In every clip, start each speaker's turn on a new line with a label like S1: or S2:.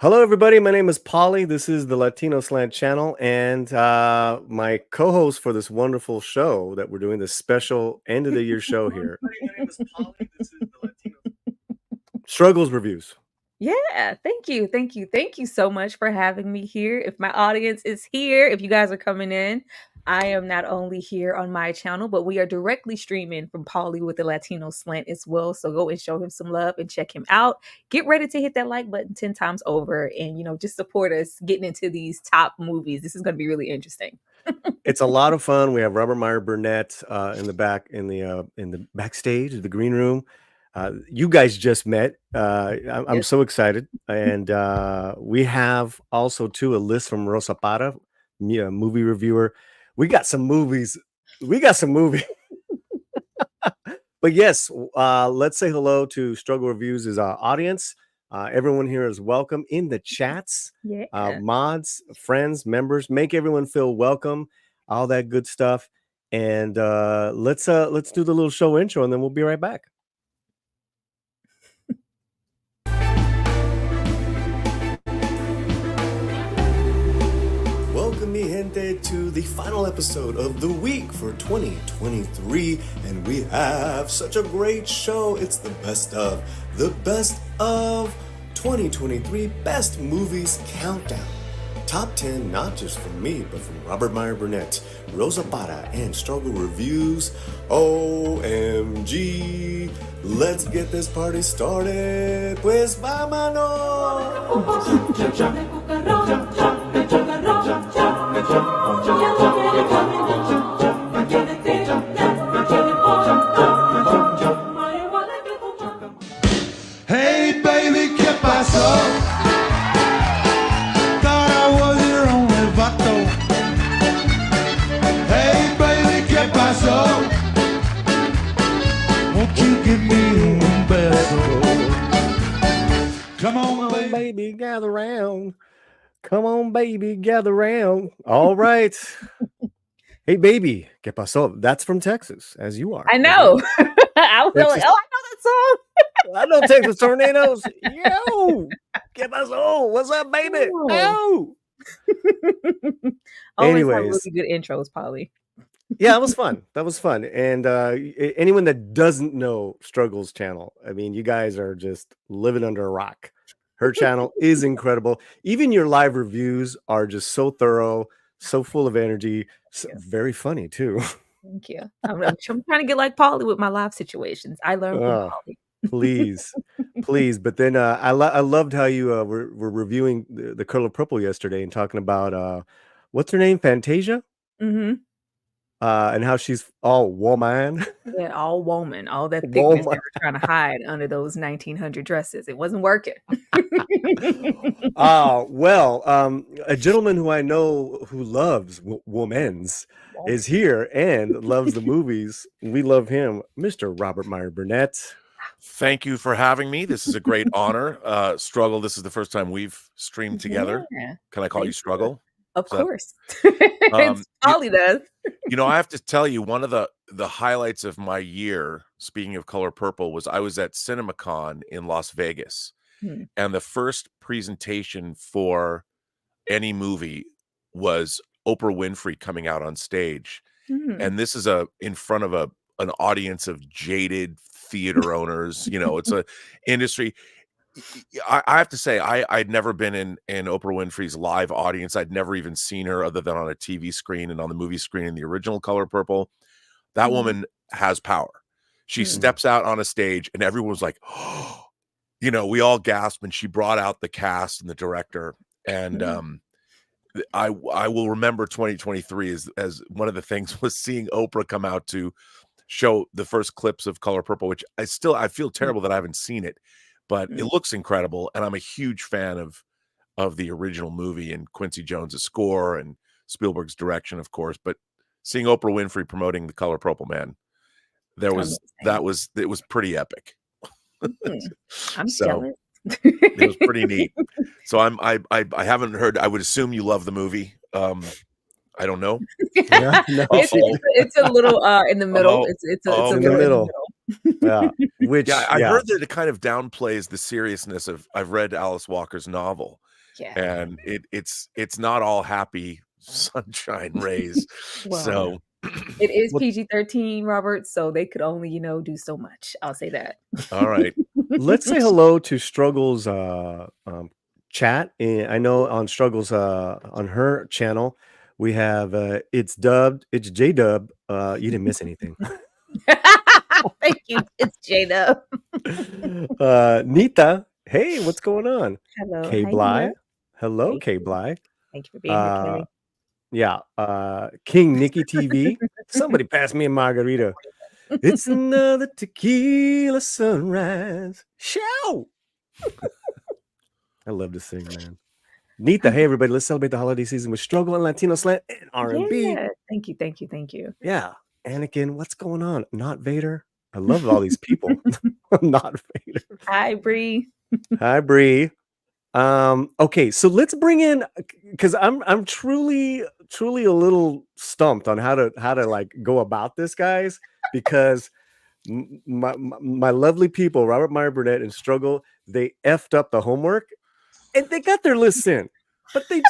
S1: Hello, everybody. My name is Polly. This is the Latino Slant channel, and my co-host for this wonderful show that we're doing, this special end of the year show here. My name is Polly. This is the Latino Struggles Reviews.
S2: Yeah, thank you. Thank you. Thank you so much for having me here. If my audience is here, if you guys are coming in, I am not only here on my channel, but we are directly streaming from Paulie with the Latino Slant as well. So go and show him some love and check him out. Get ready to hit that like button 10 times over and, just support us getting into these top movies. This is going to be really interesting.
S1: It's a lot of fun. We have Robert Meyer Burnett in the backstage of the green room. You guys just met. I'm
S2: Yes.
S1: so excited, and we have also too a list from Rosa Para, movie reviewer. We got some movies. But yes, let's say hello to Struggle Reviews as our audience. Everyone here is welcome in the chats.
S2: Yeah.
S1: Mods, friends, members, make everyone feel welcome. All that good stuff. And let's do the little show intro, and then we'll be right back. Welcome, mi gente, to the final episode of the week for 2023, and we have such a great show. It's the best of 2023 Best Movies Countdown. Top 10, not just from me, but from Robert Meyer Burnett, Rosa Para, and Struggle Reviews. OMG, let's get this party started. Pues vámonos!
S3: Hey baby, ¿qué pasó? Thought I was your only vato. Hey baby, ¿qué pasó? Won't you give me un beso? Come on,
S1: baby, gather round. Come on, baby, gather round. All right. Hey, baby, ¿qué pasó? That's from Texas, as you are.
S2: I know. I was like, I know that song.
S1: I know Texas Tornadoes. Yo, ¿qué pasó? What's up, baby? Oh.
S2: Always have really good intros, Polly.
S1: Yeah, that was fun. And anyone that doesn't know Struggles channel, I mean, you guys are just living under a rock. Her channel is incredible. Even your live reviews are just so thorough, so full of energy, very funny too.
S2: Thank you. I'm trying to get like Polly with my live situations. I learned from Polly.
S1: Please. But then I loved how you were reviewing the Color Purple yesterday and talking about what's her name, Fantasia, and how she's all woman.
S2: Yeah, all woman, all that thickness they were trying to hide under those 1900 dresses. It wasn't working.
S1: Well, a gentleman who I know who loves womans is here and loves the movies. We love him, Mr. Robert Meyer Burnett.
S4: Thank you for having me. This is a great honor. Struggle, this is the first time we've streamed together. Yeah. Can I call you Struggle?
S2: Of course. Polly does.
S4: I have to tell you, one of the highlights of my year, speaking of Color Purple, was I was at CinemaCon in Las Vegas. And the first presentation for any movie was Oprah Winfrey coming out on stage. And this is in front of an audience of jaded theater owners. It's a industry. I have to say, I'd never been in Oprah Winfrey's live audience. I'd never even seen her other than on a TV screen and on the movie screen in the original Color Purple. That woman has power. She steps out on a stage and everyone was like, oh, we all gasped, and she brought out the cast and the director. And I will remember 2023 as one of the things was seeing Oprah come out to show the first clips of Color Purple, which I feel terrible that I haven't seen it, but it looks incredible. And I'm a huge fan of the original movie and Quincy Jones's score and Spielberg's direction, of course. But seeing Oprah Winfrey promoting the Color Purple, man, it was pretty epic.
S2: I'm jealous.
S4: It was pretty neat. So I haven't heard. I would assume you love the movie. I don't know.
S1: Yeah, no.
S2: It's a little in the middle. It's in the middle.
S1: Yeah.
S4: I heard that it kind of downplays the seriousness of. I've read Alice Walker's novel,
S2: Yeah.
S4: and it's not all happy sunshine rays.
S2: Well,
S4: So
S2: it is
S1: Well,
S2: PG-13, Robert, so they could only, do so much. I'll say that.
S4: all right.
S1: let's say hello to Struggles chat. I know on Struggles on her channel we have it's J Dub. You didn't miss anything.
S2: Thank you. It's Jada.
S1: Nita, hey, what's going on?
S2: Hello.
S1: K
S2: How you
S1: Bly,
S2: doing?
S1: hello
S2: Thank
S1: K
S2: you.
S1: Bly.
S2: Thank you for being here, Kelly.
S1: Yeah, King Nikki TV. Somebody pass me a margarita. It's another tequila sunrise. Shout! I love to sing, man. Nita, hey everybody, let's celebrate the holiday season with Struggle and Latino Slant and R&B.
S2: Yeah. Thank you. Thank you. Thank you.
S1: Yeah, Anakin, what's going on? Not Vader. I love all these people. I'm not Vader.
S2: Hi, Bree.
S1: Hi, Bree. Okay, so let's bring in because I'm truly a little stumped on how to like go about this, guys, because my lovely people, Robert Meyer Burnett and Struggle, they effed up the homework and they got their lists in, but they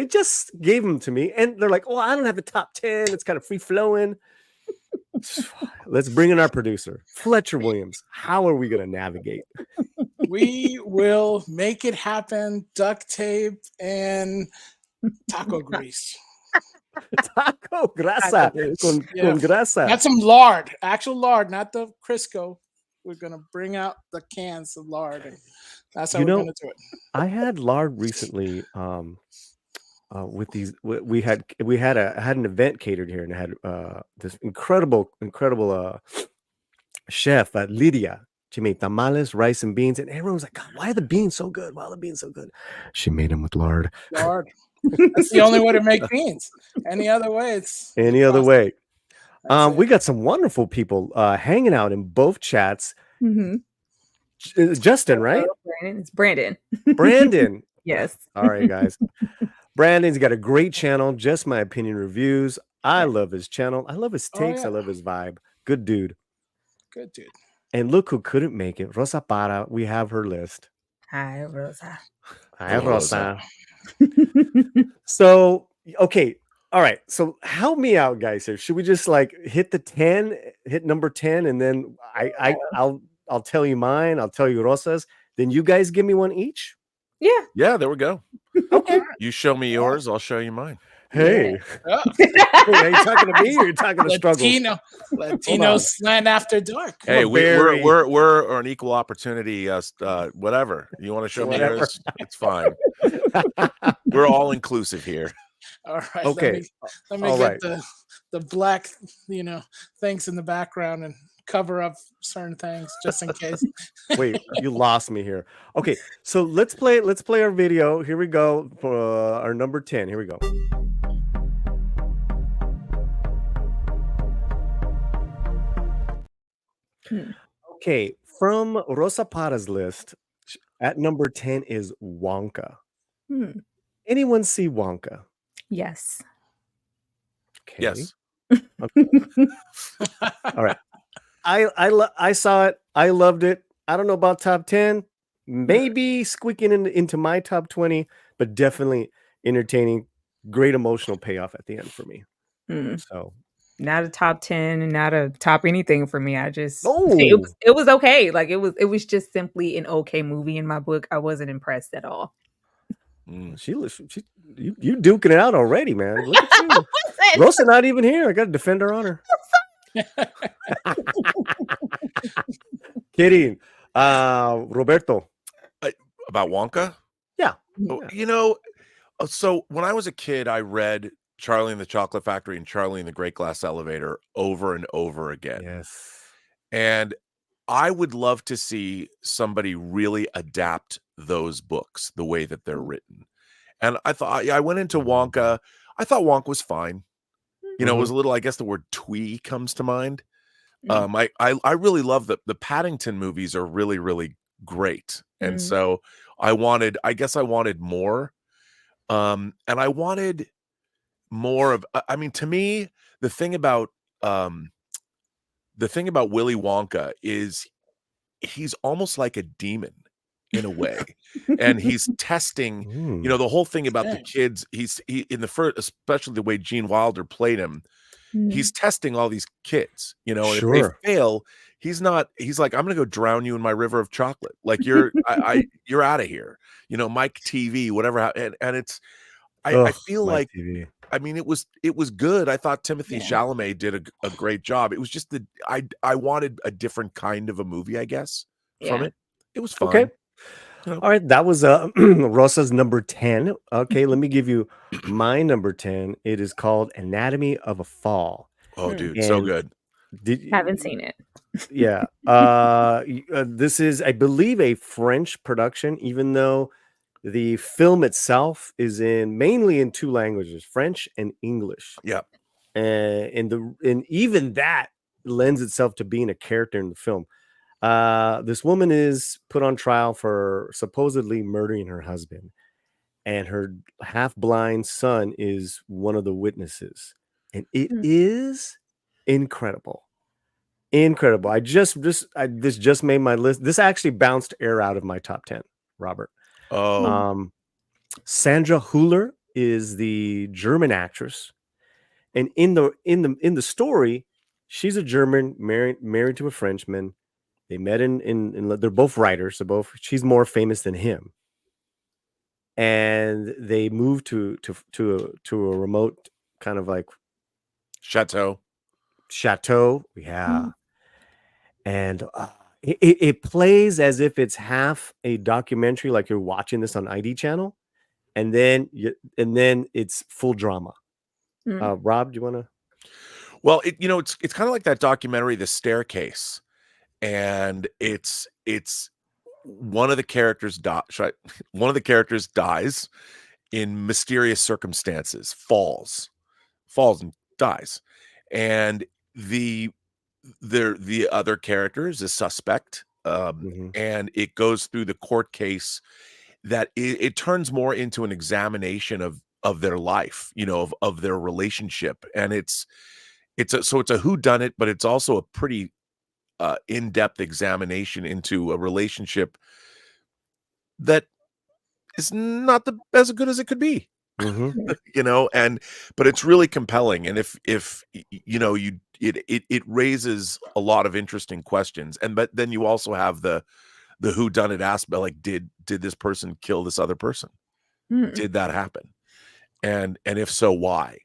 S1: just gave them to me and they're like, oh, I don't have the top 10. It's kind of free flowing. Let's bring in our producer, Fletcher Williams. How are we going to navigate?
S5: We will make it happen. Duct tape and taco grease.
S1: Taco grasa con grasa.
S5: That's some lard, actual lard, not the Crisco. We're gonna bring out the cans of lard, and that's how we're gonna do it.
S1: I had lard recently. With these, we had an event catered here, and I had this incredible chef, Lydia. She made tamales, rice, and beans, and everyone was like, "God, why are the beans so good? Why are the beans so good?" She made them with lard.
S5: Lard. That's the only way to make beans. Any other way, it's
S1: any other way. We
S5: it.
S1: got some wonderful people hanging out in both chats. Justin, right?
S2: Brandon. It's Brandon.
S1: Brandon.
S2: Yes.
S1: All right, guys. Brandon's got a great channel, Just My Opinion Reviews. I love his channel. I love his takes. I love his vibe. Good dude.
S5: Good dude.
S1: And look who couldn't make it. Rosa Para. We have her list.
S2: Hi, Rosa.
S1: Hi, Rosa. So, okay. All right. So help me out, guys. Here, should we just like hit number 10, and then I'll tell you mine. I'll tell you Rosa's. Then you guys give me one each.
S4: Yeah, there we go.
S1: Okay.
S4: You show me yours, I'll show you mine.
S1: Hey.
S5: Yeah.
S1: Are you talking to me or you're talking to Struggle?
S5: Latino slant after dark.
S4: Hey, we're an equal opportunity. Whatever you want to show me yours, it's fine. We're all inclusive here.
S5: All right.
S1: Okay.
S5: Let me get the black, things in the background and cover up certain things just in case.
S1: Wait, you lost me here. Okay, so let's play our video. Here we go for our number 10. Here we go. Okay, from Rosa Para's list, at number 10 is Wonka. Anyone see Wonka?
S2: Yes.
S1: Okay.
S4: Yes.
S1: Okay. All right. I saw it. I loved it. I don't know about top 10. Maybe squeaking into my top 20, but definitely entertaining. Great emotional payoff at the end for me. So
S2: not a top 10 and not a top anything for me. I just
S1: Oh.
S2: it was okay. Like it was just simply an okay movie in my book. I wasn't impressed at all.
S1: you duking it out already, man. Look at you. Rosa not even here. I got to defend her honor. Kidding. Roberto.
S4: About Wonka?
S1: Yeah.
S4: So when I was a kid, I read Charlie and the Chocolate Factory and Charlie and the Great Glass Elevator over and over again.
S1: Yes.
S4: And I would love to see somebody really adapt those books the way that they're written. And I went into Wonka. I thought Wonka was fine. It was a little, I guess the word twee comes to mind. I really love the Paddington movies are really, really great. And so I wanted more. And I wanted more of, to me, the thing about Willy Wonka is he's almost like a demon in a way. And he's testing,
S1: Mm.
S4: the whole thing about the
S5: Dang.
S4: kids. He in the first, especially the way Gene Wilder played him, he's testing all these kids, and if they
S1: Sure.
S4: fail, he's like, I'm gonna go drown you in my river of chocolate. Like you're out of here. Mike TV, whatever. And it's, I
S1: Oh,
S4: feel
S1: Mike
S4: like,
S1: TV.
S4: I mean, it was good. I thought Timothy
S5: Yeah.
S4: Chalamet did a great job. It was just that I wanted a different kind of a movie, I guess, from
S2: Yeah.
S4: it. It was
S1: Okay.
S4: fun.
S1: All right. That was Rosa's number 10. Okay, let me give you my number 10. It is called Anatomy of a Fall.
S4: Oh, dude, so
S1: And
S4: good.
S2: Haven't seen it.
S1: Yeah. This is, I believe, a French production, even though the film itself is mainly in two languages, French and English.
S4: Yeah.
S1: And even that lends itself to being a character in the film. This woman is put on trial for supposedly murdering her husband, and her half-blind son is one of the witnesses, and it is incredible. Incredible. This just made my list. This actually bounced air out of my top 10, Robert.
S4: Oh,
S1: Sandra Hüller is the German actress, and in the story, she's a German married to a Frenchman. They met in they're both writers, so she's more famous than him. And they moved to a remote kind of like
S4: Chateau.
S1: Yeah. And it plays as if it's half a documentary, like you're watching this on ID channel, and then it's full drama. Rob, do you want to?
S4: Well, it's kind of like that documentary, The Staircase, and it's one of the characters dies in mysterious circumstances, falls and dies, and the other character is a suspect, and it goes through the court case that it turns more into an examination of their life, of their relationship, and it's a whodunit, but it's also a pretty in-depth examination into a relationship that is not as good as it could be. But it's really compelling, and if it raises a lot of interesting questions, but then you also have the whodunit aspect, like did this person kill this other person? Did that happen? And if so, why?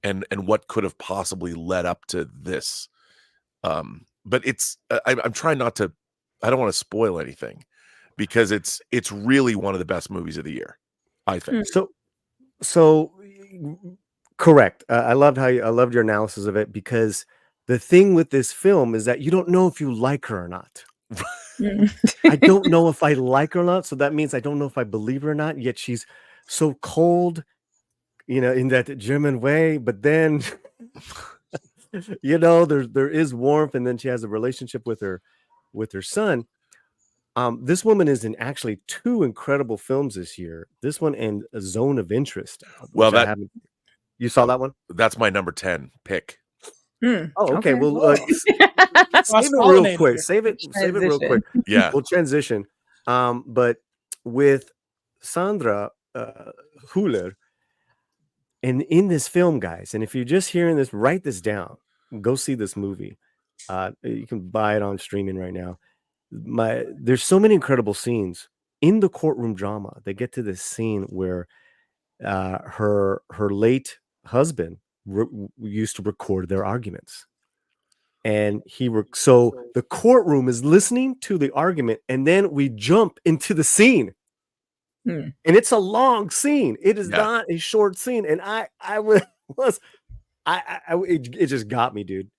S4: And what could have possibly led up to this? But I'm trying not to, I don't want to spoil anything, because it's really one of the best movies of the year, I think.
S1: So correct. I loved your analysis of it, because the thing with this film is that you don't know if you like her or not. I don't know if I like her or not, so that means I don't know if I believe her or not. Yet she's so cold, in that German way. But then, there is warmth, and then she has a relationship with her son. This woman is in actually two incredible films this year. This one and A Zone of Interest.
S4: Well,
S1: I haven't. You saw that one?
S4: That's my number 10 pick.
S1: Oh, okay. Well, save it real quick. Save it real quick.
S4: Yeah,
S1: we'll transition. But with Sandra Hüller, and in this film, guys, and if you're just hearing this, write this down. Go see this movie. You can buy it on streaming right now. There's so many incredible scenes in the courtroom drama. They get to this scene where her late husband used to record their arguments, and so the courtroom is listening to the argument, and then we jump into the scene, and it's a long scene. It is not a short scene, and it just got me, dude.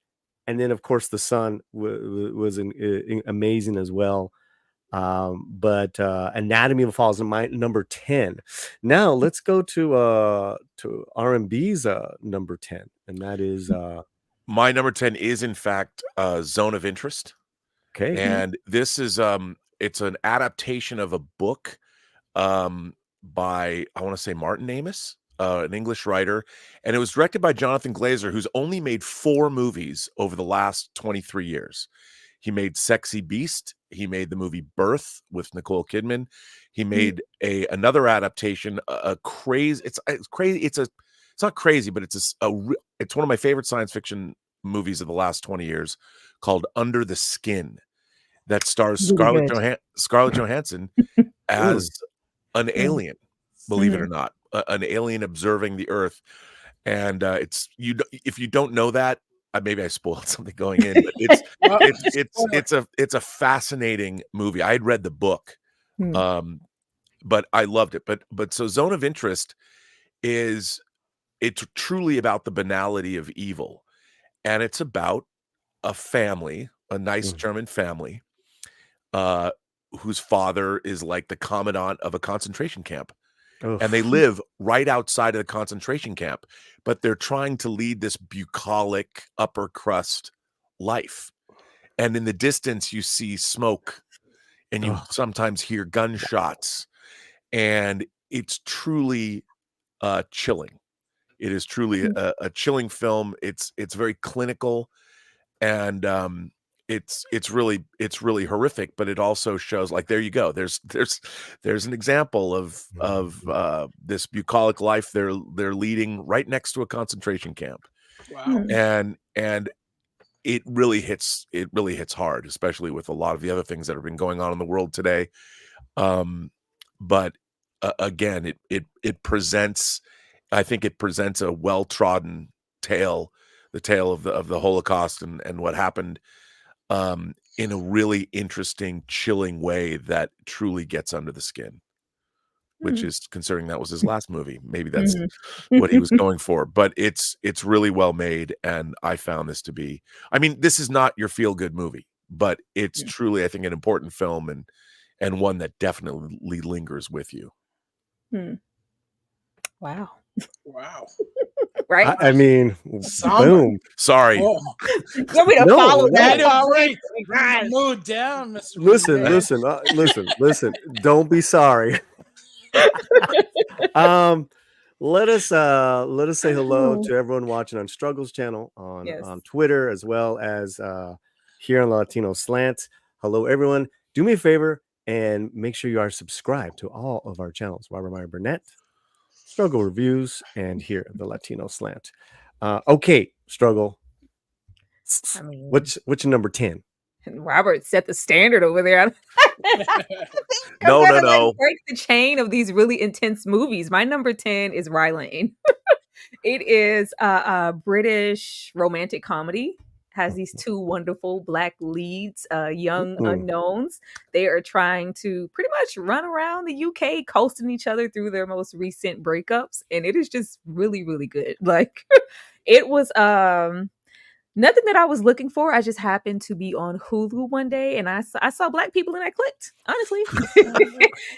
S1: And then, of course, the son was amazing as well. But Anatomy of a Fall is my number 10. Now let's go to R&B's number 10, and that is
S4: my number 10 is in fact Zone of Interest.
S1: Okay.
S4: And this is it's an adaptation of a book by, I want to say, Martin Amis, an English writer, and it was directed by Jonathan Glazer, who's only made 4 movies over the last 23 years. He made Sexy Beast He made the movie Birth with Nicole Kidman. He made another adaptation, a crazy. It's crazy. It's not crazy, but it's it's one of my favorite science fiction movies of the last 20 years, called Under the Skin, that stars
S2: Really good.
S4: Scarlett Johansson as an alien. Believe it or not, an alien observing the Earth, and if you don't know that, maybe I spoiled something going in, but it's a fascinating movie. I had read the book, but I loved it. But so Zone of Interest it's truly about the banality of evil, and it's about a family, a nice German family, whose father is like the commandant of a concentration camp. And they live right outside of the concentration camp, but they're trying to lead this bucolic upper crust life. And in the distance, you see smoke, and you sometimes hear gunshots, and it's truly chilling. It is truly a chilling film. It's very clinical, and it's really horrific, but it also shows, like, there you go. There's an example of this bucolic life they're leading right next to a concentration camp.
S5: Wow.
S4: And it really hits hard, especially with a lot of the other things that have been going on in the world today. But again, it presents, I think it presents a well-trodden tale, the tale of the Holocaust and what happened, in a really interesting, chilling way that truly gets under the skin, which is, considering that was his last movie, maybe that's what he was going for. But it's really well made, and I found this to be, I mean, this is not your feel-good movie, but it's truly, I think, an important film, and one that definitely lingers with you.
S2: Wow.
S5: Wow.
S2: Right?
S1: I mean,
S5: Somber.
S1: boom.
S4: Sorry.
S5: Oh,
S2: You want me to
S1: No,
S2: follow
S1: no.
S2: that?
S5: that
S2: Follow
S5: bring
S2: it?
S5: the mood down, Mr.
S1: Listen,
S5: President.
S1: listen. Don't be sorry. Let us say hello to everyone watching on Struggles channel on Twitter, as well as here on Latino Slant. Hello, everyone. Do me a favor and make sure you are subscribed to all of our channels: Robert Meyer Burnett, Struggle Reviews, and here the Latino Slant. Okay, Struggle.
S2: I mean,
S1: What's your number 10?
S2: Robert set the standard over there.
S4: No.
S2: Like, break the chain of these really intense movies. My number 10 is Rylane. It is a British romantic comedy. Has these two wonderful black leads, young unknowns. They are trying to pretty much run around the UK, coasting each other through their most recent breakups, and it is just really, really good. Like, it was nothing that I was looking for. I just happened to be on Hulu one day, and I saw black people, and I clicked, honestly.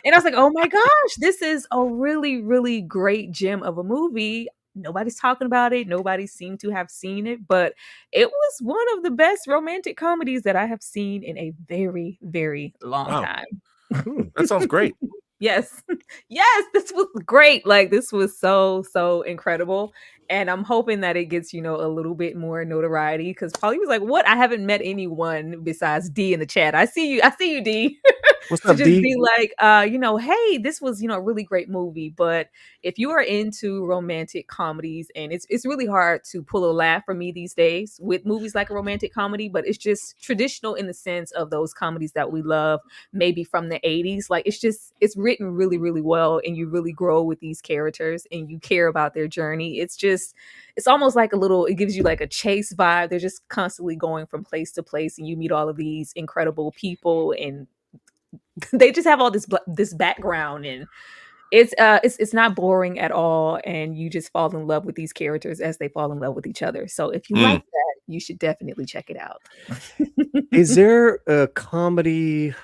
S2: And I was like, oh my gosh, this is a really, really great gem of a movie. Nobody's talking about it. Nobody seemed to have seen it, but it was one of the best romantic comedies that I have seen in a very, very long time.
S4: That sounds great.
S2: Yes. Yes, this was great. Like, this was so incredible. And I'm hoping that it gets, a little bit more notoriety, because Polly was like, what? I haven't met anyone besides D in the chat. I see you, D.
S1: What's
S2: To
S1: up,
S2: just
S1: D?
S2: be like, hey, this was, a really great movie. But if you are into romantic comedies, and it's really hard to pull a laugh for me these days with movies like a romantic comedy, but it's just traditional in the sense of those comedies that we love, maybe from the 80s. Like, it's written really, really well, and you really grow with these characters, and you care about their journey. It's almost like it gives you like a chase vibe. They're just constantly going from place to place, and you meet all of these incredible people, and they just have all this background, and it's not boring at all, and you just fall in love with these characters as they fall in love with each other. So if you like that, you should definitely check it out.
S1: Is there a comedy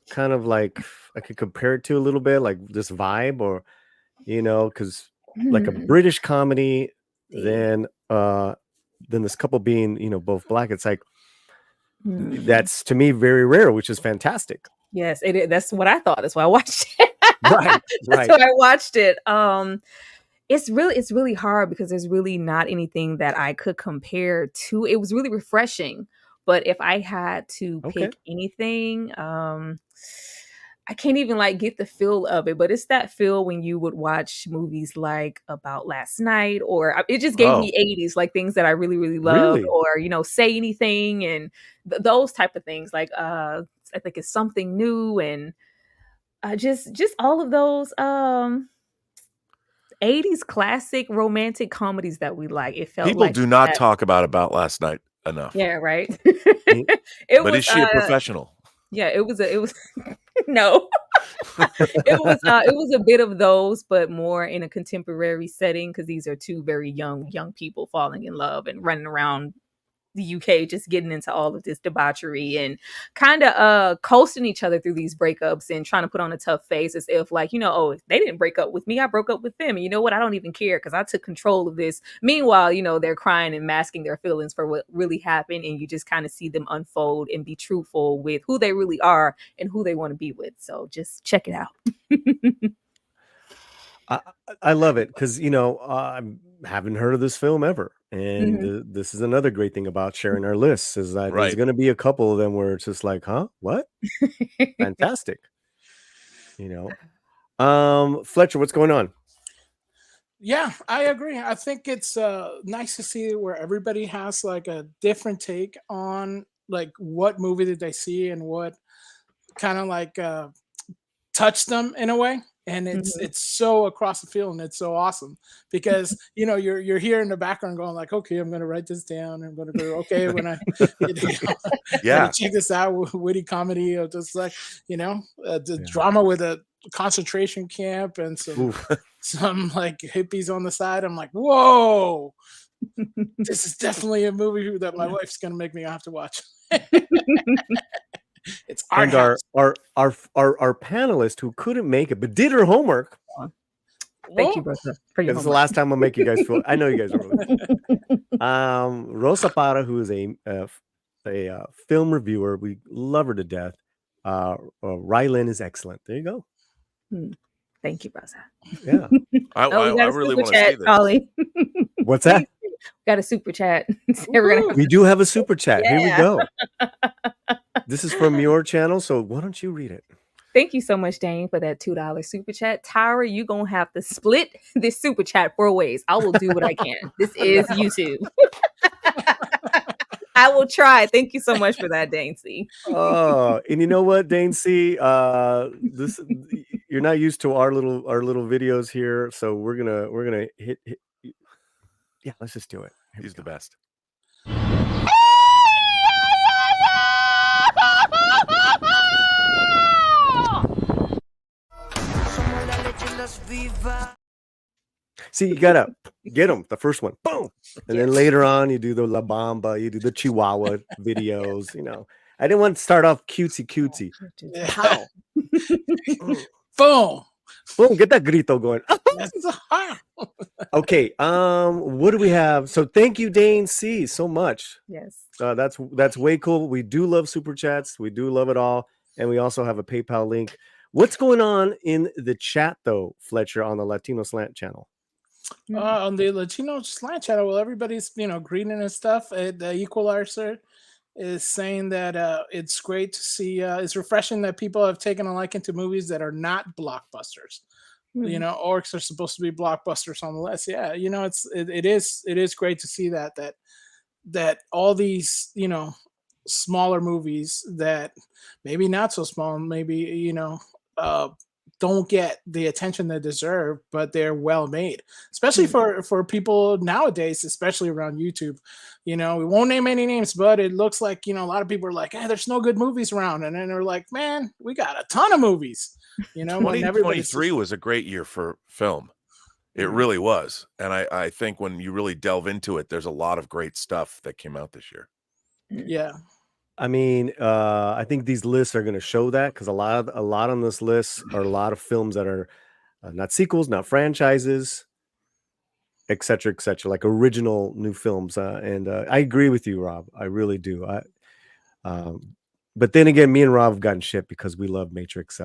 S1: kind of like I could compare it to a little bit, like this vibe, or because like a British comedy, then this couple being both black, it's like that's to me very rare, which is fantastic.
S2: Yes, it is. That's what I thought. That's why I watched it.
S1: Right.
S2: That's why I watched it. It's really hard, because there's really not anything that I could compare to. It was really refreshing But if I had to
S1: Okay.
S2: pick anything, I can't even like get the feel of it, but it's that feel when you would watch movies like About Last Night, or it just gave me
S4: Oh,
S2: 80s, like things that I really, really loved,
S1: Really?
S2: or Say Anything, and those type of things. Like I think it's Something New, and just all of those 80s classic romantic comedies that we like. It felt
S4: people
S2: like
S4: do not
S2: that.
S4: talk about Last Night enough.
S2: Yeah, right.
S1: Me-
S2: It
S4: But is
S2: was
S4: she a professional?
S2: yeah, it was no. It was a bit of those, but more in a contemporary setting, because these are two very young people falling in love and running around the UK, just getting into all of this debauchery and kind of coasting each other through these breakups and trying to put on a tough face as if like, oh, they didn't break up with me, I broke up with them. And you know what? I don't even care because I took control of this. Meanwhile, they're crying and masking their feelings for what really happened, and you just kind of see them unfold and be truthful with who they really are and who they want to be with. So just check it out.
S1: I, I love it because I haven't heard of this film ever, and
S2: Mhm.
S1: this is another great thing about sharing our lists is that there's
S4: Right.
S1: going to be a couple of them where it's just like, huh, what? Fantastic, you know. Fletcher, what's going on?
S5: Yeah, I agree. I think it's nice to see where everybody has like a different take on like what movie did they see and what kind of like touched them in a way. And it's
S2: Mhm.
S5: it's so across the field, and it's so awesome because you're here in the background going like, okay, I'm gonna write this down. I'm gonna go, okay, when I I'm gonna
S4: Yeah.
S5: check this out, witty comedy or just like the
S1: Yeah.
S5: drama with a concentration camp and
S1: Oof.
S5: some like hippies on the side. I'm like, whoa, this is definitely a movie that my wife's gonna make me have to watch. It's art
S1: And our
S5: house.
S1: our panelist who couldn't make it but did her homework.
S2: Thank you,
S5: Whoa.
S2: Bertha, for your
S1: This is the
S2: homework.
S1: last time I'll make you guys feel. I know you guys are really cool. Rosa Parra, who is a film reviewer, we love her to death. Rylan is excellent. There you go.
S2: Thank you, Bertha.
S1: Yeah.
S2: Oh, we got
S4: I
S2: a
S4: really
S2: super
S4: want to see
S2: chat,
S4: this.
S2: Polly.
S1: What's that?
S2: Got a super chat. So we're gonna have
S1: We do have a super chat. Here we
S2: Yeah.
S1: go. This is from your channel, so why don't you read it?
S2: Thank you so much, Dane, for that $2 super chat. Tyra, you gonna have to split this super chat 4 ways. I will do what I can. This is YouTube. I will try. Thank you so much for that, Dane C.
S1: Oh, and you know what, Dane C? This you're not used to our little videos here, so we're gonna hit. Yeah, let's just do it. Here we
S4: He's the
S1: go.
S4: best.
S1: See, you gotta get them. The first one, boom, and then later on you do the La Bamba, you do the Chihuahua videos. I didn't want to start off cutesy.
S2: How?
S5: Boom.
S1: Boom, get that grito going.
S5: That's
S1: Okay, what do we have? So thank you, Dane C, so much.
S2: Yes.
S1: That's way cool. We do love super chats. We do love it all, and we also have a PayPal link. What's going on in the chat though, Fletcher, on the Latino Slant channel?
S5: on the Latino Slant channel, well, everybody's greeting and stuff. The Equalizer is saying that it's great to see. It's refreshing that people have taken a liking to movies that are not blockbusters. Orcs are supposed to be blockbusters on the list. Yeah, it is great to see that all these smaller movies that maybe not so small, maybe don't get the attention they deserve, but they're well made, especially for people nowadays, especially around YouTube. We won't name any names, but it looks like a lot of people are like, hey, there's no good movies around, and then they're like, man, we got a ton of movies. When everybody's
S4: 2023 was a great year for film. It really was. And I think when you really delve into it, there's a lot of great stuff that came out this year.
S5: Yeah.
S1: I mean, I think these lists are going to show that because a lot on this list are a lot of films that are not sequels, not franchises, et cetera, like original new films. And I agree with you, Rob. I really do. But then again, me and Rob have gotten shit because we love Matrix.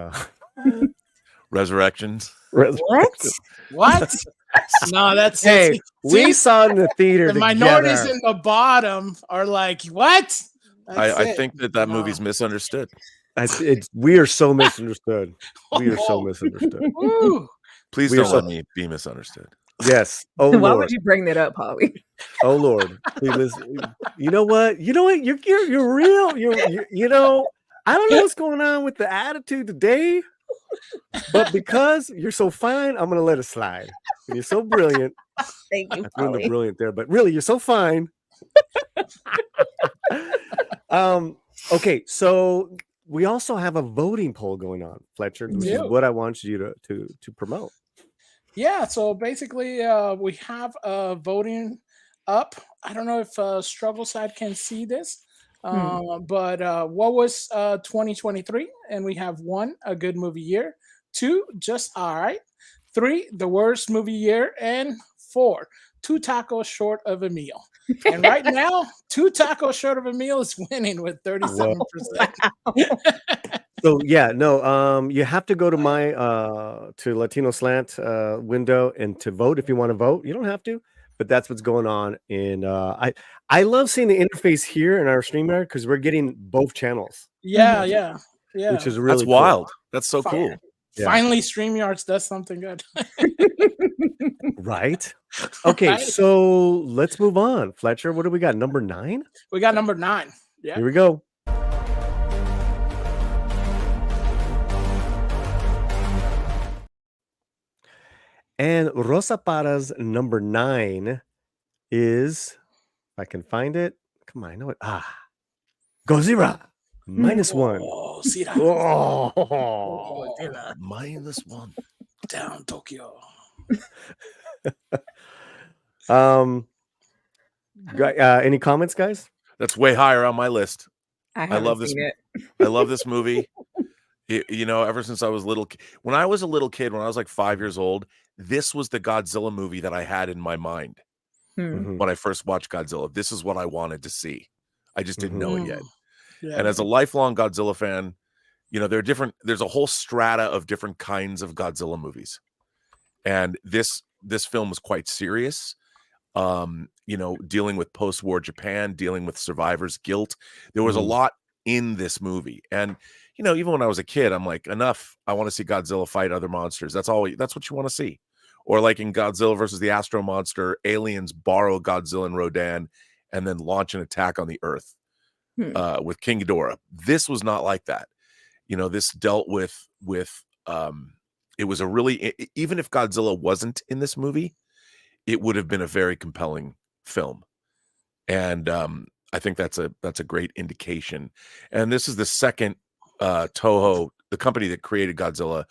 S4: Resurrections.
S5: What? No, that's
S1: Hey, we
S5: see,
S1: saw it in the theater.
S5: the minorities
S1: together.
S5: in the bottom are like, what? That's
S4: I
S5: it.
S4: think that movie's misunderstood.
S1: We are so misunderstood. We are so misunderstood.
S5: Woo.
S4: Please
S1: We are
S4: don't
S1: so-
S4: let me be misunderstood.
S1: Yes. Oh
S2: Why
S1: Lord.
S2: would you bring that up, Polly?
S1: Oh Lord. Please listen. You know what? You're real. You know, I don't know what's going on with the attitude today, but because you're so fine, I'm gonna let it slide. And you're so brilliant.
S2: Thank you,
S1: I threw in the
S2: Polly.
S1: brilliant there, but really, you're so fine. Okay, so we also have a voting poll going on, Fletcher, which is
S5: do.
S1: what I want you to promote.
S5: Yeah, so basically, we have voting up. I don't know if Struggle Side can see this, but what was 2023? And we have 1, a good movie year; 2, just all right; 3, the worst movie year; and 4, 2 tacos short of a meal. And right now, 2 tacos short of a meal is winning with 37%.
S1: So yeah, no, you have to go to my to Latino Slant window and to vote if you want to vote. You don't have to, but that's what's going on. And I love seeing the interface here in our StreamYard because we're getting both channels,
S5: Yeah, yeah, yeah.
S1: which is
S4: That's
S1: really cool.
S4: wild. That's so
S5: Fi-
S4: cool.
S1: Yeah.
S5: Finally, StreamYards does something good.
S1: Right? Okay,
S5: Right?
S1: so let's move on. Fletcher, what do we got? Number 9?
S5: We got number 9. Yeah.
S1: Here we go. And Rosa Parra's number 9 is, if I can find it, come on, I know it. Godzilla -1.
S5: Oh, see that?
S1: Oh.
S4: -1.
S5: Down Tokyo.
S1: Any comments, guys?
S4: That's way higher on my list.
S2: I haven't
S4: love this
S2: seen it.
S4: I love this movie. You know, ever since I was when I was a little kid, when I was like 5 years old, this was the Godzilla movie that I had in my mind
S1: Mhm.
S4: when I first watched Godzilla. This is what I wanted to see. I just didn't know it yet.
S5: Yeah.
S4: And as a lifelong Godzilla fan, you know, there's a whole strata of different kinds of Godzilla movies. And this film was quite serious. You know, dealing with post-war Japan, dealing with survivors' guilt. There was a lot in this movie. And you know, even when I was a kid, I'm like, enough. I want to see Godzilla fight other monsters. That's what you want to see. Or like in Godzilla versus the Astro Monster, aliens borrow Godzilla and Rodan and then launch an attack on the Earth with King Ghidorah. This was not like that. You know, this dealt with it was a really, even if Godzilla wasn't in this movie, it would have been a very compelling film. And I think that's a great indication. And this is the second Toho, the company that created Godzilla.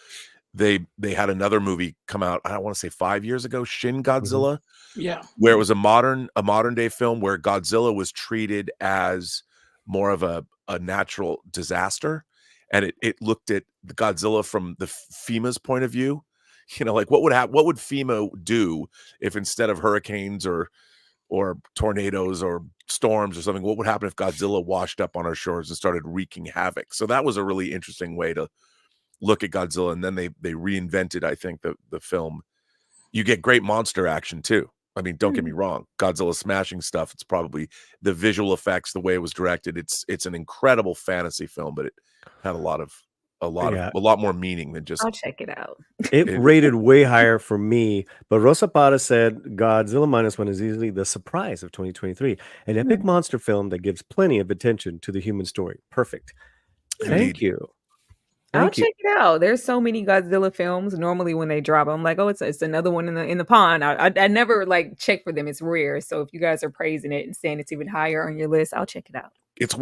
S4: They had another movie come out, I don't want to say 5 years ago, Shin Godzilla,
S5: Yeah.
S4: where it was a modern day film where Godzilla was treated as more of a natural disaster. And it looked at the Godzilla from the FEMA's point of view. You know, like what would FEMA do if instead of hurricanes or tornadoes or storms or something, what would happen if Godzilla washed up on our shores and started wreaking havoc? So that was a really interesting way to look at Godzilla. And then they reinvented, I think, the film. You get great monster action too. I mean, don't get me wrong, Godzilla smashing stuff. It's probably the visual effects, the way it was directed. It's an incredible fantasy film, but it had a lot more meaning than just.
S2: I'll check it out.
S1: It rated way higher for me, but Rosa Parra said Godzilla -1 is easily the surprise of 2023, an epic monster film that gives plenty of attention to the human story. Perfect. Thank you.
S2: I'll check it out. There's so many Godzilla films. Normally, when they drop, I'm like, oh, it's another one in the pond. I never like check for them. It's rare. So if you guys are praising it and saying it's even higher on your list, I'll check it out.
S4: It's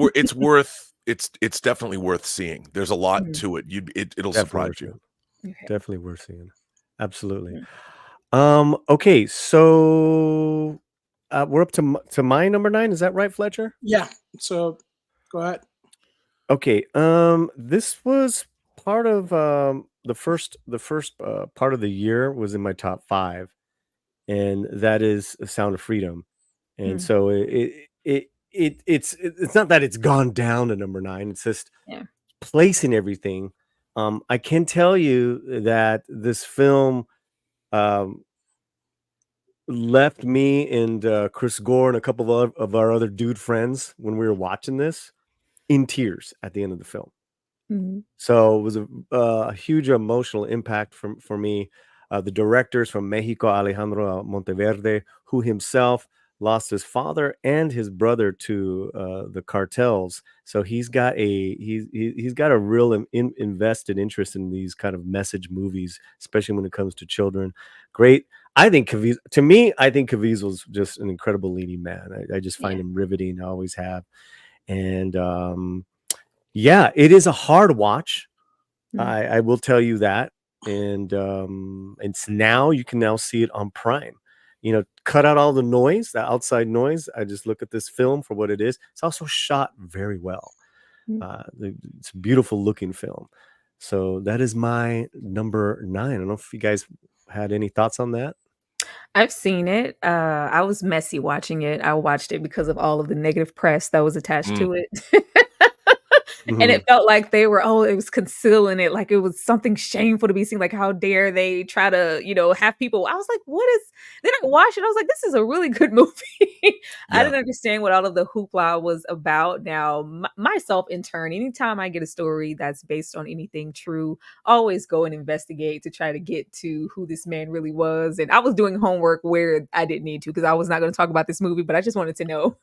S4: definitely worth seeing. There's a lot to it. It'll surprise you.
S1: Okay. Definitely worth seeing. Absolutely. Okay, so we're up to my number 9. Is that right, Fletcher?
S5: Yeah. So go ahead.
S1: Okay. This was part of the first part of the year was in my top 5, and that is Sound of Freedom. And so it's not that it's gone down to number 9. It's just placing everything. I can tell you that this film left me and Chris Gore and a couple of our other dude friends when we were watching this. in tears at the end of the film.
S2: Mhm.
S1: So it was a huge emotional impact for me. The directors from Mexico, Alejandro Monteverde, who himself lost his father and his brother to the cartels. So he's got he's got a real invested interest in these kind of message movies, especially when it comes to children. Great. I think to me, I think Caviezel's just an incredible leading man. I just find
S2: Yeah.
S1: him riveting. I always have. And yeah, it is a hard watch.
S2: Mm.
S1: I will tell you that. And it's now you can now see it on Prime. Cut out all the noise, the outside noise. I just look at this film for what it is. It's also shot very well.
S2: Mm.
S1: It's a beautiful looking film. So that is my number 9. I don't know if you guys had any thoughts on that.
S2: I've seen it. I was messy watching it. I watched it because of all of the negative press that was attached
S4: Mm.
S2: to it. And it felt like it was concealing it, like it was something shameful to be seen. Like, how dare they try to, have people. I was like, what is. Then I watched it. I was like, this is a really good movie. I
S4: Yeah.
S2: didn't understand what all of the hoopla was about. Now, myself in turn, anytime I get a story that's based on anything true, always go and investigate to try to get to who this man really was. And I was doing homework where I didn't need to because I was not going to talk about this movie, but I just wanted to know.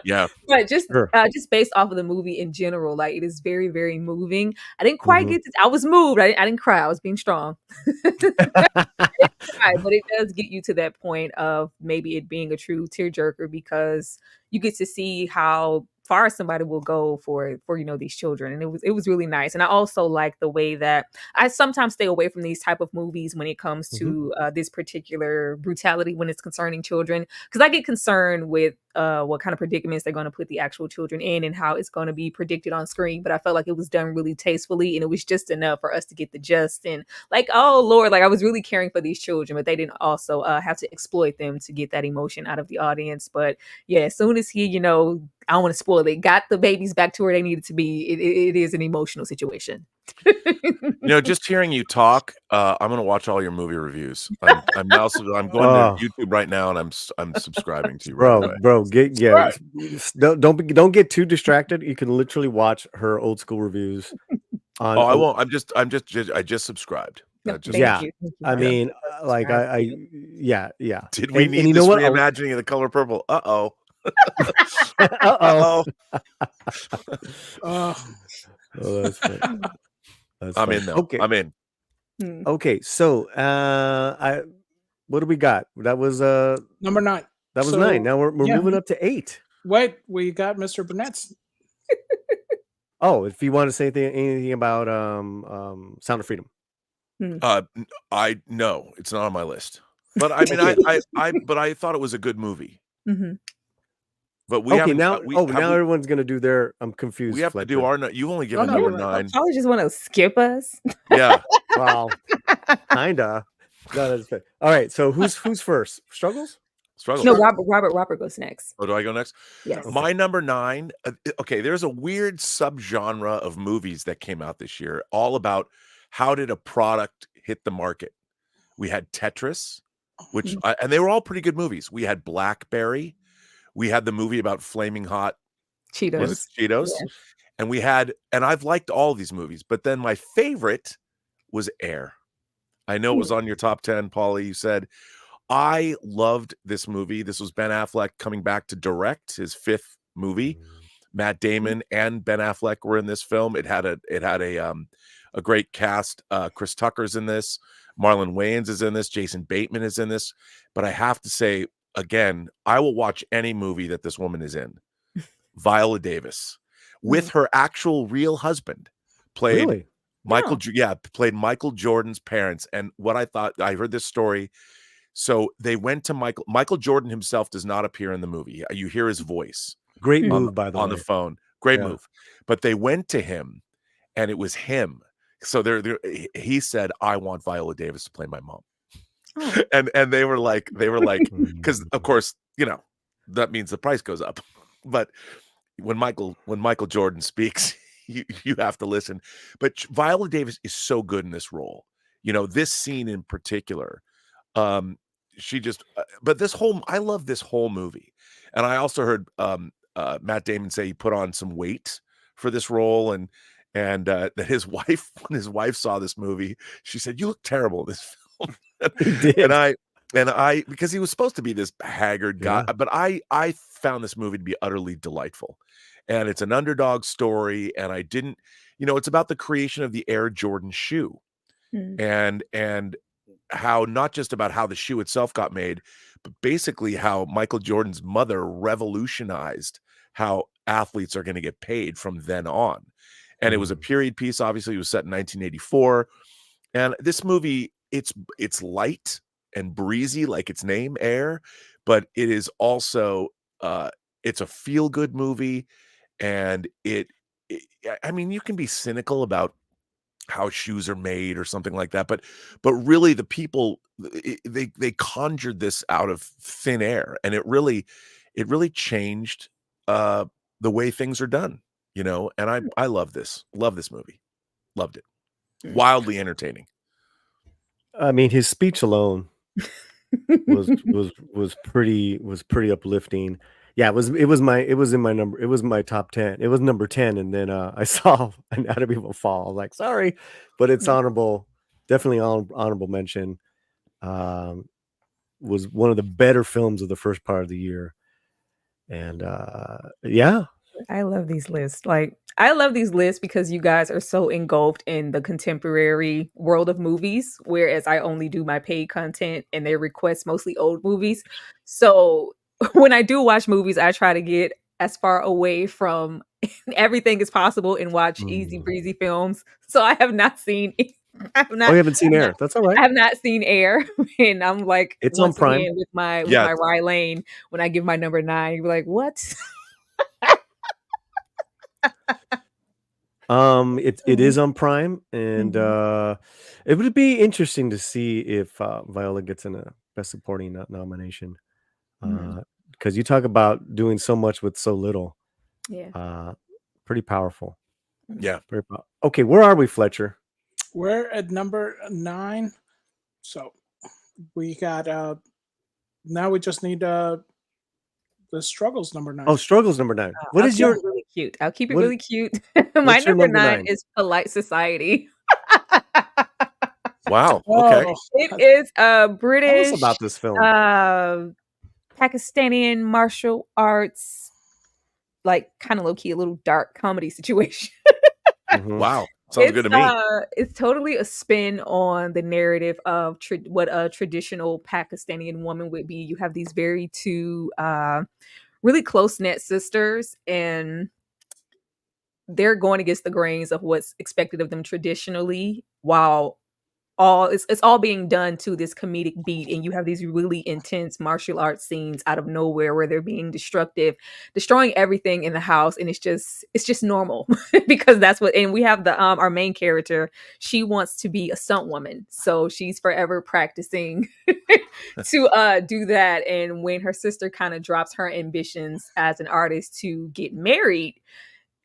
S4: Yeah.
S2: But just
S1: Sure.
S2: just based off of the movie in general, like it is very, very moving. I didn't quite get to. I was moved. I didn't cry. I was being strong. But it does get you to that point of maybe it being a true tearjerker because you get to see how far somebody will go for these children, and it was really nice. And I also like the way that I sometimes stay away from these type of movies when it comes to this particular brutality when it's concerning children, because I get concerned with what kind of predicaments they're going to put the actual children in and how it's going to be predicted on screen. But I felt like it was done really tastefully, and it was just enough for us to get the gist and like, oh Lord, like I was really caring for these children, but they didn't also have to exploit them to get that emotion out of the audience. But yeah, as soon as he, I don't want to spoil it, got the babies back to where they needed to be, it is an emotional situation.
S4: Just hearing you talk, I'm gonna watch all your movie reviews. I'm going to YouTube right now, and I'm subscribing to you right away.
S1: Bro, don't get too distracted. You can literally watch her old school reviews.
S4: Oh, I won't. I just subscribed.
S2: Thank
S1: Yeah.
S2: you.
S1: I mean, like yeah.
S4: Did we need
S1: you
S4: this
S1: know what?
S4: reimagining of The Color Purple? Uh-oh.
S1: Uh-oh.
S5: Oh,
S1: Oh, that's funny. That's
S4: I'm
S1: funny.
S4: in though.
S1: Okay.
S4: I'm in.
S1: Okay, so what do we got? That was
S5: number 9.
S1: that was
S5: So,
S1: 9. Now we're
S5: yeah.
S1: moving up to 8.
S5: Wait, we got Mr. Burnett's.
S1: Oh, if you want to say anything about Sound of Freedom.
S4: I no, it's not on my list. But I mean, but I thought it was a good movie.
S2: Mm-hmm.
S4: But we
S1: Okay,
S4: haven't.
S1: now
S4: now
S1: everyone's gonna do their. I'm confused.
S4: we have to do
S1: Fletcher.
S4: our. You've only given
S5: no,
S4: number
S5: you're
S2: I
S4: 9.
S2: probably just want to skip us.
S4: Yeah.
S1: Well, kinda. No, that's fair. All right, so who's first? Struggles?
S4: Struggle.
S2: No, Robert goes next.
S4: Oh, do I go next?
S2: Yes.
S4: My number 9. Okay, there's a weird subgenre of movies that came out this year, all about how did a product hit the market. We had Tetris, which and they were all pretty good movies. We had Blackberry. We had the movie about flaming hot
S2: Cheetos.
S4: Cheetos.
S2: Yeah.
S4: And I've liked all of these movies, but then my favorite was Air. I know it was on your top 10, Paulie. You said I loved this movie. This was Ben Affleck coming back to direct his 5th movie. Matt Damon and Ben Affleck were in this film. It had a great cast. Chris Tucker's in this. Marlon Wayans is in this. Jason Bateman is in this. But I have to say, again, I will watch any movie that this woman is in. Viola Davis, with her actual real husband, played
S1: Really?
S4: played Michael Jordan's parents. And what I heard this story. So they went to Michael Jordan himself does not appear in the movie. You hear his voice.
S1: Great move, by the way.
S4: On the phone. Great move. But they went to him, and it was him. So he said, I want Viola Davis to play my mom. Oh. And they were like, because of course, that means the price goes up. But when Michael Jordan speaks, you have to listen. But Viola Davis is so good in this role. This scene in particular, she just but I love this whole movie. And I also heard Matt Damon say he put on some weight for this role, and that his wife, when his wife saw this movie, she said, "You look terrible in this film."
S1: He did.
S4: and I because he was supposed to be this haggard guy,
S1: Yeah.
S4: but I found this movie to be utterly delightful. And it's an underdog story, and I didn't, it's about the creation of the Air Jordan shoe,
S2: Mm.
S4: and how, not just about how the shoe itself got made, but basically how Michael Jordan's mother revolutionized how athletes are going to get paid from then on. And it was a period piece. Obviously, it was set in 1984. And this movie, it's light and breezy, like its name, Air, but it is also it's a feel-good movie. And I mean, you can be cynical about how shoes are made or something like that, but really the people, they conjured this out of thin air, and it really changed the way things are done, and I love this movie, loved it, wildly entertaining.
S1: I mean, his speech alone was pretty uplifting. Yeah, it was my top 10. It was number 10, and then I saw Anatomy of a Fall. I was like, sorry, but it's honorable, definitely honorable mention. Was one of the better films of the first part of the year, and yeah.
S2: I love these lists. Like, I love these lists because you guys are so engulfed in the contemporary world of movies, whereas I only do my paid content and they request mostly old movies. So when I do watch movies, I try to get as far away from everything as possible and watch easy breezy films. So I have not seen I have
S1: Oh,
S2: not
S1: you haven't seen Air? That's all right.
S2: I have not seen Air. And I'm like,
S1: It's on
S2: once
S1: Prime.
S2: again with my
S4: Yeah.
S2: Rye Lane, when I give my number 9, you're like, what?
S1: It is on Prime, and it would be interesting to see if Viola gets in a Best Supporting nomination, because you talk about doing so much with so little.
S2: Yeah.
S1: Pretty powerful.
S4: Yeah.
S1: Okay, where are we, Fletcher?
S5: We're at number 9. So we got now we just need the Struggles number 9.
S1: Oh, Struggles number 9. What is your
S2: really cute? I'll keep it
S1: what-
S2: really cute. My
S1: what's your
S2: number
S1: number
S2: 9
S1: 9?
S2: is Polite Society.
S4: Wow. Okay.
S5: Oh,
S2: It is a
S1: Tell
S2: British
S1: us about this film.
S2: Pakistani martial arts, like kind of low key, a little dark comedy situation.
S4: Wow. Sounds good to me.
S2: It's totally a spin on the narrative of what a traditional Pakistani woman would be. You have these very two really close-knit sisters, and they're going against the grains of what's expected of them traditionally, while it's all being done to this comedic beat, and you have these really intense martial arts scenes out of nowhere where they're being destructive, destroying everything in the house, and it's just normal because that's what. And we have the our main character, she wants to be a stunt woman, so she's forever practicing to do that. And when her sister kind of drops her ambitions as an artist to get married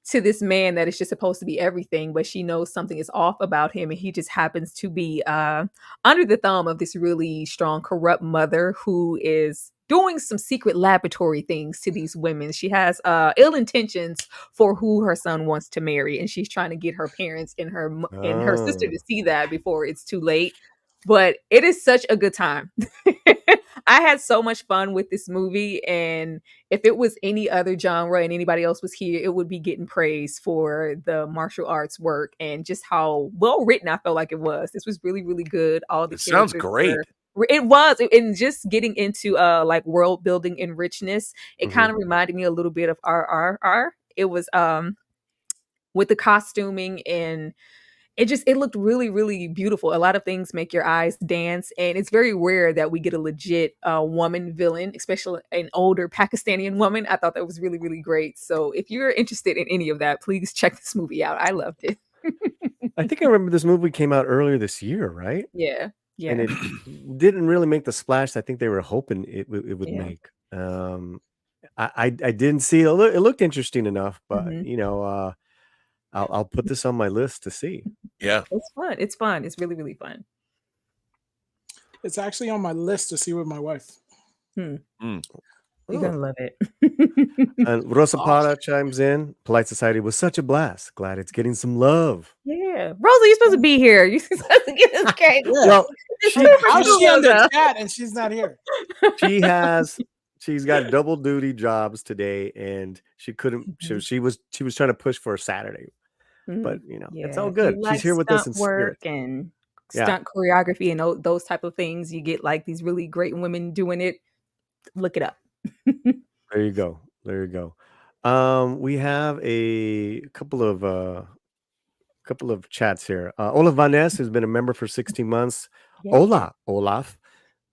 S2: to this man that is just supposed to be everything, but she knows something is off about him, and he just happens to be under the thumb of this really strong, corrupt mother who is doing some secret laboratory things to these women. She has ill intentions for who her son wants to marry, and she's trying to get her parents and her sister to see that before it's too late. But it is such a good time. I had so much fun with this movie, and if it was any other genre and anybody else was here, it would be getting praised for the martial arts work and just how well written I felt like it was. This was really, really good. All the
S4: It sounds
S2: characters
S4: great.
S2: it was, and just getting into like world building and richness. It kind of reminded me a little bit of RRR. It was with the costuming, and it looked really, really beautiful. A lot of things make your eyes dance, and it's very rare that we get a legit woman villain, especially an older Pakistani woman. I thought that was really, really great. So if you're interested in any of that, please check this movie out. I loved it.
S1: I think I remember this movie came out earlier this year, right?
S2: Yeah.
S1: And it didn't really make the splash I think they were hoping it would
S2: Yeah.
S1: make. I didn't see it. It looked interesting enough, but I'll put this on my list to see.
S4: Yeah.
S2: It's fun. It's fun. It's really, really fun.
S5: It's actually on my list to see with my wife.
S2: You're
S1: Oh.
S2: gonna love it.
S1: And Rosa
S5: Awesome.
S1: Parra chimes in. Polite Society was such a blast. Glad it's getting some love.
S2: Yeah, Rosa, you're supposed to be here. You're supposed to get this cake.
S5: Yeah.
S1: Well,
S2: It's
S1: she
S2: super
S5: How's
S2: cute,
S5: she on the
S2: Rosa.
S5: chat and she's not here?
S1: she's got double duty jobs today, and she couldn't.
S2: Mhm.
S1: She was trying to push for a Saturday, but it's
S2: Yeah,
S1: all
S2: if you
S1: good. She's
S2: like
S1: here with us
S2: stunt
S1: in
S2: work
S1: spirit.
S2: and
S1: Yeah,
S2: stunt choreography and those type of things, you get like these really great women doing it. Look it up.
S1: there you go. There you go. We have a couple of chats here. Olaf Vanes, who's been a member for 16 months.
S2: Yeah.
S1: Hola, Olaf.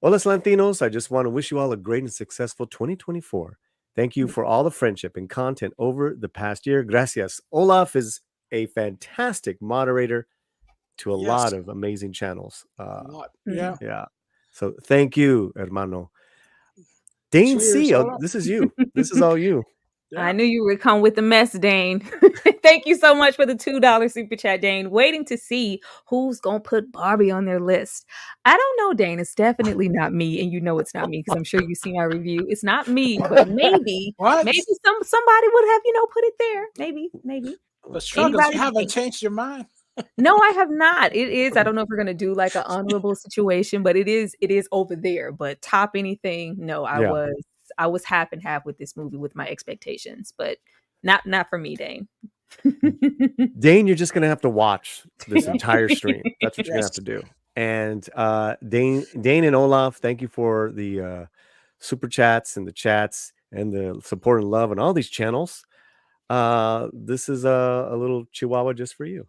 S1: Hola, Slantinos. I just want to wish you all a great and successful 2024. Thank you for all the friendship and content over the past year. Gracias. Olaf is a fantastic moderator to a lot
S5: Yes.
S1: of amazing channels.
S5: A lot. Yeah.
S1: Yeah. So thank you, hermano. Dane
S5: Cheers,
S1: C,
S5: Olaf.
S1: this is you. This is all you.
S2: I
S5: Yeah.
S2: knew you would come with the mess, Dane. Thank you so much for the $2 super chat, Dane. Waiting to see who's gonna put Barbie on their list. I don't know, Dane. It's definitely not me, and you know it's not me because I'm sure you've seen our review. It's not me, but maybe
S5: What?
S2: somebody would have put it there. Maybe.
S5: But struggles,
S2: Anybody
S5: you haven't
S2: think?
S5: changed your mind.
S2: No, I have not. It is. I don't know if we're gonna do like an honorable situation, but it is over there. But top anything, no,
S1: Yeah.
S2: I was half and half with this movie with my expectations, but not for me, Dane.
S1: Dane, you're just gonna have to watch this
S5: Yeah.
S1: entire stream. That's what you're gonna have
S5: Yes.
S1: to do. And Dane and Olaf, thank you for the super chats and the chats and the support and love and all these channels. This is a little Chihuahua just for you.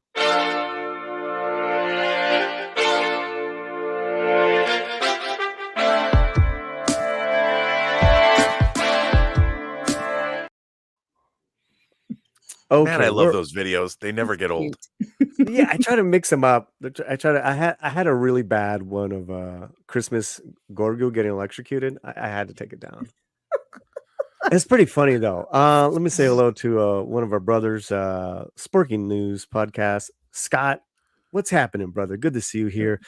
S1: Okay,
S4: Man, I love those videos. They never get old.
S1: Yeah, I try to mix them up. I had a really bad one of Christmas Gorgu getting electrocuted. I had to take it down. It's pretty funny though. Let me say hello to one of our brothers, Sporking News podcast. Scott, what's happening, brother? Good to see you here.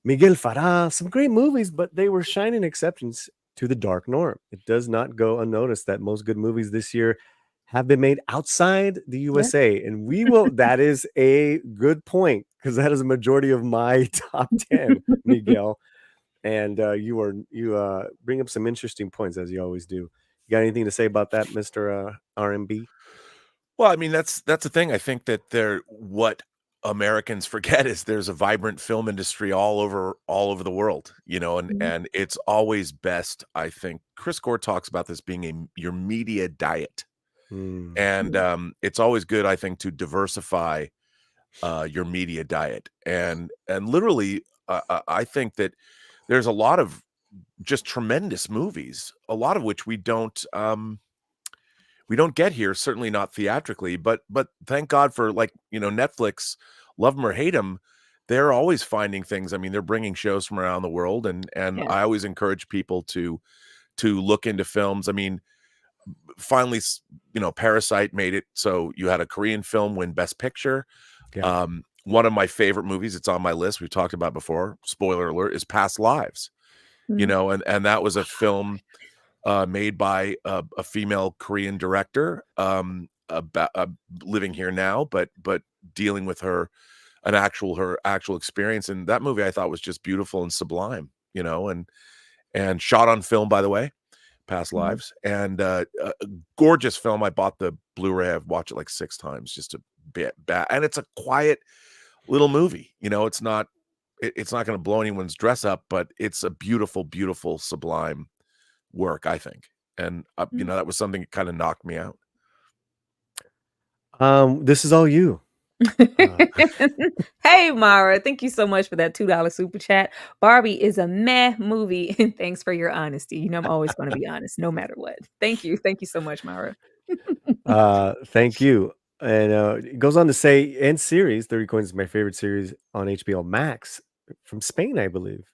S1: Miguel Farah, some great movies, but they were shining exceptions to the dark norm. It does not go unnoticed that most good movies this year have been made outside the USA. And we will, that is a good point, because that is a majority of my top 10, Miguel. And you bring up some interesting points, as you always do. You got anything to say about that, Mr. RMB?
S4: Well, I mean, that's the thing. I think that what Americans forget is there's a vibrant film industry all over the world, and it's always best. I think Chris Gore talks about this being your media diet. And it's always good, I think, to diversify your media diet. And literally, I think that there's a lot of just tremendous movies, a lot of which we don't get here, certainly not theatrically. But thank God for, like, Netflix, love them or hate them, they're always finding things. I mean, they're bringing shows from around the world, and I always encourage people to look into films. I mean, finally, Parasite made it so you had a Korean film win Best Picture. One of my favorite movies, it's on my list, we've talked about before, spoiler alert, is Past Lives. And that was a film made by a female Korean director, about living here now, but dealing with her actual experience. And that movie I thought was just beautiful and sublime, and shot on film, by the way. Past Lives, and a gorgeous film. I bought the Blu-ray. I've watched it like 6 times just to bit bad, and it's a quiet little movie. It's not going to blow anyone's dress up, but it's a beautiful, beautiful, sublime work, I think. And that was something that kind of knocked me out.
S1: This is all you.
S2: Hey, Mara, thank you so much for that $2 super chat. Barbie is a meh movie, and thanks for your honesty. I'm always going to be honest, no matter what. Thank you so much, Mara.
S1: Thank you. And it goes on to say, and series, 30 Coins is my favorite series on HBO Max from Spain, I believe.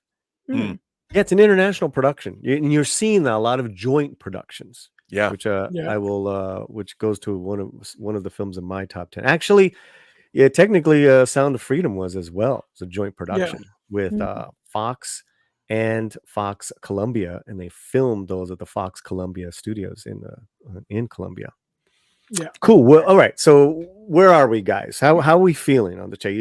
S1: Yeah, it's an international production, and you're seeing a lot of joint productions.
S4: Yeah,
S1: which I will, which goes to one of the films in my top 10. Actually, yeah, technically, Sound of Freedom was as well. It's a joint production with Fox and Fox Columbia, and they filmed those at the Fox Columbia studios in Columbia.
S5: Yeah.
S1: Cool. Well, all right. So where are we, guys? How are we feeling on the chat?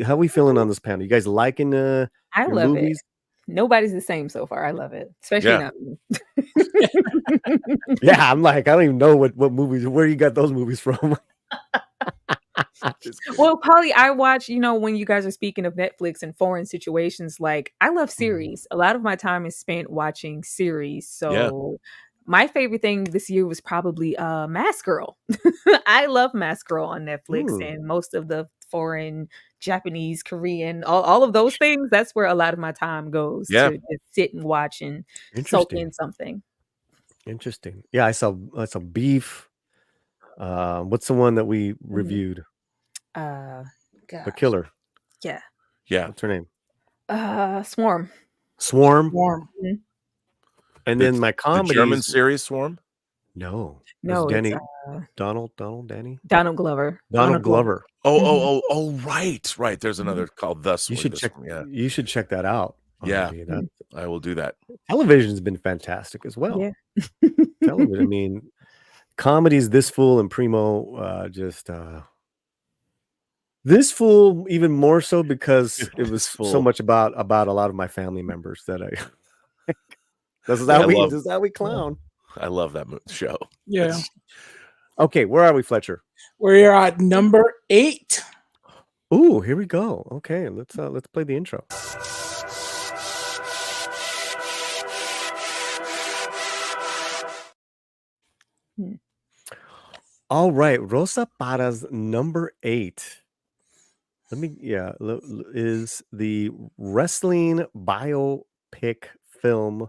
S1: How are we feeling on this panel? You guys liking
S2: I
S1: your
S2: love
S1: movies?
S2: it. Nobody's the same so far. I love it, especially
S4: Yeah.
S2: not me.
S1: Yeah, I'm like, I don't even know what movies, where you got those movies from. Just kidding.
S2: Well, Polly, I watch, when you guys are speaking of Netflix and foreign situations, like I love series. A lot of my time is spent watching series.
S4: Yeah.
S2: So my favorite thing this year was probably Mask Girl. I love Mask Girl on Netflix, and most of the foreign, Japanese, Korean, all of those things, that's where a lot of my time goes
S4: Yeah.
S2: to just sit and watch and soak in something.
S1: Interesting. Yeah, I saw Beef. What's the one that we reviewed?
S2: Gosh.
S1: The Killer.
S2: Yeah.
S4: Yeah.
S1: What's her name?
S2: Swarm.
S1: Swarm.
S2: Mhm.
S1: And then my
S4: The
S1: comedy.
S4: German series Swarm?
S1: No.
S2: No,
S1: Danny.
S2: it's
S1: Donald
S2: Glover.
S1: Glover.
S4: Oh, right. There's another called Thus.
S1: You should check.
S4: Yeah.
S1: You should check that out.
S4: Yeah.
S1: That,
S4: I will do that.
S1: television's been fantastic as well.
S2: Yeah.
S1: Television. I mean, comedies, This Fool and Primo, This Fool even more so because it was so much about a lot of my family members that this is how we clown.
S4: I love that show.
S5: Yeah.
S1: Okay, where are we, Fletcher?
S5: We're at number 8.
S1: Ooh, here we go. Okay, let's play the intro. All right, Rosa Parra's number 8. Is the wrestling biopic film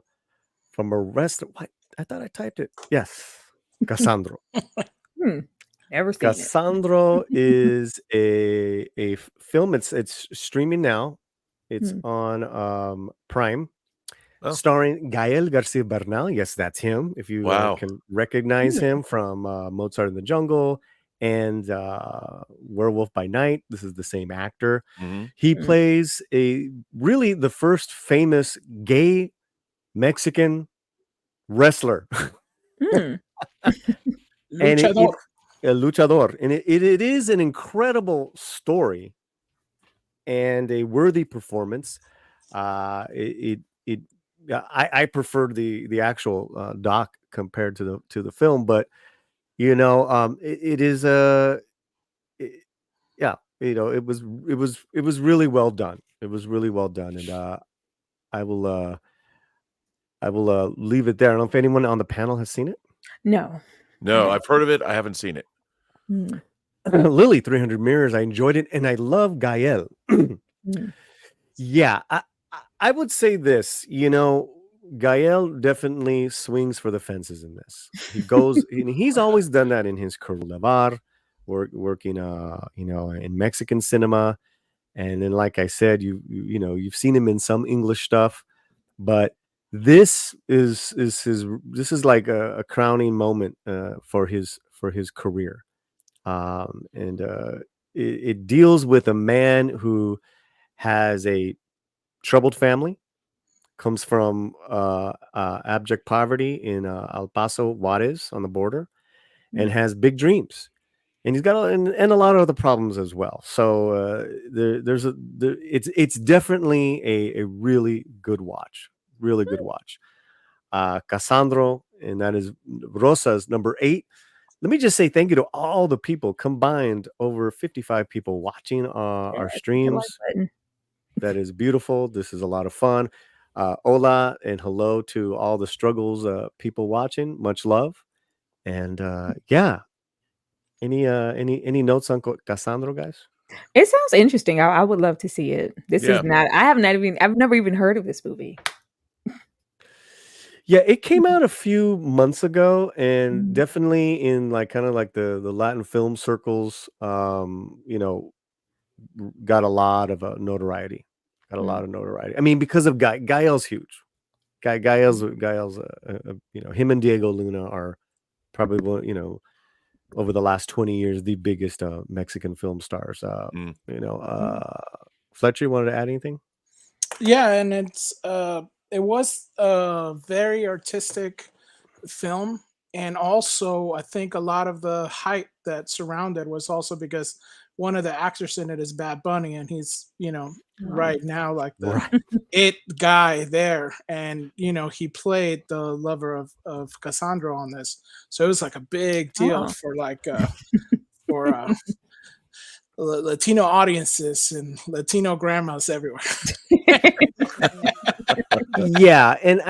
S1: from a wrestler. What? I thought I typed it. Yes, Cassandro.
S2: Never seen
S1: Cassandro is a film. It's streaming now. It's on Prime, starring Gael Garcia Bernal. Yes, that's him. If you can recognize him from Mozart in the Jungle and Werewolf by Night. This is the same actor. He plays the first famous gay Mexican wrestler.
S5: Luchador.
S1: A luchador. And it is an incredible story and a worthy performance. I prefer the actual doc compared to the film, but it is it was really well done. It was really well done, and I will leave it there. I don't know if anyone on the panel has seen it.
S2: No,
S4: I've heard of it. I haven't seen it.
S1: Lily, 300 Mirrors. I enjoyed it, and I love Gael. Yeah, I would say this. Gael definitely swings for the fences in this. He goes, and he's always done that in his career. Lavar, working, in Mexican cinema, and then, like I said, you've seen him in some English stuff, but this is like a crowning moment for his career, and it deals with a man who has a troubled family. Comes from abject poverty in El Paso, Juarez, on the border, and has big dreams. And he's got a lot of other problems as well. So it's definitely a really good watch. Really good watch. Cassandro, and that is Rosa's number 8. Let me just say thank you to all the people, combined over 55 people watching our streams. That is beautiful. This is a lot of fun. Hola and hello to all the struggles people watching. Much love. And yeah. Any notes on Cassandro, guys?
S2: It sounds interesting. I would love to see it. This is not. I've never even heard of this movie.
S1: Yeah, it came out a few months ago, and definitely in kind of like the Latin film circles, got a lot of notoriety. Got a lot of notoriety. I mean, because of Gael's huge. Gael's him and Diego Luna are probably one, over the last 20 years, the biggest Mexican film stars. Fletcher, you wanted to add anything?
S5: Yeah, and it was a very artistic film, and also I think a lot of the hype that surrounded was also because one of the actors in it is Bad Bunny, and he's right now like the
S1: Right.
S5: it guy there, and he played the lover of Cassandro on this, so it was like a big deal
S2: Oh.
S5: for for Latino audiences and Latino grandmas everywhere.
S1: Yeah, and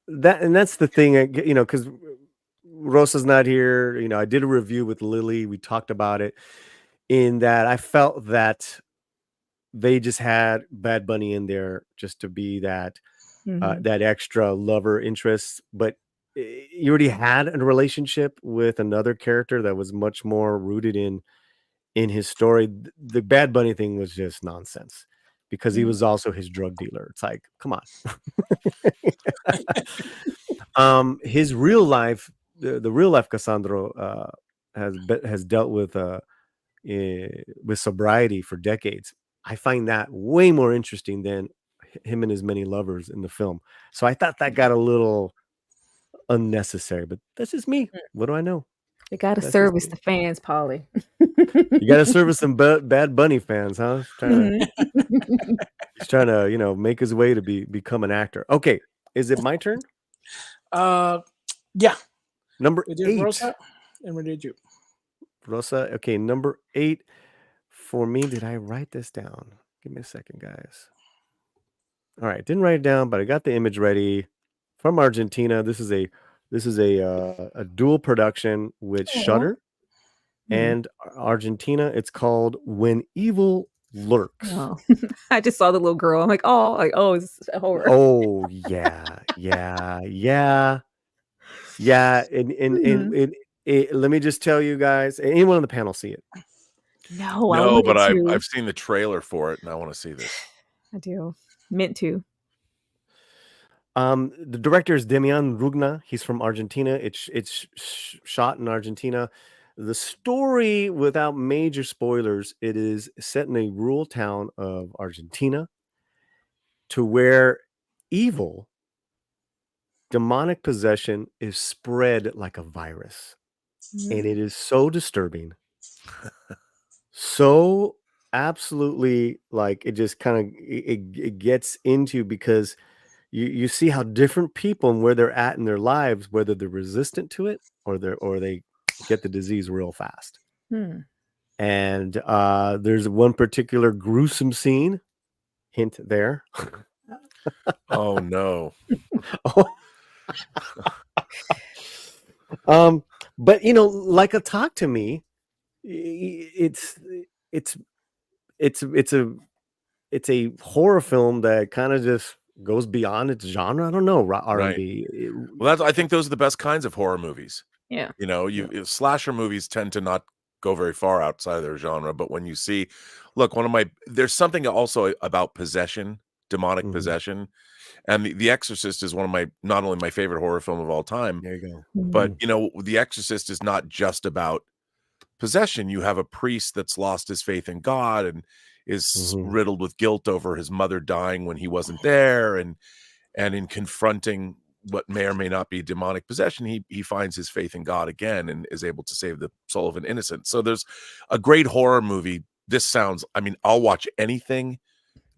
S1: that's the thing, because Rosa's not here. I did a review with Lily. We talked about it. In that, I felt that they just had Bad Bunny in there just to be that
S2: Mhm.
S1: that extra lover interest, but you already had a relationship with another character that was much more rooted in his story. The Bad Bunny thing was just nonsense because he
S2: Mm.
S1: was also his drug dealer. It's like, come on. His real life, the real life Cassandro has dealt with sobriety for decades. I find that way more interesting than him and his many lovers in the film. So I thought that got a little unnecessary, but that's just me. What do I know?
S2: They gotta
S1: That's just
S2: service
S1: me.
S2: the fans, Polly.
S1: You got to service some Bad Bunny fans, huh?
S2: Mhm.
S1: He's trying to, make his way to become an actor. Okay, is it my turn?
S5: uh, yeah,
S1: Number
S5: we did
S1: 8,
S5: Rosa, and we did you.
S1: Rosa. Okay, number 8 for me. Did I write this down? Give me a second, guys. All right, didn't write it down, but I got the image ready. From Argentina. This is a dual production with
S2: Aw.
S1: Shudder
S2: Mhm.
S1: and Argentina. It's called When Evil Lurks.
S2: Oh. I just saw the little girl. I'm like, it's a horror.
S1: Oh yeah, yeah, yeah, yeah. And let me just tell you guys. Anyone on the panel see it?
S2: No, I
S4: No,
S2: wanted
S4: but I've
S2: to.
S4: I've seen the trailer for it, and I want to see this.
S2: I do. Meant to.
S1: The director is Demian Rugna. He's from Argentina. It's shot in Argentina. The story, without major spoilers, it is set in a rural town of Argentina, to where evil, demonic possession is spread like a virus, and it is so disturbing, so absolutely, like, it just kind of it gets into, because you see how different people and where they're at in their lives, whether they're resistant to it or they get the disease real fast.
S2: Hmm.
S1: And there's one particular gruesome scene, hint there.
S4: Oh no.
S1: But like a Talk to Me, it's it's it's a horror film that kind of just goes beyond its genre. I don't know,
S4: Right.
S1: R&B.
S4: Well, I think those are the best kinds of horror movies.
S2: Yeah.
S4: Slasher movies tend to not go very far outside of their genre, but when you see, look, there's something also about possession, demonic
S1: Mhm.
S4: possession, and The Exorcist is one of not only my favorite horror film of all time,
S1: There you go.
S4: but The Exorcist is not just about possession. You have a priest that's lost his faith in God and is
S1: Mhm.
S4: riddled with guilt over his mother dying when he wasn't there, and in confronting what may or may not be demonic possession, he finds his faith in God again and is able to save the soul of an innocent. So there's a great horror movie. I'll watch anything.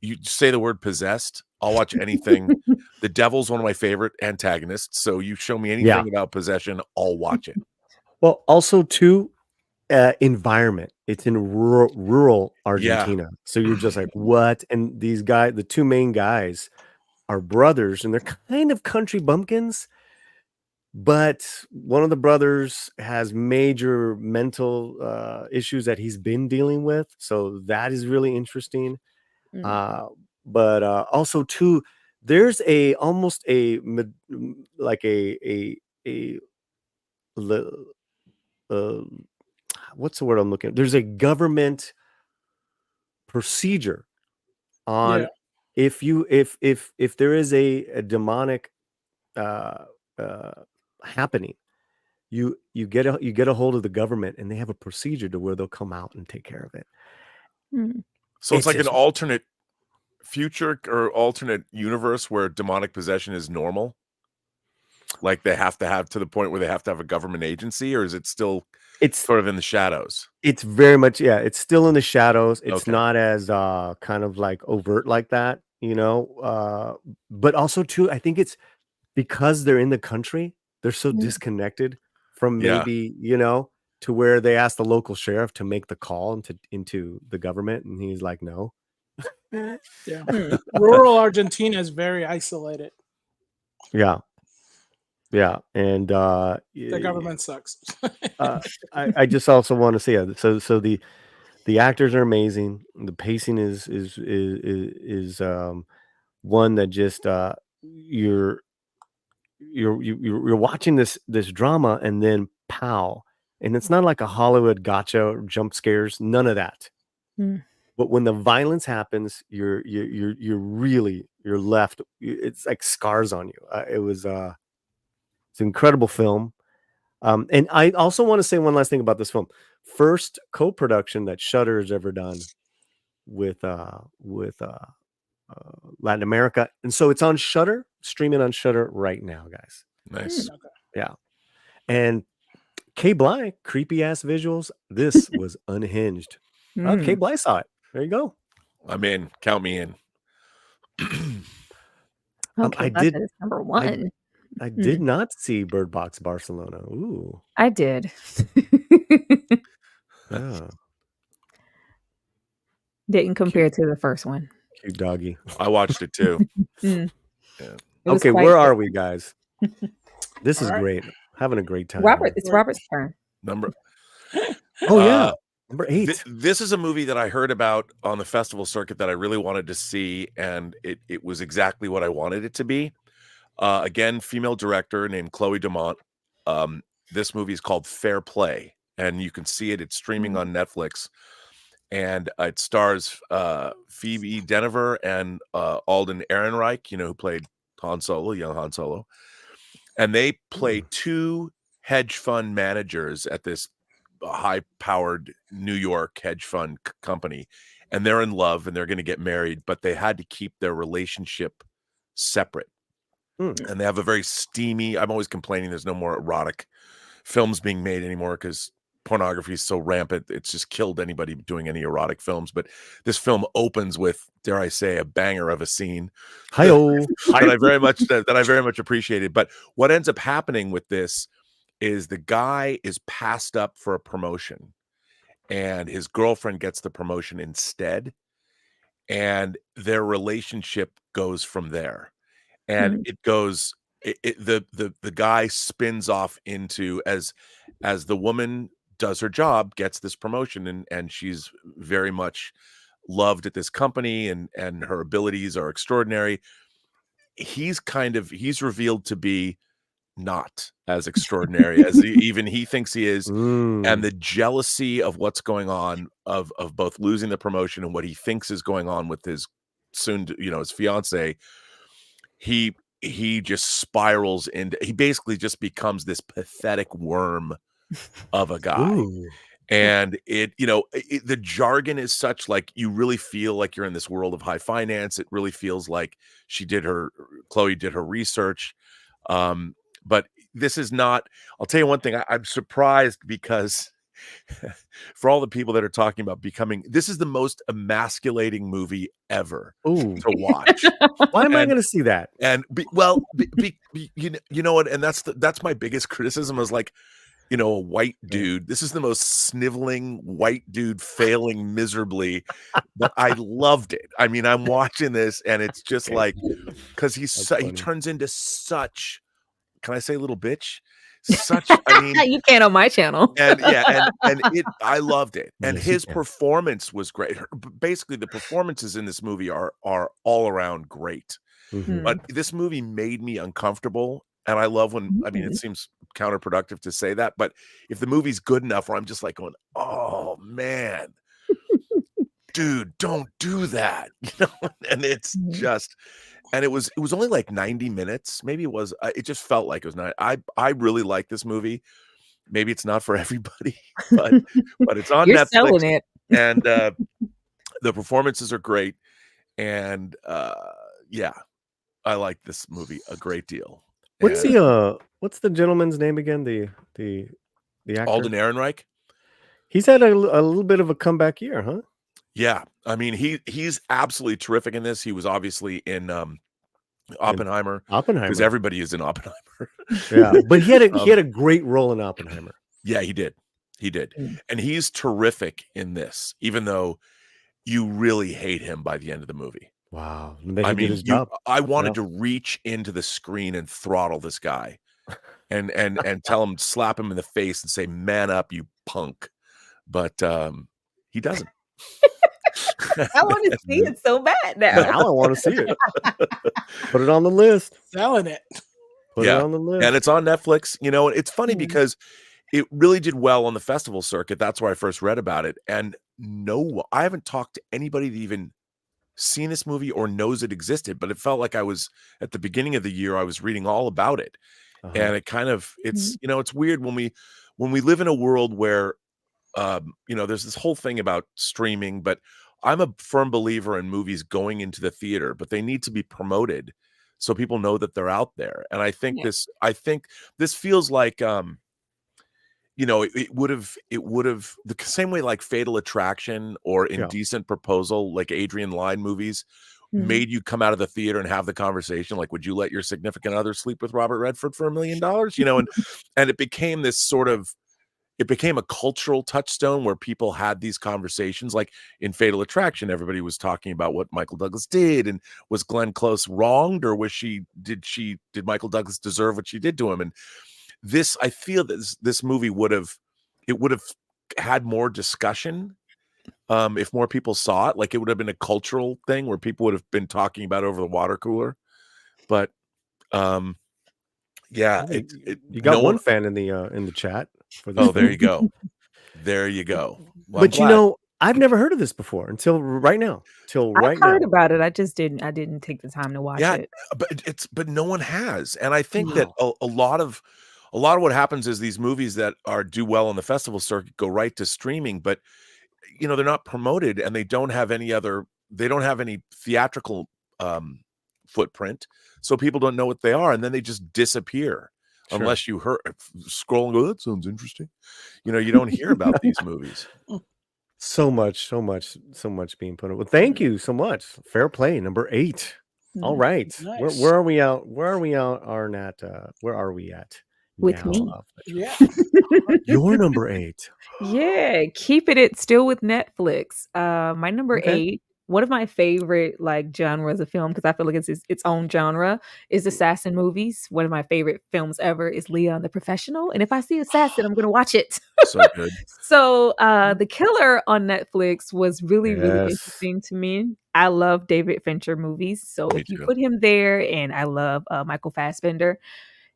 S4: You say the word possessed, I'll watch anything. The devil's one of my favorite antagonists, so you show me
S1: Yeah.
S4: anything about possession, I'll watch it.
S1: Well, also too, environment. It's in rural Argentina. So you're just like, what? And these guys, the two main guys, are brothers, and they're kind of country bumpkins. But one of the brothers has major mental issues that he's been dealing with. So that is really interesting. But also too, there's almost like a uh, what's the word I'm looking at? There's a government procedure
S5: Yeah.
S1: on, if there is a demonic uh, uh, happening, you get a hold of the government, and they have a procedure to where they'll come out and take care of it.
S4: So it's like an alternate future or alternate universe where demonic possession is normal? Like they have to have to the point where they have to have a government agency, or is it still
S1: It's
S4: sort of in the shadows?
S1: it's very much, yeah, it's still in the shadows. It's
S4: Okay.
S1: not as kind of like overt like that, but also too, I think it's because they're in the country, they're so disconnected from
S4: Yeah.
S1: maybe, to where they asked the local sheriff to make the call into the government, and he's like, no.
S5: Yeah. Rural Argentina is very isolated.
S1: Yeah. Yeah. And
S5: The government sucks.
S1: I just also want to say, so the actors are amazing. The pacing is one that just you're watching this drama, and then pow, and it's not like a Hollywood gotcha or jump scares, none of that.
S2: Mm.
S1: But when the violence happens, you're left. It's like scars on you. It's an incredible film. And I also want to say one last thing about this film. First co-production that Shudder has ever done with Latin America, and so it's on Shudder, streaming on Shudder right now, guys.
S4: Nice.
S5: Okay.
S1: Yeah, and K. Bly, creepy ass visuals. This was unhinged. K. Bly saw it. There you go.
S4: I'm in. Count me in.
S2: Okay,
S1: I
S2: that's number one.
S1: I did not see Bird Box Barcelona. Ooh,
S2: I did.
S1: yeah,
S2: Didn't compare to the first one.
S1: cute doggy.
S4: I watched it too.
S2: Mm.
S4: Yeah.
S2: It was
S1: Okay,
S2: quite
S1: where
S2: good.
S1: are we, guys? This is
S5: All right.
S1: great. Having a great time.
S2: Robert, it's Robert's turn.
S4: Number
S1: Oh yeah, number 8.
S4: This is a movie that I heard about on the festival circuit that I really wanted to see, and it was exactly what I wanted it to be. Again, female director named Chloe Dumont. This movie is called Fair Play, and you can see it. It's streaming on Netflix, and it stars Phoebe Denver and Alden Ehrenreich, who played Han Solo, young Han Solo, and they play two hedge fund managers at this high-powered New York hedge fund company, and they're in love and they're going to get married, but they had to keep their relationship separate. And they have a very steamy, I'm always complaining there's no more erotic films being made anymore because pornography is so rampant. It's just killed anybody doing any erotic films. But this film opens with, dare I say, a banger of a scene that I very much appreciated. But what ends up happening with this is the guy is passed up for a promotion, and his girlfriend gets the promotion instead, and their relationship goes from there. And it goes, the guy spins off into as the woman does her job, gets this promotion, and she's very much loved at this company, and her abilities are extraordinary. He's revealed to be not as extraordinary as even he thinks he is. And the jealousy of what's going on of both losing the promotion and what he thinks is going on with his his fiance, he just spirals into, he basically just becomes this pathetic worm of a guy. And the jargon is such, like, you really feel like you're in this world of high finance. It really feels like Chloe did her research. But this is not, I'll tell you one thing, I'm surprised because for all the people that are talking about this is the most emasculating movie ever to watch.
S1: Why am I going to see that?
S4: And you know what? And that's my biggest criticism is, like, a white dude. This is the most sniveling white dude failing miserably, but I loved it. I mean, I'm watching this and it's just like, because he turns into such, can I say little bitch? I mean,
S2: you can't on my channel.
S4: And I loved it. And his performance was great. Basically, the performances in this movie are all around great. But this movie made me uncomfortable. And I love when, I mean, it seems counterproductive to say that, but if the movie's good enough where I'm just like going, oh man, dude, don't do that. And it's just, and it was only like 90 minutes. Maybe it was, it just felt like it was not. I really like this movie. Maybe it's not for everybody, but it's on
S2: You're
S4: Netflix.
S2: selling it.
S4: And the performances are great. And yeah, I like this movie a great deal.
S1: What's
S4: And
S1: the gentleman's name again? The actor.
S4: Alden Ehrenreich.
S1: He's had a little bit of a comeback year, huh?
S4: Yeah, I mean he's absolutely terrific in this. He was obviously in Oppenheimer, because everybody is in Oppenheimer.
S1: Yeah, but he had a great role in Oppenheimer.
S4: Yeah, he did. And he's terrific in this, even though you really hate him by the end of the movie.
S1: Wow.
S4: I mean, I wanted to reach into the screen and throttle this guy and tell him, slap him in the face and say, "Man up, you punk." But he doesn't.
S2: I want to see it so bad now.
S1: Now I want to see it. Put it on the list.
S5: Selling it.
S1: Put it on the list.
S4: And it's on Netflix. You know, it's funny because it really did well on the festival circuit. That's where I first read about it. And I haven't talked to anybody that even seen this movie or knows it existed, but it felt like I was at the beginning of the year, I was reading all about it. And it kind of, it's, you know, it's weird when we live in a world where, you know, there's this whole thing about streaming, but I'm a firm believer in movies going into the theater, but they need to be promoted so people know that they're out there. And I think this feels like, you know, it would have the same way like Fatal Attraction or Indecent Proposal, like Adrian Lyne movies, made you come out of the theater and have the conversation. Like, would you let your significant other sleep with Robert Redford for $1 million? You know, and it became this sort of, it became a cultural touchstone where people had these conversations. Like in Fatal Attraction, everybody was talking about what Michael Douglas did, and was Glenn Close wronged, or did Michael Douglas deserve what she did to him? And this, I feel that this movie would have had more discussion if more people saw it. Like, it would have been a cultural thing where people would have been talking about over the water cooler. But yeah,
S1: you got one fan in the chat for this.
S4: Oh, there you go. There you go. Well,
S1: but you know, I've never heard of this before until right now.
S2: I've heard about it. I didn't take the time to watch it.
S4: But no one has. And I think that a lot of what happens is these movies that do well on the festival circuit go right to streaming, but you know, they're not promoted, and they don't have any theatrical footprint, so people don't know what they are, and then they just disappear. Sure. Unless you scroll and go, that sounds interesting. You know, you don't hear about these movies.
S1: So much being put up. Well, thank you so much. Fair play, number 8. All right. Nice. Where are we out? Where are we at? Where are we at?
S2: With
S1: now?
S2: me.
S5: Yeah.
S1: Your number 8.
S2: Yeah. Keeping it still with Netflix. My number 8. One of my favorite like genres of film, because I feel like it's its own genre, is assassin movies. One of my favorite films ever is Leon the Professional, and if I see assassin, I'm gonna watch it.
S4: So good.
S2: So The Killer on Netflix was really interesting to me. I love David Fincher movies, so if you put him there, and I love Michael Fassbender.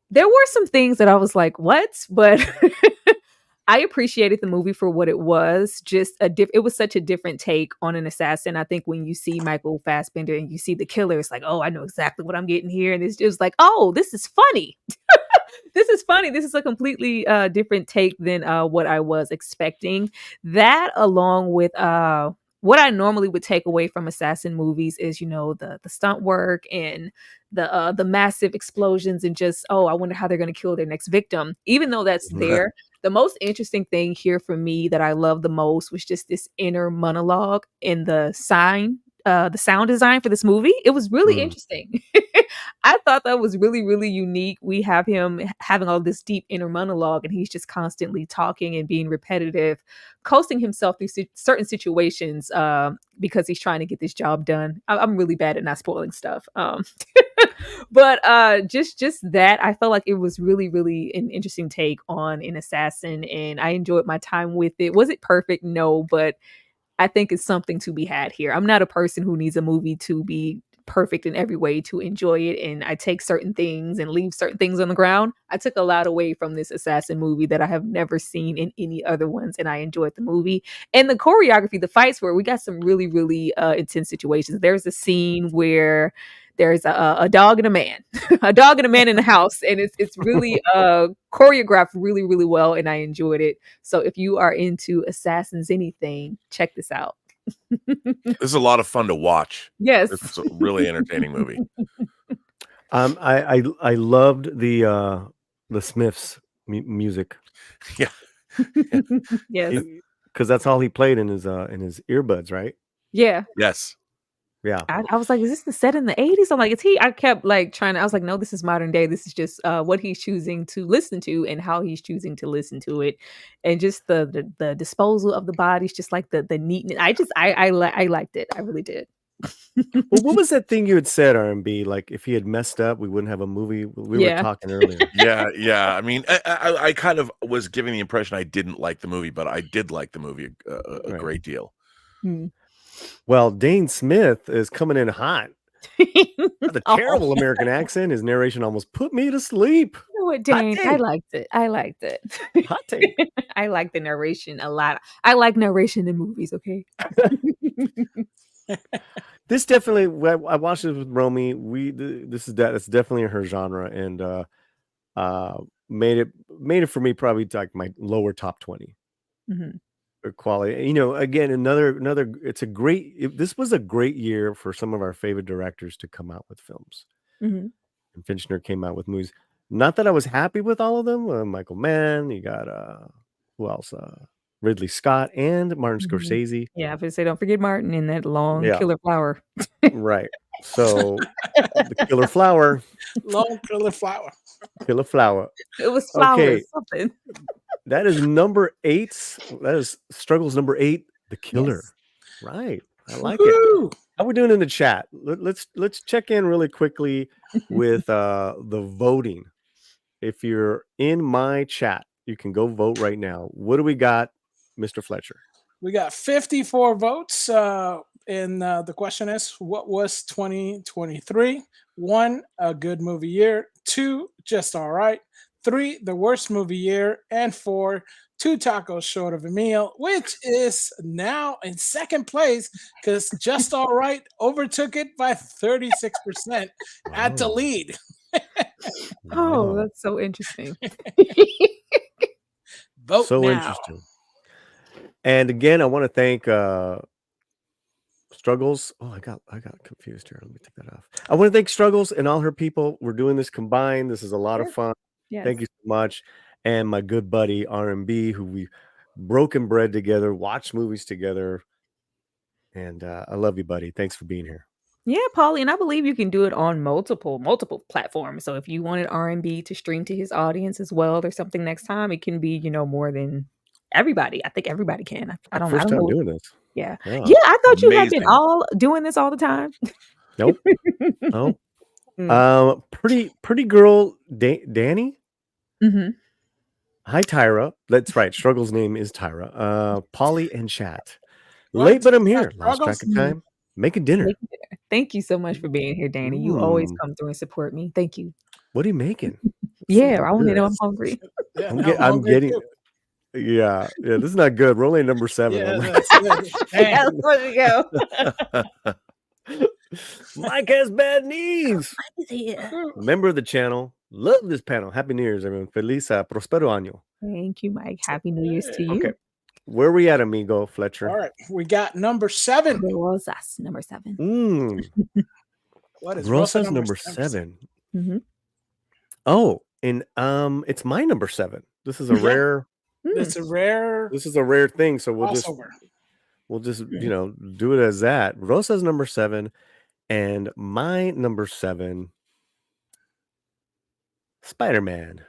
S2: There were some things that I was like, what? But I appreciated the movie for what it was. It was such a different take on an assassin. I think when you see Michael Fassbender and you see The Killer, it's like, oh, I know exactly what I'm getting here. And it's just like, oh, this is funny. This is funny. This is a completely different take than what I was expecting. That, along with what I normally would take away from assassin movies is, you know, the stunt work and the massive explosions, and just, oh, I wonder how they're going to kill their next victim. Even though that's there, the most interesting thing here for me that I love the most was just this inner monologue in the sound design for this movie. It was really interesting. I thought that was really, really unique. We have him having all this deep inner monologue, and he's just constantly talking and being repetitive, coasting himself through certain situations because he's trying to get this job done. I'm really bad at not spoiling stuff. But just that, I felt like it was really, really an interesting take on an assassin, and I enjoyed my time with it. Was it perfect? No, but I think it's something to be had here. I'm not a person who needs a movie to be perfect in every way to enjoy it, and I take certain things and leave certain things on the ground. I took a lot away from this assassin movie that I have never seen in any other ones, and I enjoyed the movie. And the choreography, the fights, where we got some really, really intense situations. There's a scene where there's a dog and a man, a dog and a man in the house, and it's really choreographed really, really well, and I enjoyed it. So if you are into assassins anything, check this out.
S4: This is a lot of fun to watch.
S2: Yes.
S4: This is a really entertaining movie.
S1: I loved the Smiths music.
S4: Yeah.
S2: Yes.
S1: Because that's all he played in his earbuds, right?
S2: Yeah.
S4: Yes.
S1: Yeah.
S2: I was like, is this the set in the 80s? I'm like, is he? I kept like I was like, no, this is modern day. This is just what he's choosing to listen to and how he's choosing to listen to it. And just the disposal of the bodies, just like the neatness. I liked it. I really did.
S1: Well, what was that thing you had said, R&B? Like, if he had messed up, we wouldn't have a movie. We were
S2: Yeah.
S1: talking earlier.
S4: Yeah. I mean, I kind of was giving the impression I didn't like the movie, but I did like the movie a
S1: Right.
S4: great deal.
S2: Mm.
S1: Well, Dane Smith is coming in hot. The
S2: Oh,
S1: terrible American accent. His narration almost put me to sleep.
S2: you know what,
S1: Hot
S2: Dane?
S1: take.
S2: I liked it. I liked it.
S1: Hot take.
S2: I like the narration a lot. I like narration in movies. Okay.
S1: This definitely. I watched this with Romy. That's definitely her genre, and made it for me probably like my lower top 20
S2: Mhm.
S1: quality. Again, another. This was a great year for some of our favorite directors to come out with films.
S2: Mhm.
S1: And Fincher came out with movies. Not that I was happy with all of them. Michael Mann. You got who else? Ridley Scott and Martin
S2: Mhm.
S1: Scorsese.
S2: Yeah, I was gonna say, don't forget Martin in that long
S1: Yeah.
S2: Killer Flower.
S1: Right. So the Killer Flower.
S5: Long Killer Flower.
S1: Killer Flower.
S2: It was flowers,
S1: Okay.
S2: something.
S1: That is number 8. That is Struggles number 8, The Killer.
S2: Yes.
S1: Right. I like it.
S5: Woo!
S1: How we doing in the chat? Let's check in really quickly with the voting. If you're in my chat, you can go vote right now. What do we got, Mr. Fletcher?
S5: We got 54 votes. And the question is, what was 2023? 1, a good movie year. 2, just all right. 3, the worst movie year. And 4, 2 tacos short of a meal, which is now in second place because just all right overtook it by 36% at the
S1: Wow.
S5: lead.
S2: Oh,
S1: Wow.
S2: that's so interesting.
S5: Vote
S1: So
S5: now.
S1: interesting. And again, I want to thank Struggles. Oh, I got confused here. Let me take that off. I want to thank Struggles and all her people. We're doing this combined. This is a lot of
S2: Yes.
S1: fun.
S2: Yes.
S1: Thank you so much. And my good buddy R&B, who we broken bread together, watched movies together. And I love you, buddy. Thanks for being here.
S2: Yeah, Paulie, and I believe you can do it on multiple platforms. So if you wanted R&B to stream to his audience as well or something next time, it can be, more than everybody. I think everybody can. I don't
S1: First time
S2: know.
S1: doing this.
S2: Yeah.
S1: Yeah.
S2: Yeah, I thought you had been
S4: Amazing.
S2: all doing this all the time.
S1: Nope. No.
S2: Mm.
S1: Pretty girl Danny.
S2: Mm-hmm.
S1: Hi, Tyra. That's right. Struggles' name is Tyra. Polly and chat.
S5: What?
S1: Late, but I'm here.
S5: Not
S1: Lost track
S5: Struggles?
S1: of time. Making dinner.
S2: Thank you so much for being here, Danny. You always
S1: Mm.
S2: come through and support me. Thank you.
S1: What are you making?
S2: Yeah,
S1: Something
S2: I want to
S1: good.
S2: know. I'm hungry.
S5: Yeah,
S1: I'm,
S5: now
S1: get-
S5: I'm
S1: I'm
S5: hungry
S1: getting.
S5: too.
S1: Yeah. This is not good. We're only at number 7.
S5: Yeah,
S1: I'm
S5: that's good.
S2: Yeah,
S5: Damn.
S2: there you go.
S1: Mike has bad knees.
S2: Yeah.
S1: Member of the channel. Love this panel. Happy New Year's, everyone. Feliz prospero año.
S2: Thank you, Mike. Happy New Year's to you.
S1: Okay. Where are we at, amigo Fletcher?
S5: All right, we got number 7.
S2: Rosas, number 7.
S5: What is
S1: Rosa's
S5: Rosa
S1: number 7.
S2: Mm-hmm.
S1: Oh, and it's my number 7. This is a
S5: Yeah.
S1: rare.
S5: It's a rare
S1: This is a rare thing, so we'll
S5: crossover.
S1: just do it as that. Rosa's number 7, and my number 7, Spider-Man,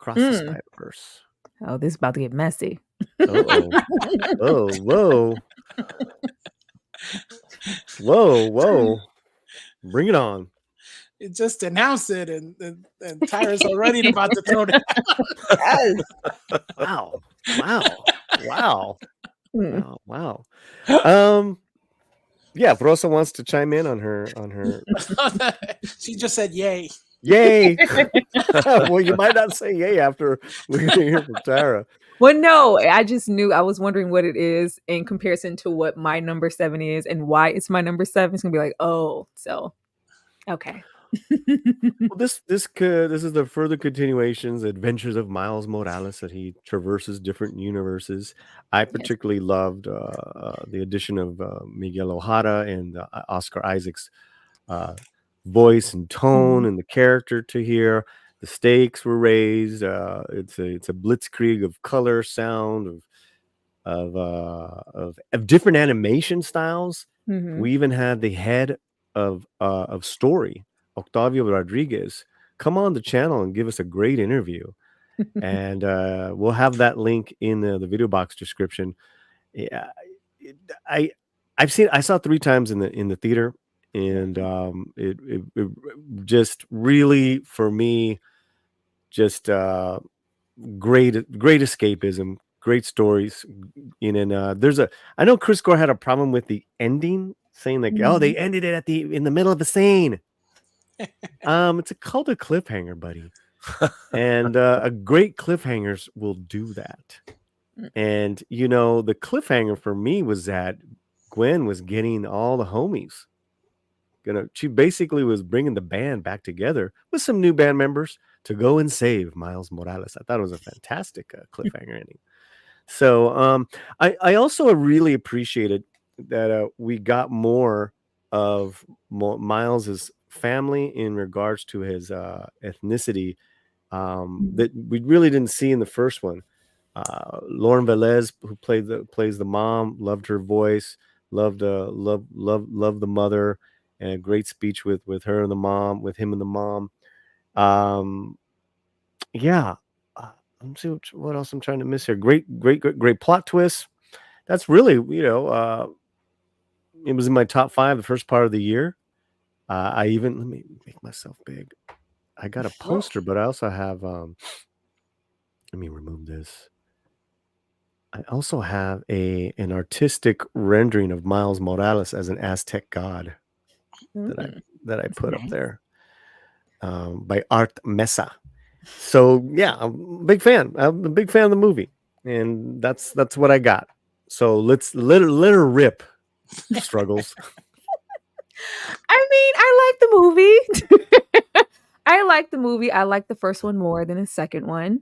S1: Across the Spider-Verse.
S2: Oh, this is about to get messy.
S1: Whoa. Bring it on.
S5: It just announced it, and Tyra's already about to throw it.
S1: Wow.
S2: Mm.
S1: Wow. Yeah, if Rosa wants to chime in on her.
S5: She just said yay.
S1: Yay. Well, you might not say yay after we hear from Tara.
S2: Well, no, I just knew. I was wondering what it is in comparison to what my number 7 is and why it's my number 7. It's gonna be like, oh, so okay.
S1: Well, this is the further continuations, adventures of Miles Morales, that he traverses different universes. I
S2: Yes.
S1: particularly loved the addition of Miguel Ojara and Oscar Isaac's voice and tone and the character to here. The stakes were raised. It's a blitzkrieg of color, sound, of different animation styles.
S2: Mhm.
S1: We even had the head of story, Octavio Rodriguez, come on the channel and give us a great interview. And we'll have that link in the video box description. Yeah, I saw it 3 times in the theater, and it just really, for me, just great escapism, great stories. And I know Chris Gore had a problem with the ending, saying like, oh, they ended it in the middle of the scene. It's called a cliffhanger, buddy. And a great cliffhangers will do that. And the cliffhanger for me was that Gwen was getting all the homies. She basically was bringing the band back together with some new band members to go and save Miles Morales. I thought it was a fantastic cliffhanger ending. So I also really appreciated that we got more of Miles's family in regards to his ethnicity that we really didn't see in the first one. Lauren Velez, who plays the mom, loved her voice, loved the mother, and a great speech with her and the mom, with him and the mom. Yeah. Let me see what else I'm trying to miss here. Great plot twist. That's really, it was in my top 5 the first part of the year. Let me make myself big. I got a poster, but I also have let me remove this. I also have an artistic rendering of Miles Morales as an Aztec god that I put up there by Art Mesa. So yeah, I'm a big fan. I'm a big fan of the movie, and that's what I got. So let her rip, Struggles.
S2: I mean, I like the movie. I like the movie. I like the first one more than the second one.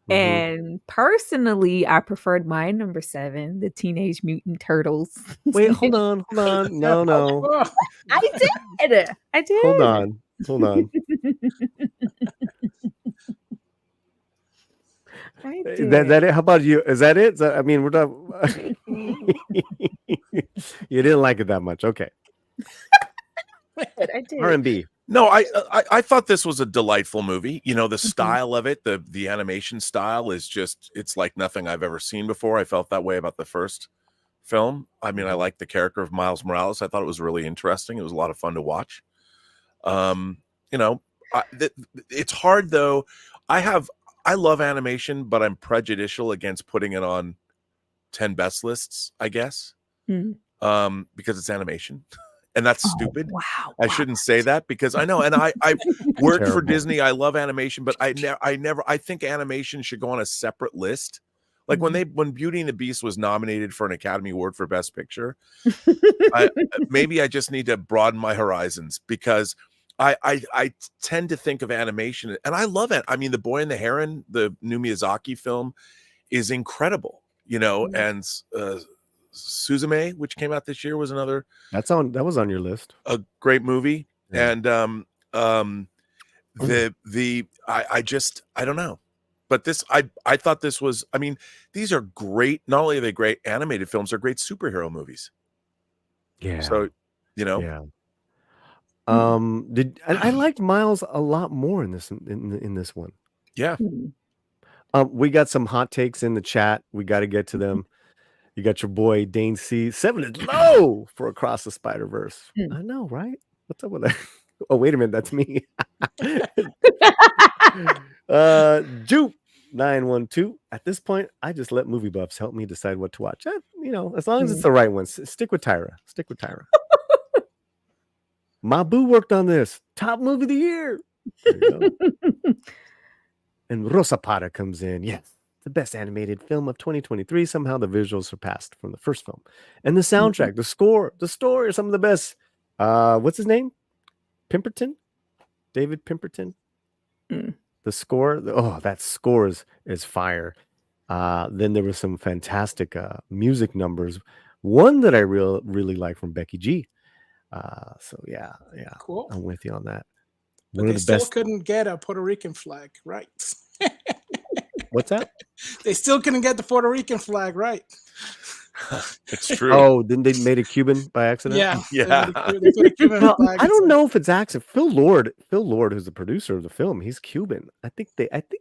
S2: And personally, I preferred my number 7, the Teenage Mutant Turtles.
S1: Wait, hold on. No.
S2: I did.
S1: Hold on.
S2: I
S1: That
S2: did.
S1: it? How about you? Is that it? I mean, we're not. You didn't like it that much, okay?
S2: I did.
S1: R&B.
S4: No, I thought this was a delightful movie. The style of it, the animation style is just, it's like nothing I've ever seen before. I felt that way about the first film. I mean, I like the character of Miles Morales. I thought it was really interesting. It was a lot of fun to watch. It's hard though. I love animation, but I'm prejudicial against putting it on 10 best lists, I guess. Because it's animation. And that's stupid.
S2: Wow.
S4: I shouldn't say that, because I know, and I worked for Disney. I love animation, but I think animation should go on a separate list. Like when Beauty and the Beast was nominated for an Academy Award for Best Picture, maybe I just need to broaden my horizons, because I tend to think of animation, and I love it. I mean, The Boy and the Heron, the new Miyazaki film, is incredible, and Suzume, which came out this year, was another. That
S1: was on your list.
S4: A great movie.
S1: Yeah.
S4: And I don't know. But I thought this was, I mean, these are great. Not only are they great animated films, they're great superhero movies.
S1: Yeah.
S4: So,
S1: Yeah. I liked Miles a lot more in this one.
S4: Yeah.
S1: We got some hot takes in the chat. We got to get to them. You got your boy Dane C. 7 is low for Across the Spider-Verse. I know, right? What's up with that? Oh, wait a minute, that's me. Jupe 912. At this point, I just let movie buffs help me decide what to watch. As long as it's the right one. Stick with Tyra. My boo worked on this. Top movie of the year. There you go. And Rosa Parra comes in. Yes. The best animated film of 2023. Somehow the visuals surpassed from the first film. And the soundtrack, the score, the story are some of the best. What's his name? Pemberton? David Pemberton.
S2: Mm.
S1: The score, that score is fire. Then there was some fantastic music numbers. One that I really like from Becky G. So yeah,
S5: Cool.
S1: I'm with you on that.
S5: But
S1: One
S5: they
S1: of the
S5: still
S1: best.
S5: couldn't get a Puerto Rican flag right.
S1: What's that?
S5: They still couldn't get the Puerto Rican flag right.
S4: It's true.
S1: Oh, then they made a Cuban by accident.
S5: Yeah.
S4: Yeah.
S5: They put a Cuban
S1: Well,
S5: flag.
S1: I don't know if it's accident. Phil Lord, who's the producer of the film, he's Cuban. I think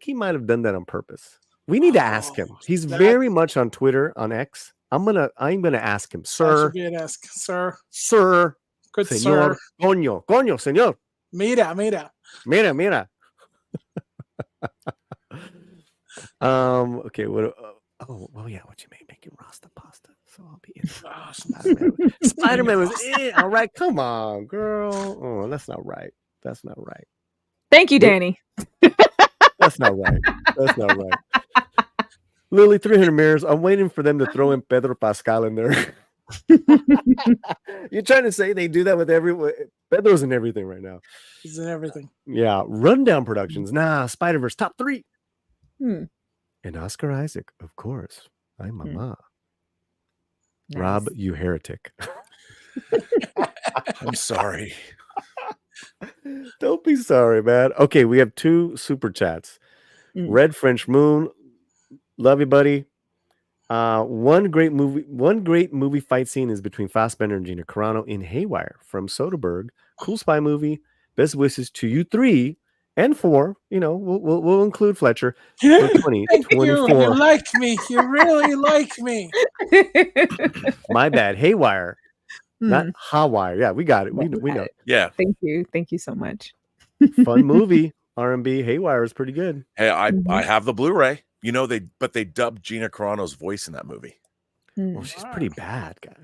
S1: he might have done that on purpose. We need to ask him. He's very much on Twitter, on X. I'm gonna ask him,
S5: That
S1: sir.
S5: should be an ask, sir.
S1: Sir.
S5: Good
S1: Señor.
S5: sir.
S1: Coño, señor.
S5: Mira.
S1: Mira. Okay, what yeah, what you making Rasta pasta. So I'll be in.
S5: Oh,
S1: Spider-Man was all right. Come on, girl. Oh, that's not right.
S2: Thank you, Danny.
S1: That's not right. Lily, 300 mirrors. I'm waiting for them to throw in Pedro Pascal in there. You're trying to say they do that with Pedro's in everything right now.
S5: He's in everything.
S1: Yeah. Rundown Productions. Spider-Verse top 3. And Oscar Isaac, of course. Ay, mama.
S2: Nice.
S1: Rob, you heretic.
S4: I'm sorry.
S1: Don't be sorry, man. Okay, we have 2 super chats. Red French Moon, love you, buddy. One great movie fight scene is between Fassbender and Gina Carano in Haywire from Soderbergh. Cool spy movie. Best wishes to you 3 and 4. You know, we'll include Fletcher for 2024.
S5: You like me. You really like me.
S1: My bad. Haywire, not Hawaii. Yeah, we got it. We know.
S4: Yeah.
S2: Thank you so much.
S1: Fun movie. R&B. Haywire is pretty good.
S4: Hey, I have the Blu-ray. You know, they dubbed Gina Carano's voice in that movie.
S1: Well, she's pretty bad, guy.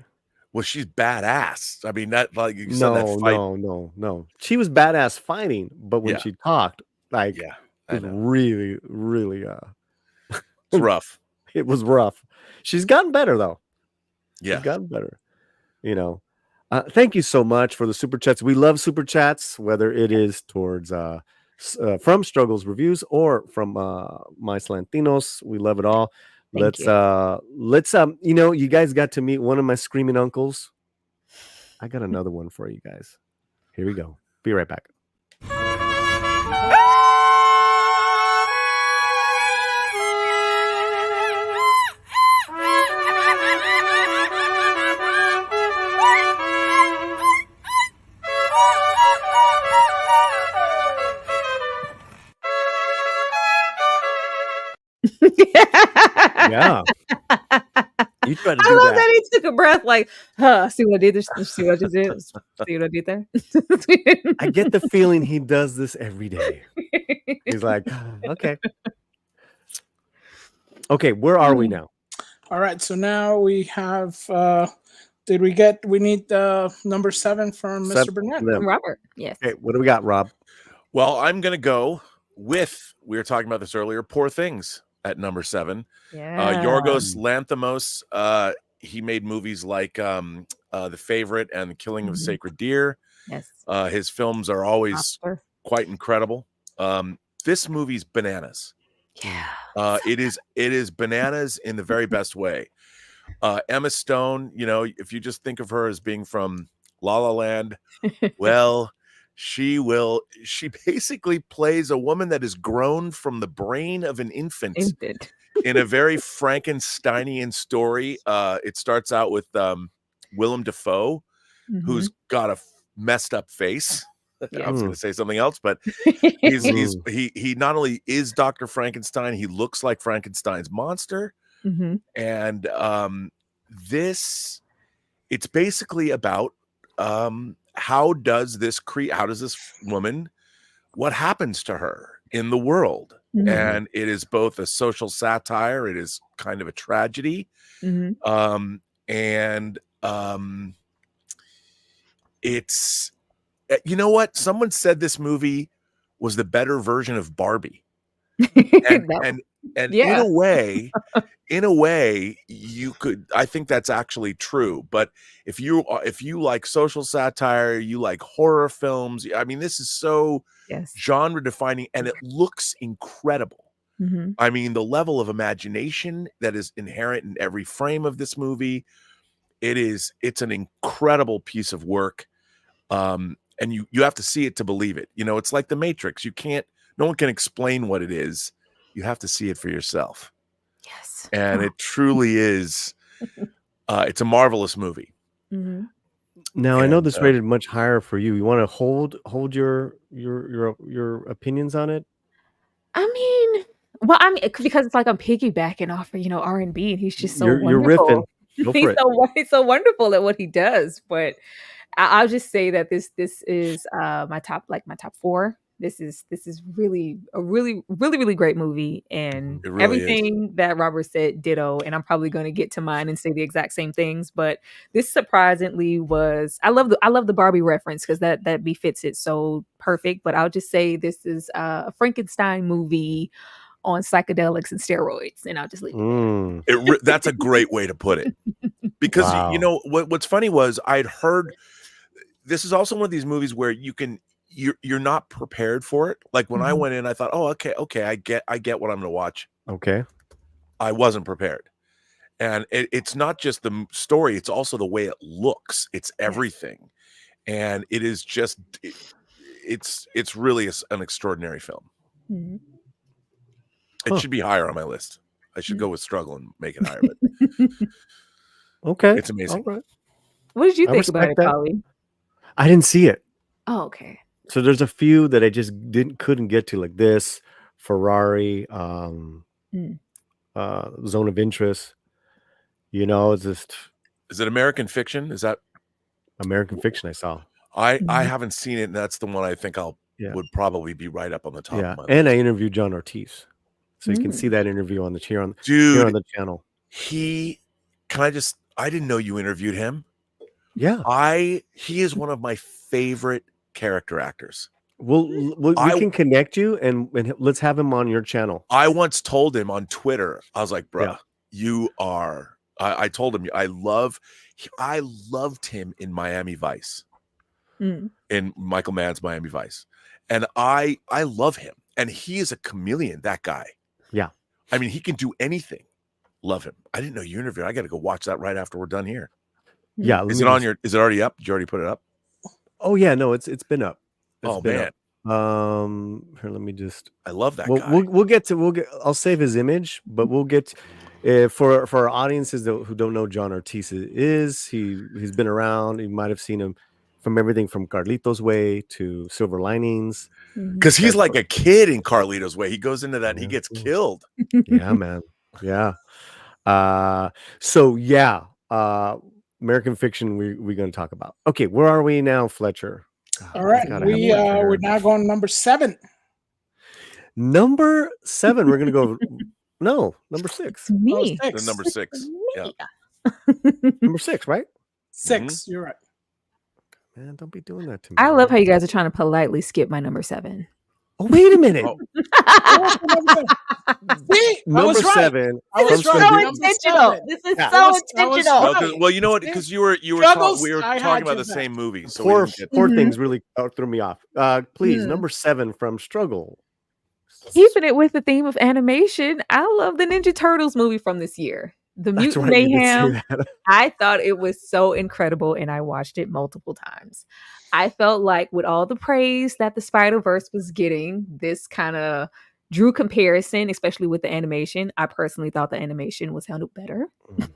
S4: Well, she's badass. I mean, that like you said that fight.
S1: No. She was badass fighting, but when she talked, like,
S4: yeah,
S1: it was really, really
S4: it's rough.
S1: It was rough. She's gotten better though.
S4: Yeah,
S1: she's gotten better. You know. Thank you so much for the super chats. We love super chats, whether it is towards from Struggles Reviews or from My Slantinos. We love it all. Let's you know, you guys got to meet one of my screaming uncles. I got another one for you guys. Here we go. Be right back. Yeah. You tried to do
S2: I love
S1: that.
S2: that he took a breath, like, see what I did there? See what I just did? See what I did there?
S1: I get the feeling he does this every day. He's like, okay. Okay, where are we now?
S5: All right, so now we have we need number 7 from Mr. Burnett.
S2: Robert. Yes.
S1: Okay, what do we got, Rob?
S4: Well, I'm gonna go with, we were talking about this earlier, Poor Things at number 7.
S2: Yeah.
S4: Yorgos Lanthimos, he made movies like The Favorite and The Killing of a Sacred Deer.
S2: Yes.
S4: His films are always
S2: Oscar.
S4: quite incredible. This movie's bananas.
S2: Yeah.
S4: It is bananas in the very best way. Emma Stone, you know, if you just think of her as being from La La Land, well, she basically plays a woman that is grown from the brain of an infant. In a very Frankensteinian story. It starts out with Willem Dafoe, who's got a messed up face. I was going to say something else, but he not only is Dr. Frankenstein, he looks like Frankenstein's monster. And it's basically about how does this woman, what happens to her in the world? And it is both a social satire, it is kind of a tragedy. It's, you know what? Someone said this movie was the better version of Barbie. And And
S2: Yeah.
S4: in a way, I think that's actually true. But if you like social satire, you like horror films, I mean, this is so
S2: Yes.
S4: genre defining, and it looks incredible.
S2: Mm-hmm.
S4: I mean, the level of imagination that is inherent in every frame of this movie, it's an incredible piece of work. And you have to see it to believe it. It's like The Matrix. No one can explain what it is. You have to see it for yourself.
S2: Yes.
S4: And it truly is. It's a marvelous movie.
S2: Mm-hmm.
S1: Now I know this rated much higher for you. You want to hold your opinions on it?
S2: I mean, well, because it's like I'm piggybacking off of R&B, and he's just so
S1: You're riffing.
S2: wonderful.
S1: Go for it.
S2: He's so wonderful at what he does. But I'll just say that this is my top 4. This is really a really really really great movie, and
S4: It really
S2: everything that Robert said, ditto. And I'm probably going to get to mine and say the exact same things, but this surprisingly was. I love the Barbie reference because that befits it so perfect. But I'll just say this is a Frankenstein movie on psychedelics and steroids, and I'll just leave it there.
S4: That's a great way to put it. Because
S1: Wow.
S4: what's funny was I'd heard this is also one of these movies where you're not prepared for it. Like when I
S2: Mhm.
S4: went in, I thought, oh, okay, I get what I'm going to watch.
S1: Okay.
S4: I wasn't prepared. And it's not just the story, it's also the way it looks. It's everything. And it is just it's really an extraordinary film.
S2: Mhm.
S4: It should be higher on my list. I should go with Struggle and make it higher, but
S1: Okay.
S4: it's amazing.
S1: All right.
S2: What did you
S1: I
S2: think about it,
S1: respect that.
S2: Polly?
S1: I didn't see it.
S2: Oh, okay.
S1: So there's a few that I just couldn't get to, like this, Ferrari,
S2: Mm.
S1: Zone of Interest. It's just
S4: Is it American Fiction? Is that
S1: American Fiction I saw.
S4: I
S2: Mhm.
S4: haven't seen it, and that's the one I think would probably be right up on the top
S1: Yeah.
S4: of my
S1: And
S4: list.
S1: I interviewed John Ortiz. So you can see that interview on the here on the channel.
S4: I didn't know you interviewed him.
S1: Yeah.
S4: He is one of my favorite character actors.
S1: We can connect you and let's have him on your channel.
S4: I once told him on Twitter, I was like, bruh,
S1: Yeah.
S4: you are, I told him, I loved him in Miami Vice, in Michael Mann's Miami Vice. And I love him. And he is a chameleon, that guy.
S1: Yeah.
S4: I mean, he can do anything. Love him. I didn't know you interviewed. I got to go watch that right after we're done here.
S1: Yeah.
S4: Is it already up? Did you already put it up?
S1: Oh yeah, no, it's been up.
S4: Oh man.
S1: Here, let me just.
S4: I love that guy.
S1: We'll get. I'll save his image, but we'll get for our audiences who don't know John Ortiz is. He's been around. You might have seen him from everything from Carlitos Way to Silver Linings.
S4: Because he's like a kid in Carlitos Way. He goes into that and he gets killed.
S1: Yeah, man. Yeah. So yeah, American Fiction we're going to talk about. Okay, where are we now, Fletcher?
S5: All right, we're now going number 7.
S1: Number 7, we're going to go. No, number 6.
S2: Me.
S4: The number 6. Yeah.
S1: Number 6, right?
S5: 6. You're right.
S1: Man, don't be doing that to me.
S2: I love how you guys are trying to politely skip my number 7.
S1: Oh, wait a minute.
S5: See,
S1: number 7.
S5: I was
S2: so
S5: right.
S2: intentional. This is so intentional.
S4: Well, you know what? Because we were talking about the same movie. So
S1: poor things really threw me off. Please, number 7 from Struggle.
S2: Keeping it with the theme of animation, I love the Ninja Turtles movie from this year. The Mutant Mayhem. I thought it was so incredible, and I watched it multiple times. I felt like with all the praise that the Spider-Verse was getting, this kind of drew comparison, especially with the animation. I personally thought the animation was handled better.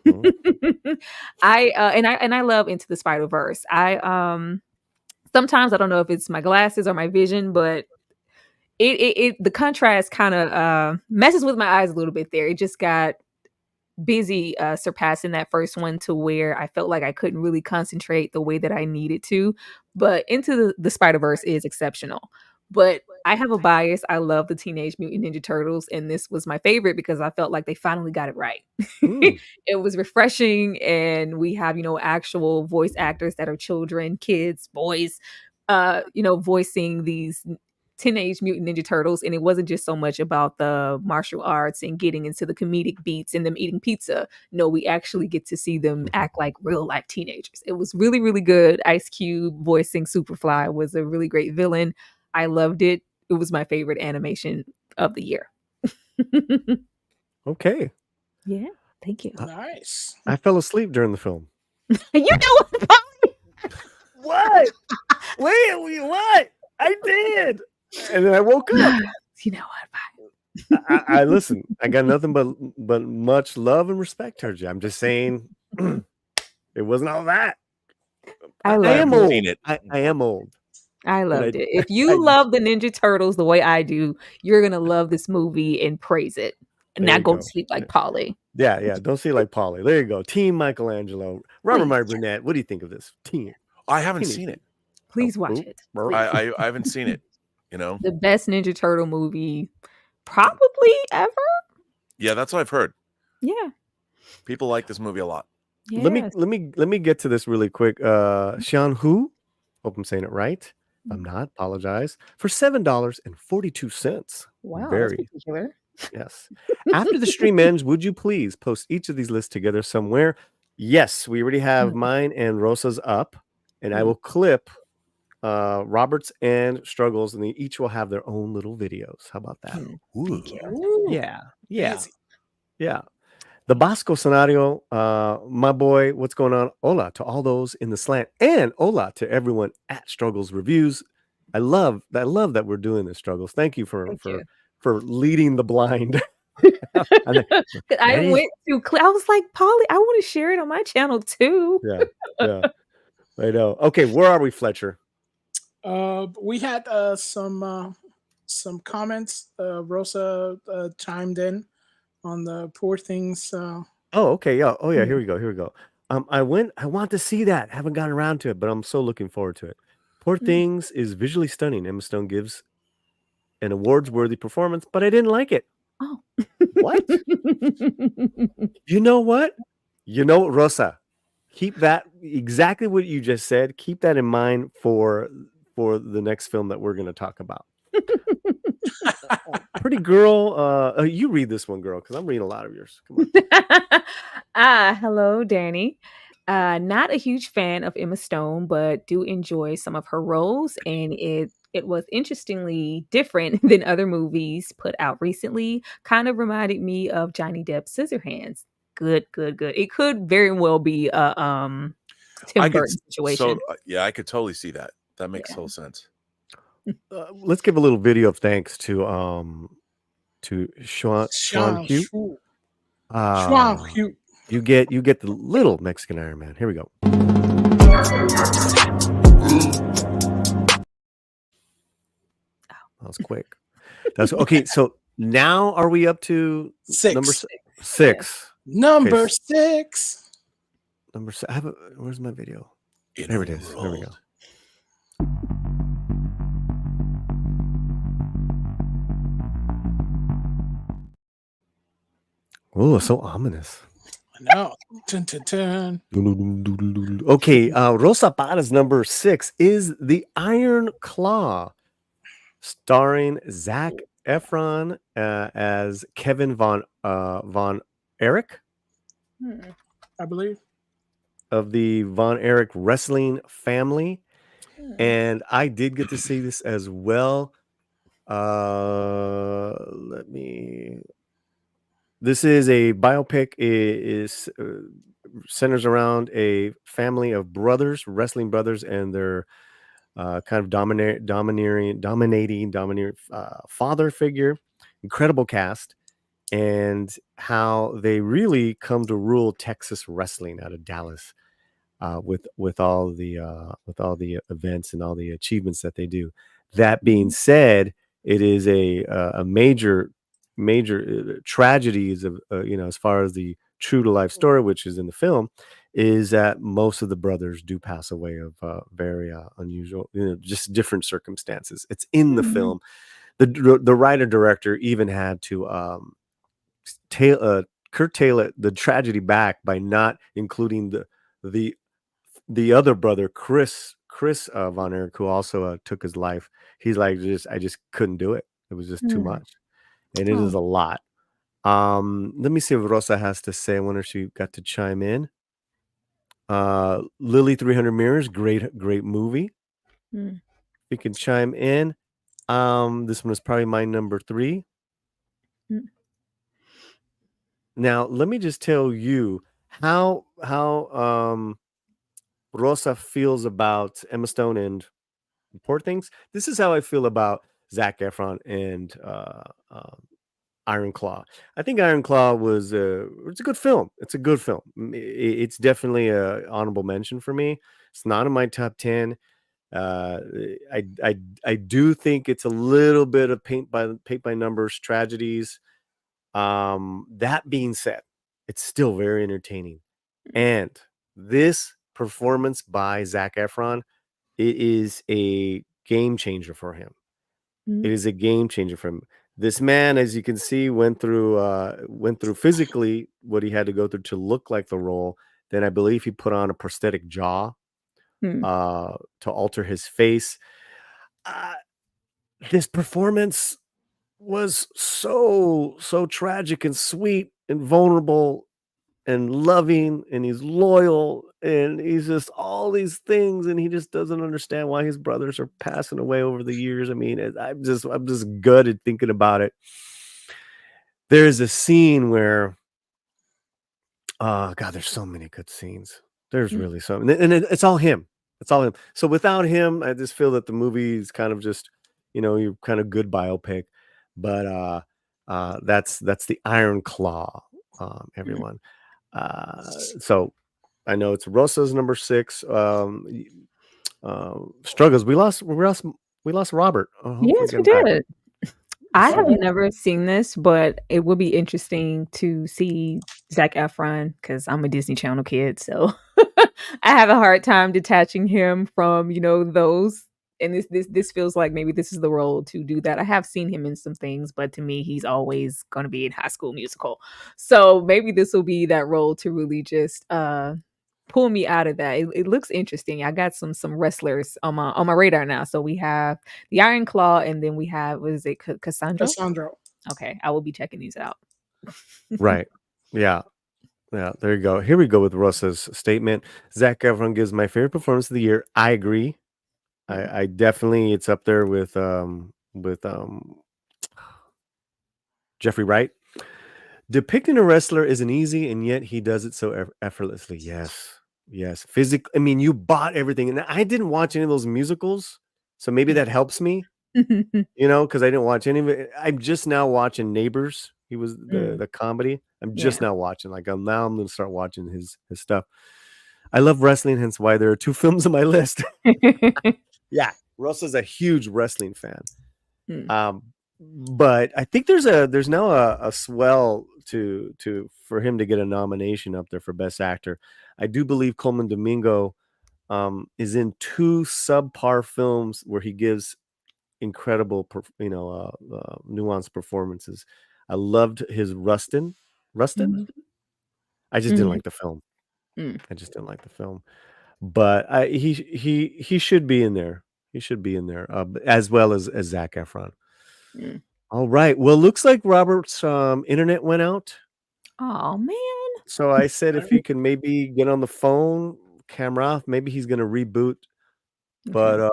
S2: Mm-hmm. I love Into the Spider-Verse. Sometimes I don't know if it's my glasses or my vision, but the contrast kind of messes with my eyes a little bit there. It just got busy surpassing that first one to where I felt like I couldn't really concentrate the way that I needed to. But Into the Spider-Verse is exceptional. But I have a bias. I love the Teenage Mutant Ninja Turtles, and this was my favorite because I felt like they finally got it right. It was refreshing, and we have, actual voice actors that are children, kids, boys, voicing these Teenage Mutant Ninja Turtles, and it wasn't just so much about the martial arts and getting into the comedic beats and them eating pizza. No, we actually get to see them act like real life teenagers. It was really, really good. Ice Cube voicing Superfly was a really great villain. I loved it. It was my favorite animation of the year.
S1: Okay.
S2: Yeah, thank you.
S5: Nice.
S1: I fell asleep during the film.
S2: You know what, Polly?
S1: What? Wait, what? I did. And then I woke up.
S2: You know what?
S1: I listen. I got nothing but much love and respect towards you. I'm just saying, it wasn't all that.
S2: I
S1: I
S2: loved
S1: am
S2: it.
S1: old.
S4: Seen it.
S1: I am old.
S2: I
S1: But
S2: loved it. If you love the Ninja Turtles the way I do, you're gonna love this movie and praise it. And
S1: There
S2: not
S1: you
S2: go
S1: go.
S2: to sleep like Polly.
S1: Yeah. Don't see like Polly. There you go. Team Michelangelo. Robert
S2: Please.
S1: Meyer Burnett. What do you think of this? Team.
S4: I haven't
S1: Teenage
S4: seen it.
S2: Please watch it. Please.
S4: I haven't seen it. You know.
S2: The best Ninja Turtle movie probably ever.
S4: Yeah, that's what I've heard.
S2: Yeah.
S4: People like this movie a lot.
S2: Yes.
S1: Let me get to this really quick. Sean Hu, hope I'm saying it right. If I'm not, apologize. For $7.42.
S2: Wow, that's
S1: Very
S2: particular.
S1: yes. After the stream ends, would you please post each of these lists together somewhere? Yes, we already have mine and Rosa's up, and I will clip Robert's and Struggles, and they each will have their own little videos. How about that?
S2: Thank you.
S5: Ooh,
S1: Yeah.
S5: easy.
S1: Yeah. The Bosco scenario, my boy, what's going on? Hola to all those in the slant, and hola to everyone at Struggles Reviews. I love that we're doing this, Struggles. Thank you for leading the blind.
S2: I went to I was like, Polly, I want to share it on my channel too.
S1: Yeah. I know. Okay, where are we, Fletcher?
S5: We had some comments. Rosa chimed in on the Poor Things.
S1: Oh, okay. Yeah. Oh, yeah. Here we go. I want to see that. Haven't gotten around to it, but I'm so looking forward to it. Poor Things is visually stunning. Emma Stone gives an awards-worthy performance, but I didn't like it.
S2: Oh.
S1: What? You know what? Rosa, keep that exactly what you just said. Keep that in mind for the next film that we're going to talk about. Pretty girl, you read this one, girl, because I'm reading a lot of yours. Come on.
S2: Hello, Danny. Not a huge fan of Emma Stone, but do enjoy some of her roles, and it was interestingly different than other movies put out recently. Kind of reminded me of Johnny Depp's Scissorhands. Good. It could very well be a Tim Burton situation.
S4: So yeah, I could totally see that. That makes total sense.
S1: Let's give a little video of thanks to Sean Hugh.
S5: Sean Hugh.
S1: You get the little Mexican Iron Man. Here we go. That was quick. That's okay. So now are we up to number six?
S5: Number six.
S1: Number six. Where's my video? There it is. There we go. Oh, so ominous.
S5: I know. Dun, dun, dun.
S1: Okay, Rosa Parra's number 6 is The Iron Claw, starring Zac Efron as Kevin Von Erich.
S5: I believe.
S1: Of the Von Erich wrestling family. And I did get to see this as well. This is a biopic. It centers around a family of brothers, wrestling brothers, and their kind of dominating father figure. Incredible cast, and how they really come to rule Texas wrestling out of Dallas, with all the events and all the achievements that they do. That being said, it is a major tragedies of as far as the true to life story, which is in the film, is that most of the brothers do pass away of very unusual, just different circumstances. It's in the film. The writer director even had to curtail the tragedy back by not including the other brother, Chris Chris Von Erich, who also took his life. He's like, I just couldn't do it. It was just too much, and it is
S2: Oh.
S1: a lot. Let me see what Rosa has to say. I wonder if she got to chime in. Lily 300 Mirrors, great movie.
S2: Mm.
S1: You can chime in. This one is probably my number 3.
S2: Mm.
S1: Now, let me just tell you how Rosa feels about Emma Stone and Poor Things. This is how I feel about Zac Efron and Iron Claw. I think Iron Claw was it's a good film. It's a good film. It's definitely a honorable mention for me. It's not in my top 10. Uh, I do think it's a little bit of paint by numbers tragedies. That being said, it's still very entertaining. And this performance by Zac Efron, it is a game changer for him. It is a game changer for him. This man, as you can see, went through physically what he had to go through to look like the role. Then I believe he put on a prosthetic jaw to alter his face. This performance was so tragic and sweet and vulnerable and loving, and he's loyal, and he's just all these things, and he just doesn't understand why his brothers are passing away over the years. I mean, I'm just gutted thinking about it. There's a scene where, oh God, there's so many good scenes. There's really so, and it's all him. It's all him. So without him, I just feel that the movie is kind of just, you're kind of good biopic, but that's the Iron Claw, everyone. So I know it's Rosa's number 6. Struggles. We lost Robert. Hopefully
S2: Yes, we
S1: get him back.
S2: did. I have
S5: Okay.
S2: never seen this, but it would be interesting to see Zac Efron because I'm a Disney Channel kid, so I have a hard time detaching him from those. And this feels like maybe this is the role to do that. I have seen him in some things, but to me, he's always going to be in High School Musical. So maybe this will be that role to really just pull me out of that. It looks interesting. I got some wrestlers on my radar now. So we have the Iron Claw, and then we have, what is it, Cassandro?
S5: Cassandro.
S2: Okay, I will be checking these out.
S1: Right. Yeah. Yeah. There you go. Here we go with Rosa's statement. Zac Efron gives my favorite performance of the year. I agree. I definitely, it's up there with Jeffrey Wright. Depicting a wrestler isn't easy, and yet he does it so effortlessly. Yes. Physically, I mean, you bought everything, and I didn't watch any of those musicals, so maybe that helps me. Because I didn't watch any of it. I'm just now watching Neighbors. He was the comedy. I'm just now watching. Like now, I'm going to start watching his stuff. I love wrestling, hence why there are 2 films on my list. Yeah, Russell's a huge wrestling fan. But I think there's now a swell for him to get a nomination up there for Best Actor. I do believe Coleman Domingo is in 2 subpar films where he gives incredible nuanced performances. I loved his Rustin. I just didn't like the film. But he should be in there. He should be in there, as well as Zac Efron. All right. Well, looks like Robert's internet went out.
S2: Oh man.
S1: So I said if he can maybe get on the phone, camera off, maybe he's gonna reboot. But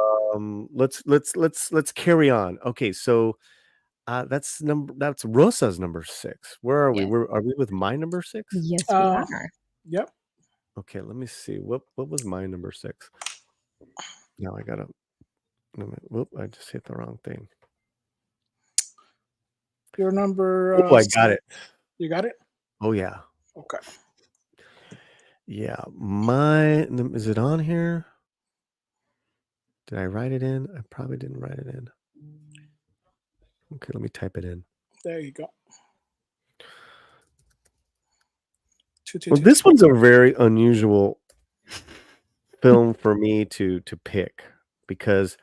S1: let's carry on. Okay, so that's Rosa's number 6. Where are we?
S2: Yes.
S1: Are we with my number 6?
S2: Yes, we are.
S5: Yep.
S1: Okay, let me see. What was my number 6? Now I gotta. Whoop! I just hit the wrong thing.
S5: Your number.
S1: Oh, I got it.
S5: You got it?
S1: Oh yeah.
S5: Okay.
S1: Yeah, is it on here? Did I write it in? I probably didn't write it in. Okay, let me type it in.
S5: There you go.
S1: Well, this one's a very unusual film for me to pick because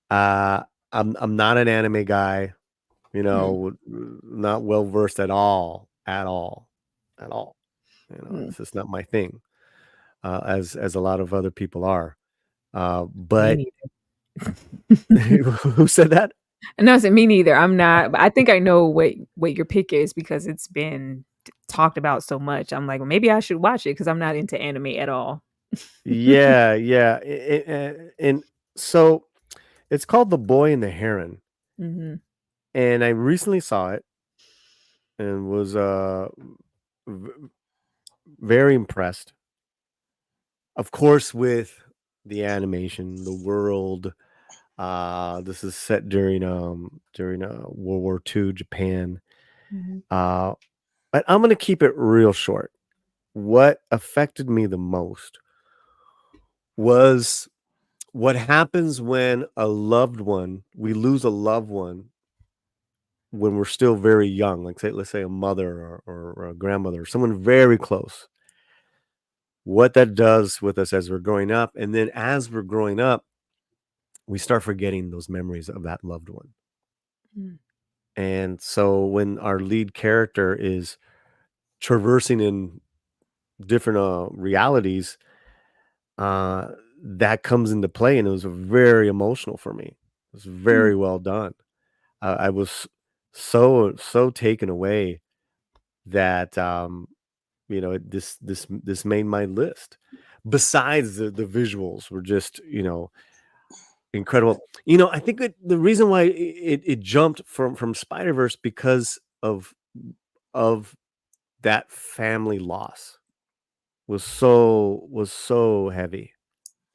S1: I'm not an anime guy, not well versed at all. It's just not my thing, as a lot of other people are. But
S2: Me
S1: who said that?
S2: No, I said me neither. I'm not. But I think I know what your pick is because it's been talked about so much. I'm like, well, maybe I should watch it because I'm not into anime at all.
S1: Yeah, yeah. And so it's called The Boy and the Heron.
S2: Hmm.
S1: And I recently saw it and was v- very impressed. Of course, with the animation, the world. This is set during World War II Japan.
S2: Hmm.
S1: Uh, but I'm gonna keep it real short. What affected me the most was what happens when we lose a loved one when we're still very young, like let's say a mother or a grandmother, someone very close. What that does with us as we're growing up, and then as we're growing up, we start forgetting those memories of that loved one.
S2: Mm.
S1: And so when our lead character is traversing in different realities, uh, that comes into play, and it was very emotional for me. It was
S2: Mm.
S1: very well done. I was so taken away that this made my list. Besides the visuals were just incredible. I think the reason why it jumped from Spider-Verse because of that family loss was so heavy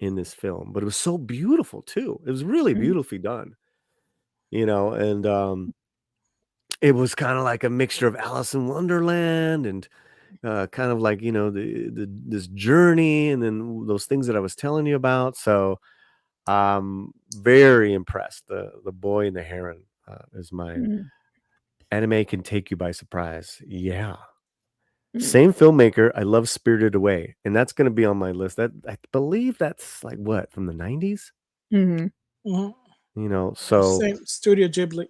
S1: in this film, but it was so beautiful too. It was really
S2: Mm.
S1: beautifully done, and it was kind of like a mixture of Alice in Wonderland and kind of like this journey, and then those things that I was telling you about. So very impressed. The Boy and the Heron is mine.
S2: Mm.
S1: Anime can take you by surprise. Yeah.
S2: Mm.
S1: Same filmmaker. I love Spirited Away, and that's going to be on my list. That I believe that's like what, from the 90s.
S2: Mhm.
S5: Mhm.
S1: So
S5: Same Studio Ghibli.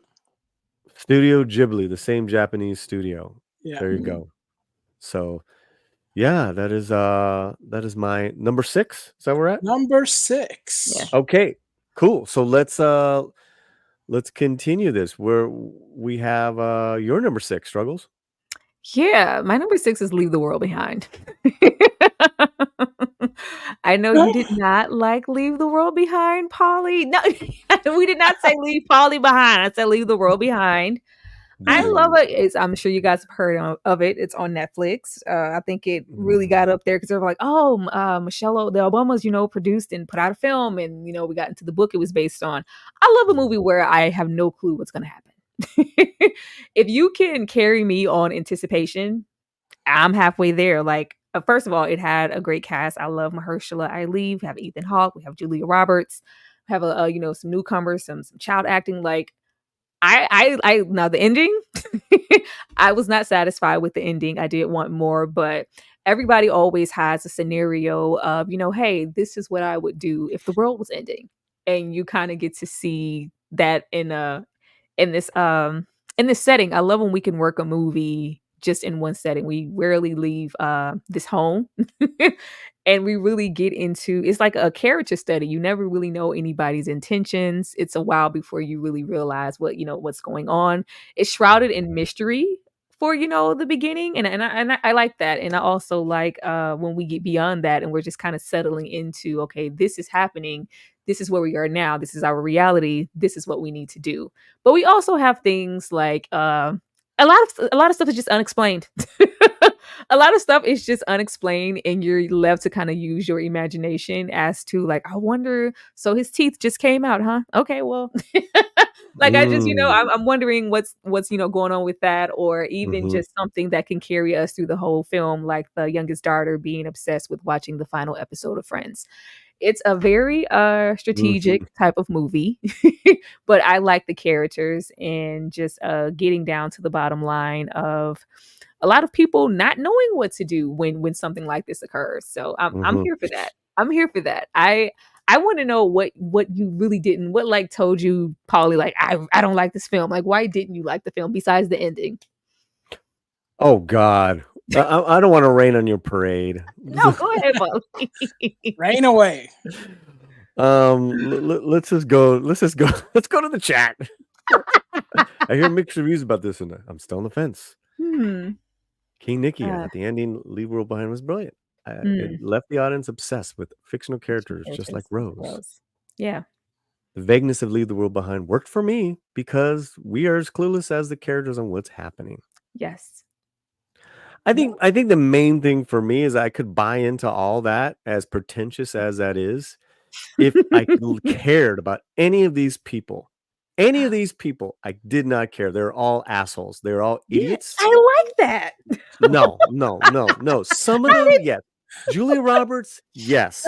S1: Studio Ghibli, the same Japanese studio.
S5: Yeah.
S1: There you
S2: Mhm.
S1: go. So yeah, that is my number 6. Is that where we're at?
S5: Number
S2: Yeah.
S5: 6.
S1: Okay, cool. So let's continue this. Where we have your number 6 struggles.
S2: Yeah, my number 6 is Leave the World Behind. I know you did not like Leave the World Behind, Polly. No, we did not say leave Polly behind. I said leave the world behind. I love
S1: Mm,
S2: it. I'm sure you guys have heard of it. It's on Netflix. I think it really
S1: mm,
S2: got up there because they were like, "Oh, the Obamas, produced and put out a film, and we got into the book it was based on." I love a movie where I have no clue what's going to happen. If you can carry me on anticipation, I'm halfway there. Like, first of all, it had a great cast. I love Mahershala Ali. We have Ethan Hawke. We have Julia Roberts. We have some newcomers, some child acting. Like, I now the ending, I was not satisfied with the ending. I did want more, but everybody always has a scenario of, hey, this is what I would do if the world was ending. And you kind of get to see that in this in this setting. I love when we can work a movie just in one setting. We rarely leave this home. And we really get into it's like a character study. You never really know anybody's intentions. It's a while before you really realize what's going on. It's shrouded in mystery for the beginning, and I like that. And I also like when we get beyond that and we're just kind of settling into, okay, this is happening, this is where we are now, this is our reality, this is what we need to do. But we also have things like a lot of stuff is just unexplained. A lot of stuff is just unexplained, and you're left to kind of use your imagination as to, like, I wonder, so his teeth just came out, huh? Okay, well, like, I just,
S1: mm,
S2: I'm wondering what's going on with that, or even
S1: mhm,
S2: just something that can carry us through the whole film, like the youngest daughter being obsessed with watching the final episode of Friends. It's a very strategic
S1: mhm,
S2: type of movie, but I like the characters and just getting down to the bottom line of a lot of people not knowing what to do when something like this occurs. So I'm
S1: mhm.
S2: here for that. I'm here for that. I want to know what you really didn't, what like told you, Polly, like I don't like this film. Like, why didn't you like the film besides the ending?
S1: Oh God, I don't want to rain on your parade.
S2: No, go ahead, Polly.
S5: Rain away.
S1: Let's just go. Let's go to the chat. I hear mixed reviews about this, and I'm still on the fence. King Nikki, I thought the ending, Leave World Behind, was brilliant. It left the audience obsessed with fictional characters, just like Rose.
S2: Yeah.
S1: The vagueness of Leave the World Behind worked for me because we are as clueless as the characters on what's happening.
S2: Yes.
S1: I think the main thing for me is I could buy into all that, as pretentious as that is, if I cared about any of these people. Any of these people, I did not care. They're all assholes. They're all idiots.
S2: I like that.
S1: No. Some of them, yes. Julia Roberts, yes.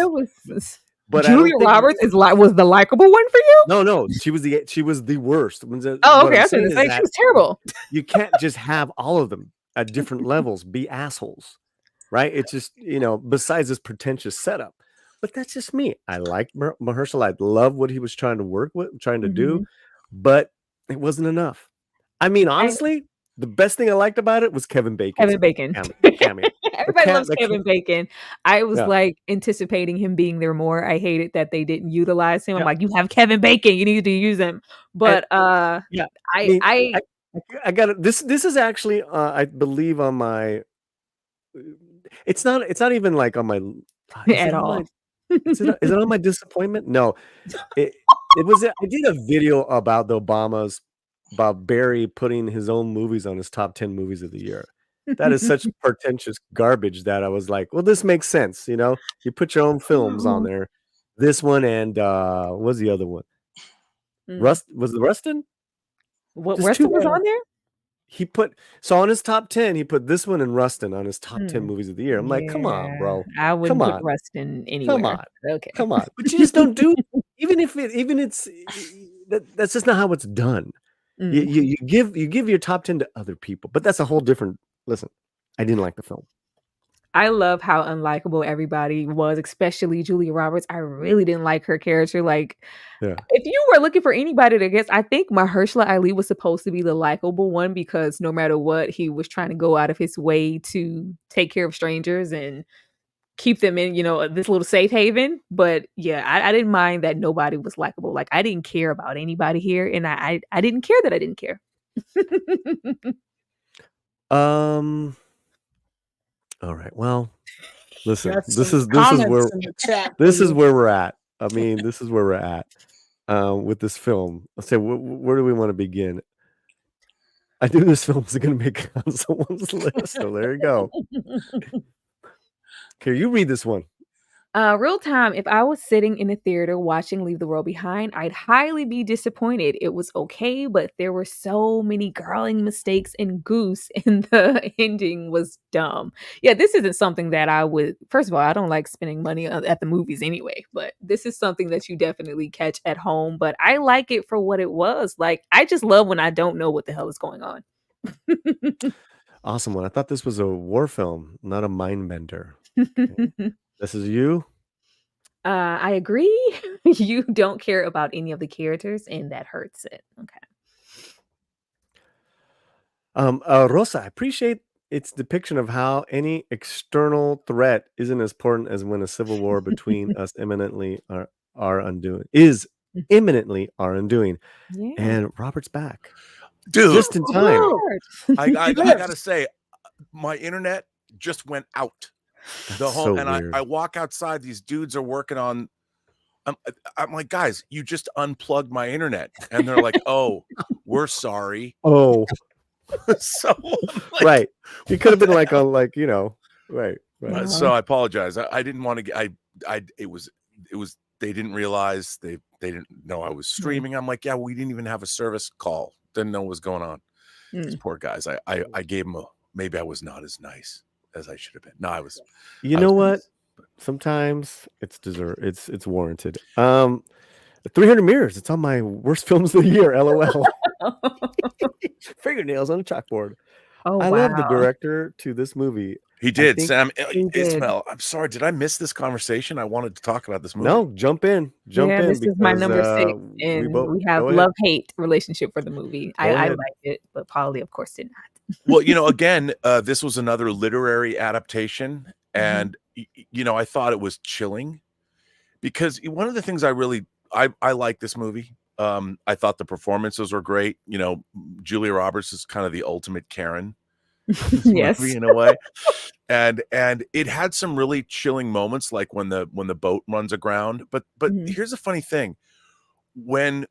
S2: But Julia Roberts was the likable one for you?
S1: No. She was the worst.
S2: Oh, okay. I was going to say she was terrible.
S1: You can't just have all of them at different levels be assholes, right? It's just, besides this pretentious setup. But that's just me. I like Mahershala. I love what he was trying to do, but it wasn't enough. I mean, honestly, the best thing I liked about it was Kevin Bacon.
S2: Cameo. Everybody loves Kevin Bacon. I was like anticipating him being there more. I hated that they didn't utilize him. I'm like, you have Kevin Bacon, you need to use him. But I
S1: got it. This is actually I believe on my. It's not even like on my
S2: at all.
S1: Is it on my disappointment? No, it was. I did a video about the Obamas, about Barry putting his own movies on his top 10 movies of the year. That is such pretentious garbage that I was like, well, this makes sense. You put your own films on there. This one and what was the other one? Was it Rustin?
S2: What Rustin was on there?
S1: He put on his top 10, he put this one and Rustin on his top 10 movies of the year. I'm like, come on, bro.
S2: I wouldn't put Rustin anywhere.
S1: Come on.
S2: Okay.
S1: Come on. But you just don't do it's that's just not how it's done. You give your top 10 to other people, but that's a whole different listen. I didn't like the film.
S2: I love how unlikable everybody was, especially Julia Roberts. I really didn't like her character. Like, if you were looking for anybody to guess, I think Mahershala Ali was supposed to be the likable one because no matter what, he was trying to go out of his way to take care of strangers and keep them in, this little safe haven. But yeah, I didn't mind that nobody was likable. Like, I didn't care about anybody here, and I didn't care that I didn't care.
S1: All right. Well, listen. This is where we're at. I mean, this is where we're at with this film. Let's say, where do we want to begin? I knew this film was going to make on someone's list, so there you go. Okay, you read this one.
S2: Real time, if I was sitting in a theater watching Leave the World Behind, I'd highly be disappointed. It was okay, but there were so many girling mistakes and goose, and the ending was dumb. Yeah, this isn't something that I would. First of all, I don't like spending money at the movies anyway, but this is something that you definitely catch at home. But I like it for what it was. Like, I just love when I don't know what the hell is going on.
S1: Awesome one. I thought this was a war film, not a mind bender. Okay. This is you?
S2: I agree. You don't care about any of the characters, and that hurts it.
S1: Okay. Rosa, I appreciate its depiction of how any external threat isn't as important as when a civil war between us imminently our undoing. Yeah. And Robert's back.
S4: Dude.
S1: Just in time.
S4: I gotta say, my internet just went out. I walk outside, these dudes are working on I'm like, guys, you just unplugged my internet. And they're like, oh, we're sorry.
S1: Oh.
S4: So
S1: like, right. You could have been like on right.
S4: So I apologize. I didn't want to get it was they didn't realize they didn't know I was streaming. I'm like, yeah, we didn't even have a service call. Didn't know what was going on. These poor guys. I gave them maybe I was not as nice as I should have been. No, I was.
S1: You know what? Sometimes it's it's warranted. 300 Mirrors. It's on my worst films of the year. LOL. Fingernails on a chalkboard.
S2: Oh,
S1: I love the director to this movie.
S4: He did, Sam. Isabel, I'm sorry. Did I miss this conversation? I wanted to talk about this movie.
S1: No, jump in.
S2: This is my number 6, and we have love-hate relationship for the movie. I liked it, but Polly, of course, did not.
S4: Well, again, this was another literary adaptation, and I thought it was chilling because one of the things I like this movie. I thought the performances were great. You know, Julia Roberts is kind of the ultimate Karen in this
S2: Yes.
S4: movie in a way. And it had some really chilling moments, like when the boat runs aground. But
S2: Mhm.
S4: here's a funny thing. When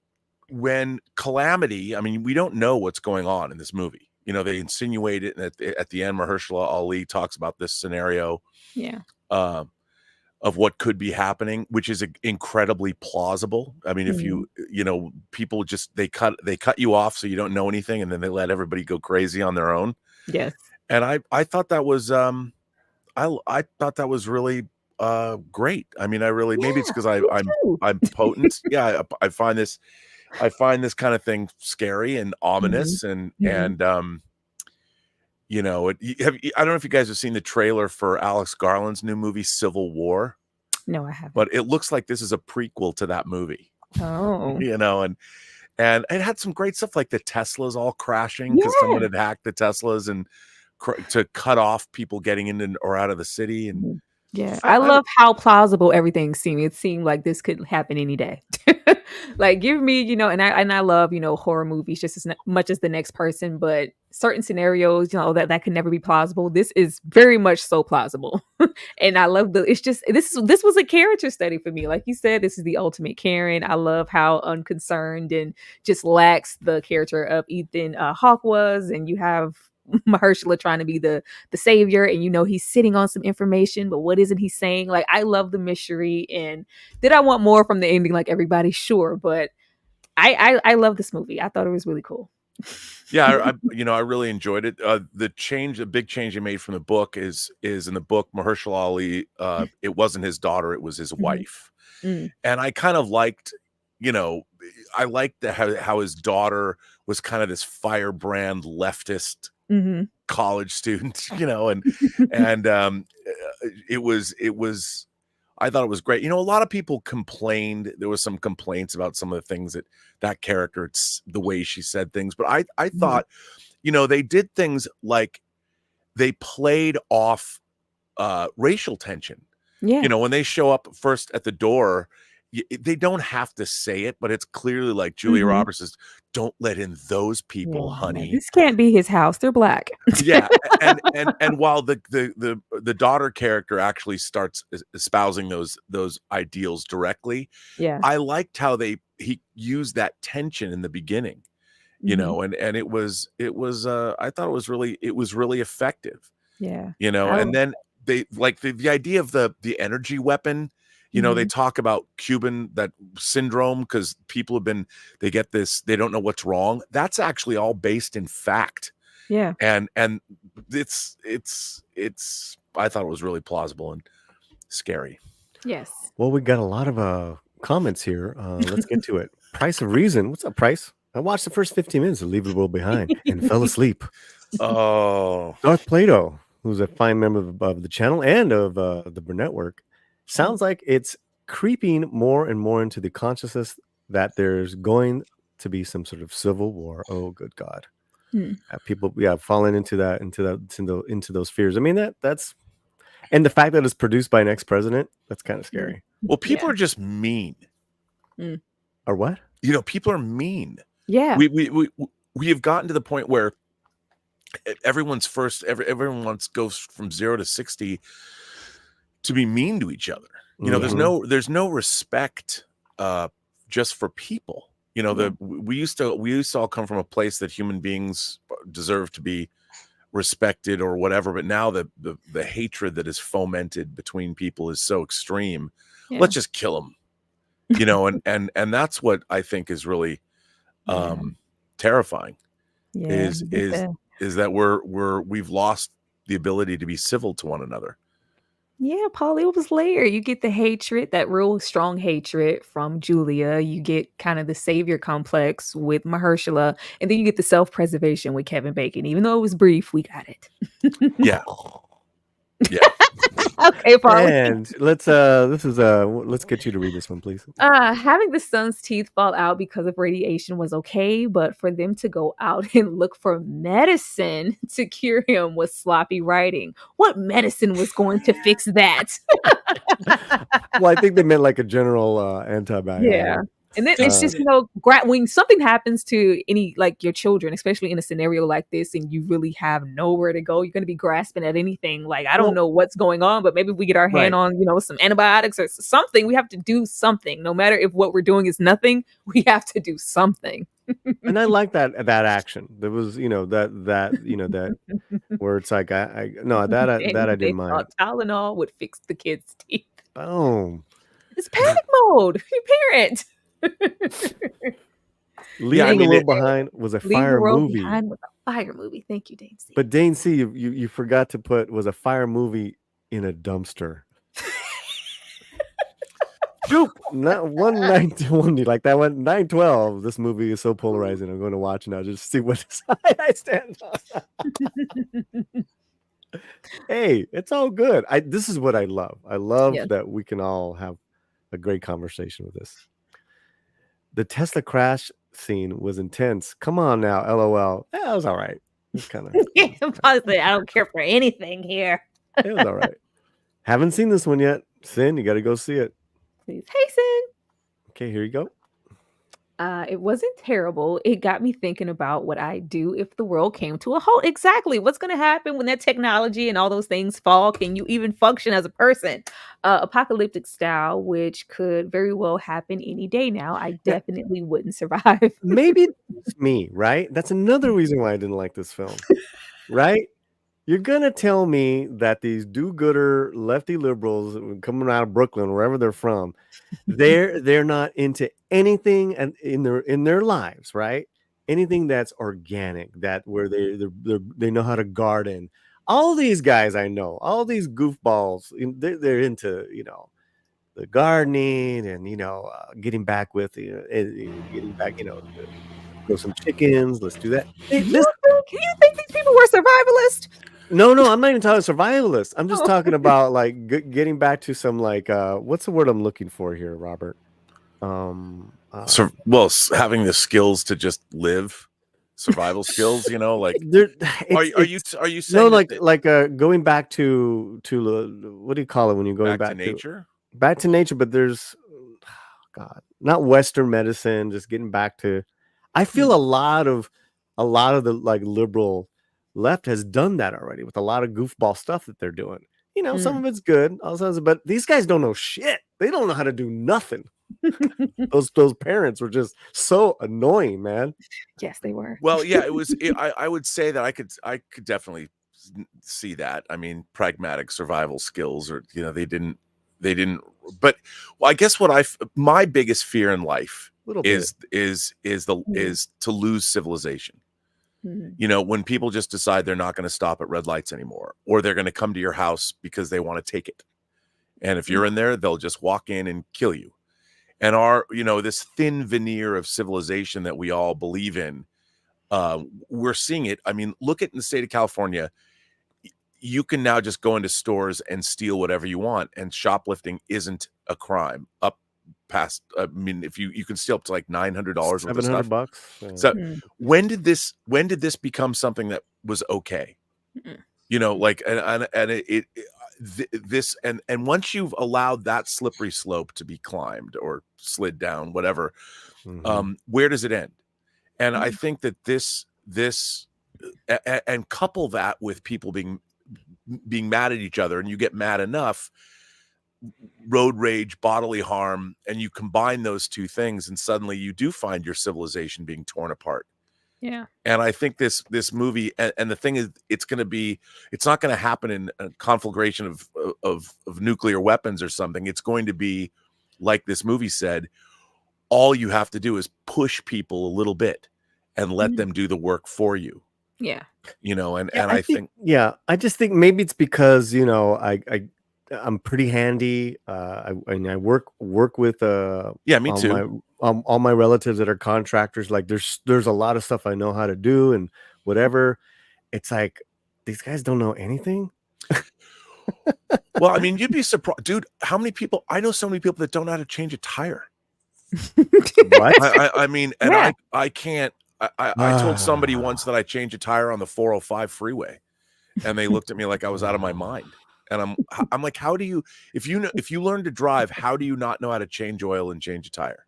S4: Calamity, I mean, we don't know what's going on in this movie. You know, they insinuate it, and at the end, Mahershala Ali talks about this scenario
S2: Yeah.
S4: of what could be happening, which is incredibly plausible. I mean, if
S2: Mhm.
S4: you know, people just they cut you off so you don't know anything, and then they let everybody go crazy on their own.
S2: Yes.
S4: And I thought that was I thought that was really great. I mean, I really, maybe it's
S2: Yeah,
S4: because
S2: me
S4: I'm
S2: too.
S4: potent. Yeah, I find this kind of thing scary and
S2: Mhm.
S4: ominous, and
S2: Mhm.
S4: you know, I don't know if you guys have seen the trailer for Alex Garland's new movie Civil War,
S2: No, I haven't.
S4: but it looks like this is a prequel to that movie.
S2: Oh.
S4: You know, and it had some great stuff, like the Teslas all crashing because someone
S2: Yeah.
S4: had hacked the Teslas and to cut off people getting in or out of the city. And
S2: Mhm. Yeah, I
S4: I
S2: love how plausible everything seemed. It seemed like this could happen any day. Like, give me, and I love, horror movies just as much as the next person, but certain scenarios, that could never be plausible. This is very much so plausible. And I love it's just this was a character study for me. Like you said, this is the ultimate Karen. I love how unconcerned and just lax the character of Ethan Hawke was, and you have Mahershala trying to be the savior, and he's sitting on some information, but what isn't he saying? Like, I love the mystery. And did I want more from the ending like everybody? Sure, but I love this movie. I thought it was really cool.
S4: Yeah, I really enjoyed it. The big change they made from the book is in the book, Mahershala Ali, it wasn't his daughter, it was his
S2: Mhm.
S4: wife.
S2: Mm.
S4: And I kind of liked, you know, I liked how his daughter was kind of this firebrand leftist
S2: Mhm.
S4: college student, you know, and it was I thought it was great. You know, a lot of people complained. There was some complaints about some of the things that character, it's the way she said things. But I
S2: Mhm.
S4: thought, you know, they did things like they played off racial tension. You
S2: Yeah.
S4: know, when they show up first at the door, they don't have to say it, but it's clearly like Julia
S2: Mhm.
S4: Roberts says, "Don't let in those
S2: Yeah,
S4: people,
S2: like,
S4: honey."
S2: this can't be his house. They're black.
S4: Yeah, and while the daughter character actually starts espousing those ideals directly,
S2: Yeah.
S4: I liked how he used that tension in the beginning, you
S2: Mhm.
S4: know, and I thought it was really effective,
S2: Yeah.
S4: you know.
S2: I
S4: And then they like the idea of the energy weapon. You know, they
S2: Mhm.
S4: talk about Cuban that syndrome because people they get this, they don't know what's wrong. That's actually all based in fact.
S2: Yeah.
S4: And it's I thought it was really plausible and scary.
S2: Yes.
S1: Well, we got a lot of comments here. Let's get to it. Price of Reason. What's up, Price? I watched the first 15 minutes of Leave the World Behind and fell asleep.
S4: Oh,
S1: Darth Plato, who's a fine member of the channel and of the network, sounds like it's creeping more and more into the consciousness that there's going to be some sort of civil war. Oh, good God.
S2: Hmm.
S1: People, falling into those fears. I mean, that's and the fact that it's produced by an ex-president, that's kind of
S2: Mm.
S1: scary.
S4: well, people
S2: Yeah.
S4: are just mean.
S2: Mm.
S1: Or what?
S4: You know, people are mean.
S2: Yeah.
S4: We have gotten to the point where everyone wants goes from 0 to 60 to be mean to each other. You know,
S1: Mhm.
S4: there's no respect just for people. You know,
S2: Yeah.
S4: we used to all come from a place that human beings deserve to be respected or whatever, but now the hatred that is fomented between people is so extreme.
S2: Yeah.
S4: Let's just kill them. You know, and that's what I think is really
S2: Yeah.
S4: terrifying
S2: Yeah.
S4: is
S2: You get
S4: is
S2: the
S4: is that we've lost the ability to be civil to one another.
S2: Yeah, Paul, it was layered. You get the hatred, that real strong hatred from Julia. You get kind of the savior complex with Mahershala, and then you get the self-preservation with Kevin Bacon. Even though it was brief, we got it.
S4: Yeah. Yeah.
S2: Okay, Polly.
S1: And let's get you to read this one, please.
S2: Having the son's teeth fall out because of radiation was okay, but for them to go out and look for medicine to cure him was sloppy writing. What medicine was going to fix that?
S1: Well, I think they meant like a general antibiotic.
S2: Yeah. And then it's
S5: Fix
S2: just,
S5: it.
S2: when something happens to any, like your children, especially in a scenario like this, and you really have nowhere to go, you're going to be grasping at anything. Like, I don't know what's going on, but maybe if we get our hand
S1: Right.
S2: on, some antibiotics or something, we have to do something. No matter if what we're doing is nothing, we have to do something.
S1: And I like that action. There was, that where it's like that I
S2: And they
S1: didn't mind.
S2: thought Tylenol would fix the kid's teeth.
S1: Boom.
S2: It's panic mode. You parent.
S1: Leaving the world behind was a
S2: Leave the
S1: fire
S2: world
S1: movie.
S2: behind was a fire movie. Thank you, Dane C.
S1: But Dane C, you forgot to put was a fire movie in a dumpster. Shoot, not 191. Like that one 912. This movie is so polarizing. I'm going to watch now just to see what side I stand on. Hey, it's all good. This is what I love. I love
S2: Yes.
S1: that we can all have a great conversation with this. The Tesla crash scene was intense. Come on now, LOL. Yeah, it was all right. It's kind of
S2: Honestly, I don't care for anything here.
S1: it was all right. Haven't seen this one yet. Sin, you got to go see it.
S2: Please. Hey, Sin.
S1: Okay, here you go.
S2: It wasn't terrible. It got me thinking about what I'd do if the world came to a halt. Exactly. What's going to happen when that technology and all those things fall? Can you even function as a person? Apocalyptic style, which could very well happen any day now. I
S1: Yeah.
S2: definitely wouldn't survive.
S1: Maybe it's me, right? That's another reason why I didn't like this film, right? You're gonna tell me that these do-gooder lefty liberals coming out of Brooklyn, wherever they're from, they're not into anything and in their lives, right? Anything that's organic, that where they know how to garden. All these guys I know, all these goofballs, they're into the gardening and getting back with getting back grow some chickens. Let's do that.
S2: Can you think these people were survivalists?
S1: No, I'm not even talking survivalist. I'm just talking about like getting back to some like what's the word I'm looking for here, Robert?
S4: Having the skills to just live, survival skills. Like are you saying
S1: no, like going back to what do you call it when you're going back
S4: to nature?
S1: Back to nature, but there's God, not Western medicine. Just getting back to. I feel a lot of the like liberal left has done that already with a lot of goofball stuff that they're doing. Some of it's good, but these guys don't know shit. They don't know how to do nothing. those parents were just so annoying, man.
S2: Yes, they were.
S4: Well, yeah, it was. I would say that I could definitely see that. I mean, pragmatic survival skills, or they didn't. But I guess my biggest fear in life is to lose civilization. When people just decide they're not going to stop at red lights anymore, or they're going to come to your house because they want to take it. And if you're in there, they'll just walk in and kill you. And this thin veneer of civilization that we all believe in, we're seeing it. I mean, look at in the state of California, you can now just go into stores and steal whatever you want, and shoplifting isn't a crime. Up past, I mean, if you can steal up to like $900 worth of stuff.
S1: $700.
S4: So when did this become something that was okay? Like and once you've allowed that slippery slope to be climbed or slid down, whatever, where does it end? And I think that this and couple that with people being mad at each other, and you get mad enough, road rage, bodily harm, and you combine those two things, and suddenly you do find your civilization being torn apart.
S2: Yeah.
S4: And I think this movie, and the thing is, it's not going to happen in a conflagration of nuclear weapons or something. It's going to be like this movie said, all you have to do is push people a little bit and let them do the work for you.
S2: Yeah.
S4: And I think
S1: I just think maybe it's because I'm pretty handy. I work with
S4: me too.
S1: All my relatives that are contractors. Like there's a lot of stuff I know how to do and whatever. It's like these guys don't know anything.
S4: Well, I mean, you'd be surprised, dude. How many people? I know so many people that don't know how to change a tire.
S1: What?
S4: I mean, and
S2: Yeah.
S4: I can't. I told somebody once that I changed a tire on the 405 freeway, and they looked at me like I was out of my mind. And I'm like, how do you, if you learn to drive, how do you not know how to change oil and change a tire?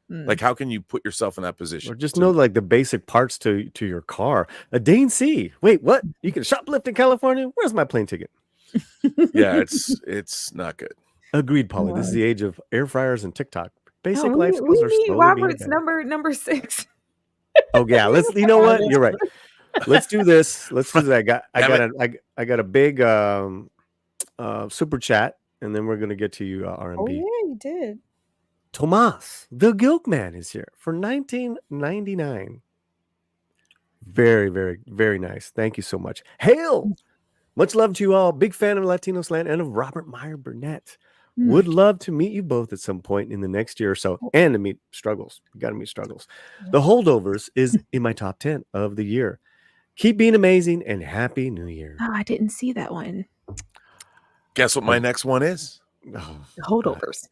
S4: Like, how can you put yourself in that position?
S1: Or just know like the basic parts to your car. A Dane C. Wait, what? You can shoplift in California? Where's my plane ticket?
S4: Yeah, it's not good.
S1: Agreed, Polly. This is the age of air fryers and TikTok. Basic
S2: No,
S1: life
S2: we
S1: skills are
S2: need
S1: slowly
S2: Robert's
S1: being better.
S2: number 6.
S1: Oh yeah, let's. You know what? You're right. Let's do this. Let's do that. I got a big super chat, and then we're gonna get to you
S2: Oh
S1: R&B.
S2: yeah, you did.
S1: Tomas, the Gilk Man, is here for $19.99. Very, very, very nice. Thank you so much. Hail! Much love to you all. Big fan of Latino Slant and of Robert Meyer Burnett. Would love to meet you both at some point in the next year or so, and to meet Struggles. You got to meet Struggles. The Holdovers is in my top 10 of the year. Keep being amazing and Happy New Year.
S2: Oh, I didn't see that one.
S4: Guess what my next one is?
S1: Oh,
S2: The Holdovers.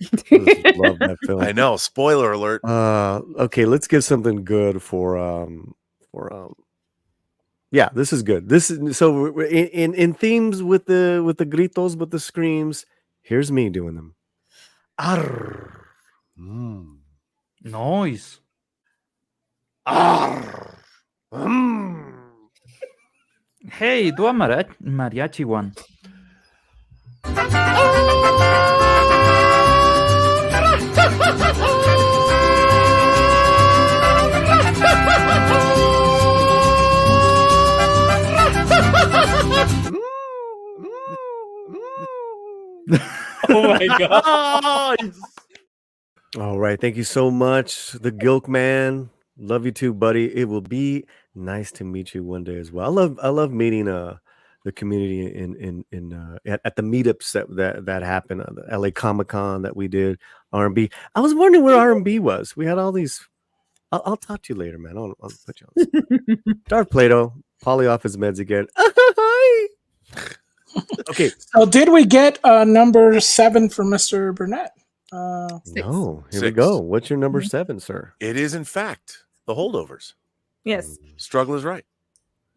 S1: love that film.
S4: I know. Spoiler alert.
S1: Okay, let's give something good for yeah, this is good. This is so we're in themes with the gritos, with the screams. Here's me doing them. Arr. Mm.
S6: Noise.
S1: Arr. Mm.
S6: Hey, do a mariachi one. Oh my god.
S1: All right, thank you so much, the Gilk Man. Love you too, buddy. It will be nice to meet you one day as well. I love meeting the community at the meetups that happen, the LA Comic-Con that we did, R&B. I was wondering where R&B was. We had all these. I'll talk to you later, man. I'll put you on. Darth Plato, Polly off his meds again. Okay.
S5: So did we get number 7 for Mr. Burnett?
S1: No, here we
S4: 6.
S1: go. What's your number 7, sir?
S4: It is, in fact, the Holdovers.
S2: Yes.
S4: Struggle is right.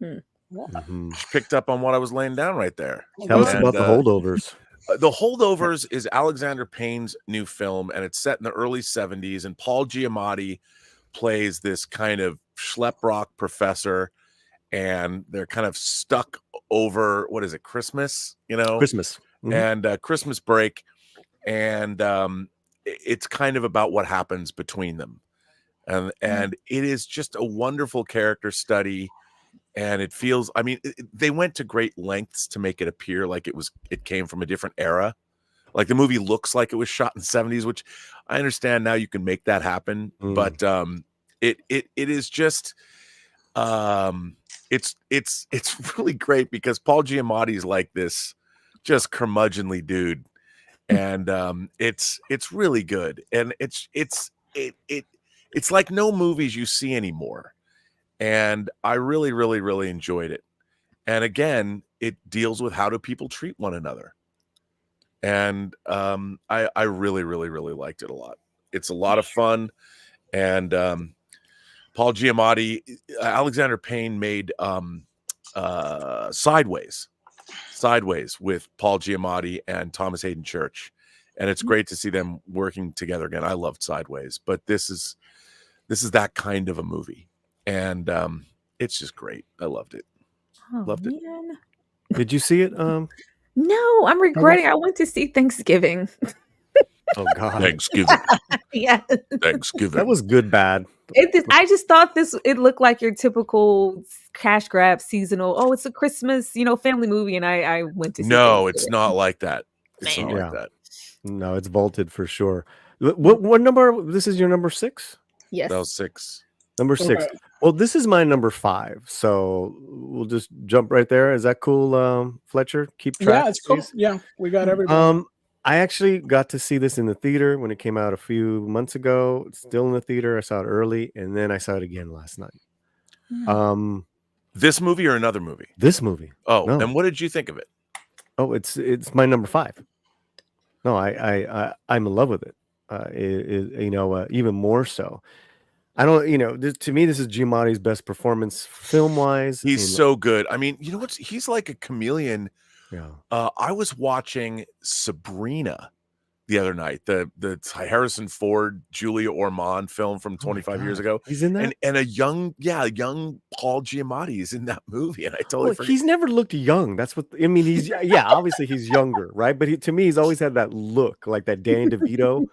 S1: Mhm.
S4: She picked up on what I was laying down right there.
S1: Tell us about the Holdovers.
S4: The Holdovers is Alexander Payne's new film, and it's set in the early 70s, and Paul Giamatti plays this kind of schlep rock professor, and they're kind of stuck over, what is it, Christmas,
S1: Christmas. Mhm.
S4: and Christmas break, and it's kind of about what happens between them, and it is just a wonderful character study. And it feels, I mean, they went to great lengths to make it appear like it came from a different era. Like the movie looks like it was shot in the 70s, which I understand now you can make that happen. But it is just it's really great because Paul Giamatti is like this just curmudgeonly dude. And it's really good. And it's like no movies you see anymore. And I really, really, really enjoyed it. And again, it deals with how do people treat one another. And I really, really, really liked it a lot. It's a lot of fun. And Paul Giamatti, Alexander Payne made Sideways with Paul Giamatti and Thomas Hayden Church. And it's great to see them working together again. I loved Sideways, but this is that kind of a movie. And it's just great. I loved it. Loved it.
S1: Did you see it?
S2: No, I'm regretting. I went to see Thanksgiving.
S1: Oh God,
S4: Thanksgiving.
S2: Yeah,
S4: Thanksgiving.
S1: that was good, bad.
S2: I just thought it looked like your typical cash grab seasonal. Oh, it's a Christmas, family movie, and I went to see.
S4: No, it's not like that. It's not
S1: Yeah.
S4: like that.
S1: No, it's vaulted for sure. What number? This is your number 6?
S2: Yes.
S4: That was 6.
S1: Number 6.
S5: Okay.
S1: Well, this is my number 5. So we'll just jump right there. Is that cool, Fletcher? Keep track.
S5: Yeah, it's cool.
S1: please?
S5: Yeah, we got everybody.
S1: I actually got to see this in the theater when it came out a few months ago. It's still in the theater. I saw it early, and then I saw it again last night.
S2: Mm.
S4: This movie or another movie?
S1: This movie.
S4: Oh,
S1: No.
S4: and what did you think of it?
S1: Oh, it's my number 5. No, I'm in love with it. Even more so. I don't, to me, this is Giamatti's best performance film wise.
S4: He's so good. I mean, you know what's he's like a chameleon.
S1: Yeah.
S4: I was watching Sabrina the other night, the Harrison Ford, Julia Ormond film from 25 years ago.
S1: He's in that?
S4: And a young Paul Giamatti is in that movie. And I totally forget.
S1: He's never looked young. That's what I mean. He's obviously he's younger, right? But to me, he's always had that look, like that Danny DeVito,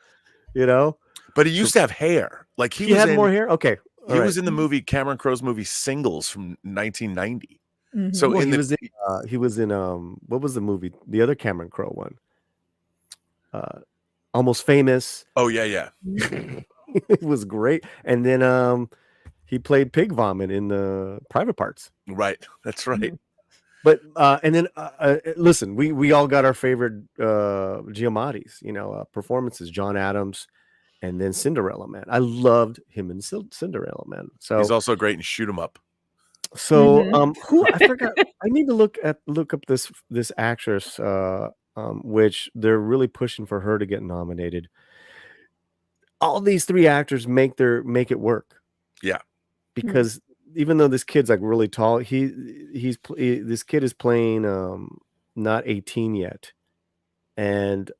S4: But he used to have hair. Like
S1: he had more hair. Okay,
S4: he was in the movie Cameron Crowe's movie Singles from 1990.
S2: Mhm.
S4: So
S1: he was in what was the movie? The other Cameron Crowe one. Almost Famous.
S4: Oh yeah.
S1: It was great. And then he played Pig Vomit in the Private Parts.
S4: Right. That's right.
S1: But and then listen, we all got our favorite Giamatti's, performances. John Adams, and then Cinderella Man. I loved him in Cinderella Man. So
S4: he's also great in Shoot 'Em Up.
S1: So who I forgot. I need to look up this actress, which they're really pushing for her to get nominated. All these 3 actors make it work.
S4: Yeah,
S1: because even though this kid's like really tall, this kid is playing not 18 yet, and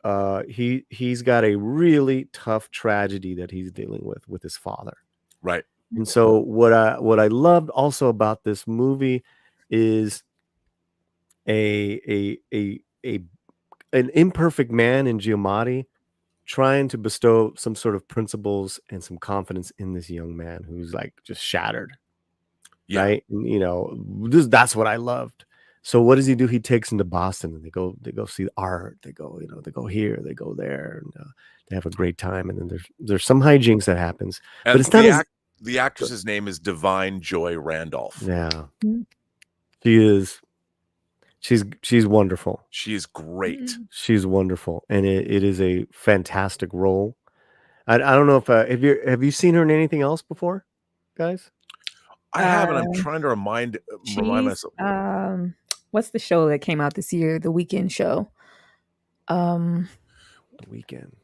S1: he's got a really tough tragedy that he's dealing with his father.
S4: Right.
S1: And so what I loved also about this movie is an imperfect man in Giamatti trying to bestow some sort of principles and some confidence in this young man who's like just shattered.
S4: Yeah.
S1: Right. And, that's what I loved. So what does he do? He takes him to Boston and they go see the art. They go here, they go there, and they have a great time. And then there's some hijinks that happens.
S4: And
S1: but it's not
S4: the actress's name is Divine Joy Randolph.
S1: Yeah. She is. She's wonderful.
S4: She is great.
S1: She's wonderful, and it is a fantastic role. I don't know if have you seen her in anything else before, guys?
S4: I haven't. I'm trying to remind myself.
S2: What's the show that came out this year? The Weekend show.
S1: The Weekend.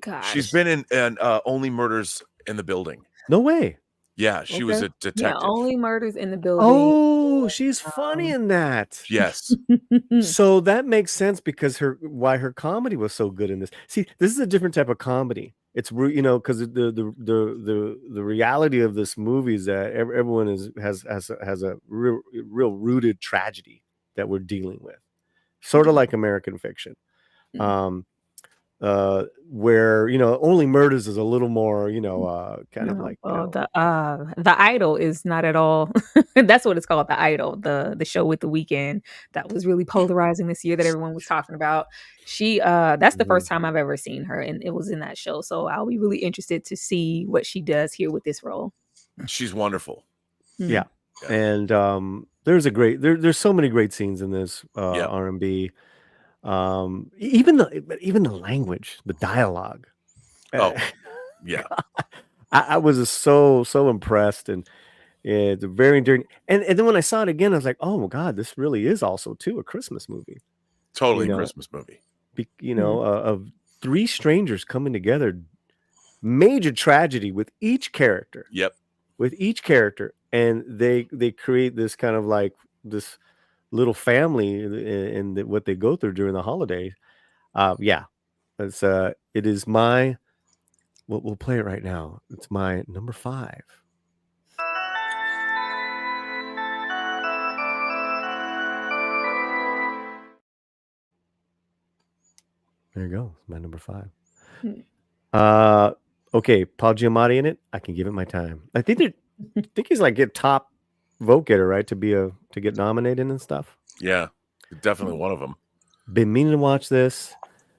S2: Gosh.
S4: She's been in Only Murders in the Building.
S1: No way.
S4: Yeah, she was a detective.
S2: Yeah, Only Murders in the Building.
S1: Oh, she's funny in that.
S4: Yes.
S1: So that makes sense because why her comedy was so good in this. See, this is a different type of comedy. It's because the reality of this movie is that everyone has a real rooted tragedy that we're dealing with, sort of like American Fiction. Where Only Murders is a little more kind of like
S2: the Idol is not at all. That's what it's called, The Idol, the show with The Weeknd that was really polarizing this year that everyone was talking about. She that's the first time I've ever seen her, and it was in that show. So I'll be really interested to see what she does here with this role.
S4: She's wonderful.
S1: Yeah. And there's so many great scenes in this R&B. Even the language, the dialogue.
S4: Oh, yeah.
S1: I was so impressed, and it's very endearing. And then when I saw it again, I was like, oh my God, this really is also too a Christmas movie.
S4: Totally a Christmas movie.
S1: Of 3 strangers coming together, major tragedy with each character.
S4: Yep. With
S1: each character, and they create this kind of like this little family and what they go through during the holidays. It is my we'll play it right now. It's my number 5. There you go. It's my number 5. Okay, Paul Giamatti in it. I can give it my time. I think he's like a top vote getter, right? To get nominated and stuff.
S4: Yeah, definitely one of them.
S1: Been meaning to watch this.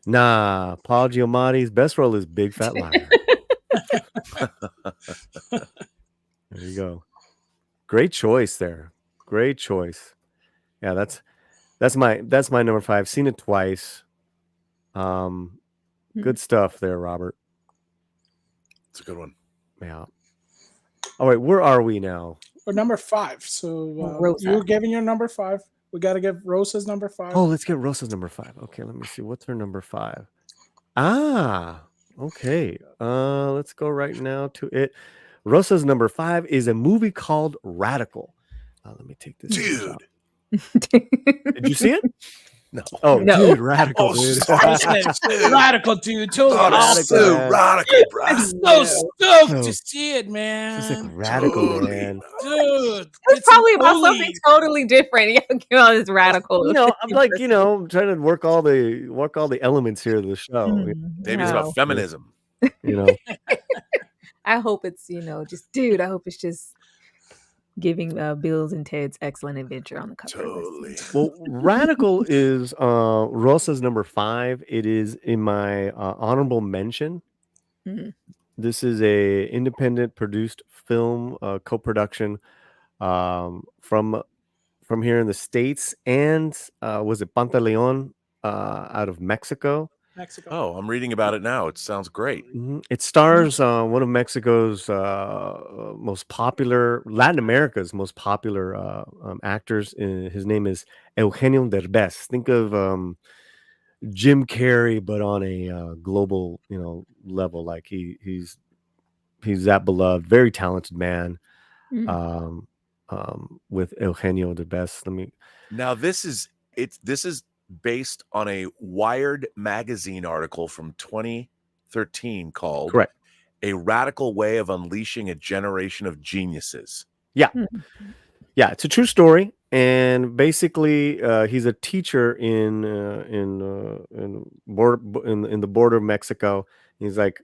S1: Nah, Paul Giamatti's best role is Big Fat Liar. There you go. Great choice there. Great choice. Yeah, that's my number 5. Seen it twice. Good stuff there, Robert.
S4: It's a good one.
S1: Yeah. All right, where are we now?
S5: We're number 5. So you're giving your number 5. We got to give Rosa's number 5.
S1: Oh, let's get Rosa's number 5. Okay, let me see. What's her number 5? Okay. Let's go right now to it. Rosa's number 5 is a movie called Radical. Let me take this.
S4: Dude.
S1: Did you see it?
S4: No.
S1: Oh,
S2: No.
S1: dude, Radical,
S4: Oh,
S1: dude.
S5: Radical, dude. Totally
S4: Oh,
S1: Radical,
S5: awesome.
S4: so
S1: man.
S4: radical, bro.
S5: I'm so
S2: No.
S5: stoked
S1: So-
S5: to see it,
S1: It's like
S5: man.
S1: Radical,
S4: Totally.
S1: man.
S5: Dude,
S2: It's probably about
S5: holy.
S2: something totally different. It's radical.
S1: You know, I'm like, I'm trying to work all the elements here of the show.
S4: Maybe it's
S2: No.
S4: about feminism.
S1: You know,
S2: I hope it's, just, dude, I hope it's just giving Bill's and Ted's Excellent Adventure on the cover.
S4: Totally.
S1: well, Radical is Rosa's number 5. It is in my honorable mention.
S2: Mhm.
S1: This is a independent produced film co-production from here in the States, and was it Pantaleon out of Mexico.
S5: Mexico.
S4: Oh, I'm reading about it now. It sounds great.
S1: It stars one of Mexico's Latin America's most popular actors. His name is Eugenio Derbez. Think of Jim Carrey, but on a global, level. Like he's that beloved, very talented man.
S2: Mm.
S1: With Eugenio Derbez.
S4: Now this is based on a Wired magazine article from 2013 called
S1: Correct.
S4: A Radical Way of Unleashing a Generation of Geniuses.
S1: Yeah, it's a true story, and basically, he's a teacher in the border of Mexico. He's like,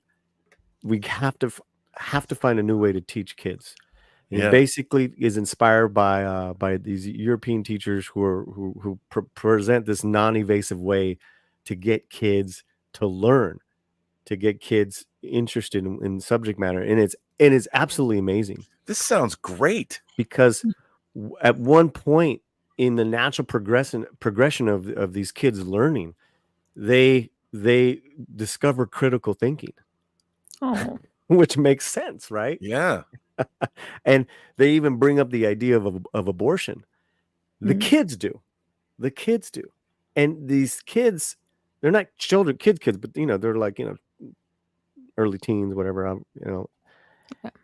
S1: we have to find a new way to teach kids. And
S4: Yeah.
S1: He basically is inspired by these European teachers who present this non-evasive way to get kids to learn, to get kids interested in subject matter, and it's absolutely amazing.
S4: This sounds great.
S1: Because at one point in the natural progression of these kids learning, they discover critical thinking,
S2: Oh.
S1: which makes sense, right?
S4: Yeah.
S1: And they even bring up the idea of abortion. The kids do, and these kids, they're not kids, but they're like early teens, whatever.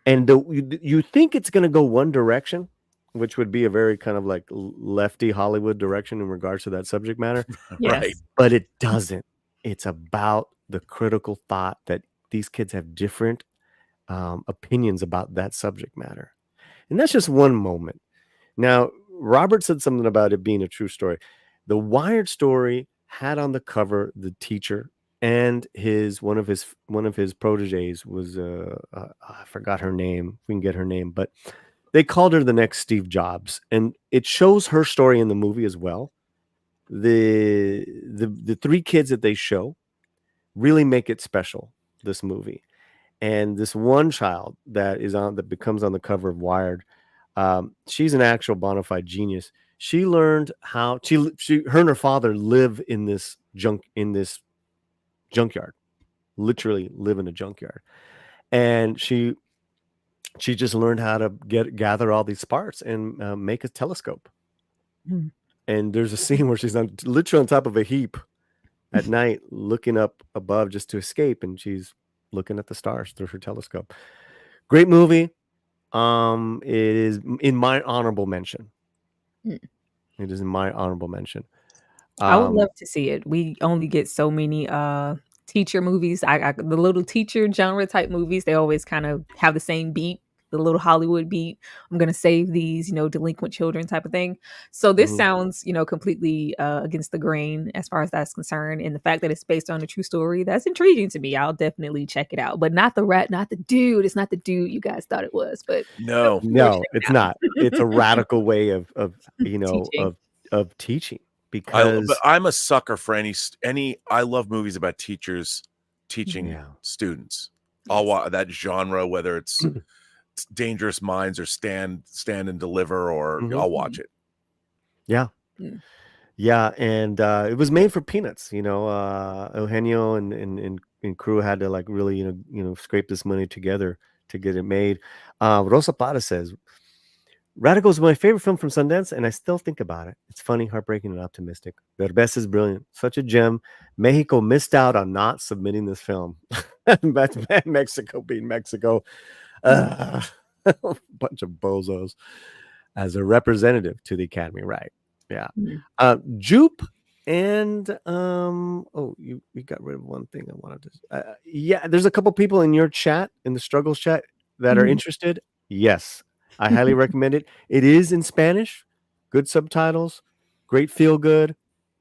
S1: And you think it's going to go one direction, which would be a very kind of like lefty Hollywood direction in regards to that subject matter.
S2: Yes.
S4: Right.
S1: But it doesn't. It's about the critical thought that these kids have different opinions about that subject matter. And that's just one moment. Now, Robert said something about it being a true story. The Wired story had on the cover the teacher, and one of his proteges was I forgot her name. We can get her name, but they called her the next Steve Jobs, and it shows her story in the movie as well. The 3 kids that they show really make it special, this movie. And this one child that becomes on the cover of Wired, she's an actual bona fide genius. She learned how her and her father live in this junkyard, literally live in a junkyard, and she just learned how to gather all these parts and make a telescope. And there's a scene where she's literally on top of a heap at night, looking up above just to escape, and she's looking at the stars through her telescope. Great movie. It is in my honorable mention. It is in my honorable mention.
S2: I would love to see it. We only get so many teacher movies. The little teacher genre type movies, they always kind of have the same beat, the little Hollywood beat. I'm going to save these, delinquent children type of thing. So this sounds, completely against the grain as far as that's concerned. And the fact that it's based on a true story, that's intriguing to me. I'll definitely check it out. But not the dude. It's not the dude you guys thought it was. But
S4: No,
S1: it's not. It's a radical way of
S2: Teaching.
S1: of teaching. Because
S4: but I'm a sucker for any. I love movies about teachers teaching students. I'll watch that genre, whether it's Dangerous Minds or Stand and Deliver, or I'll watch it.
S1: Yeah. And it was made for peanuts. Eugenio and crew had to like really scrape this money together to get it made. Rosa Plata says, Radical is my favorite film from Sundance, and I still think about it. It's funny, heartbreaking, and optimistic. Derbez is brilliant. Such a gem. Mexico missed out on not submitting this film. That's bad, Mexico being Mexico. Bunch of bozos as a representative to the Academy, right? Yeah. Jupe and you got rid of one thing I wanted to. Yeah, there's a couple people in your chat, in the struggles chat, that are interested. Yes, I highly recommend it. It is in Spanish, good subtitles, great feel good.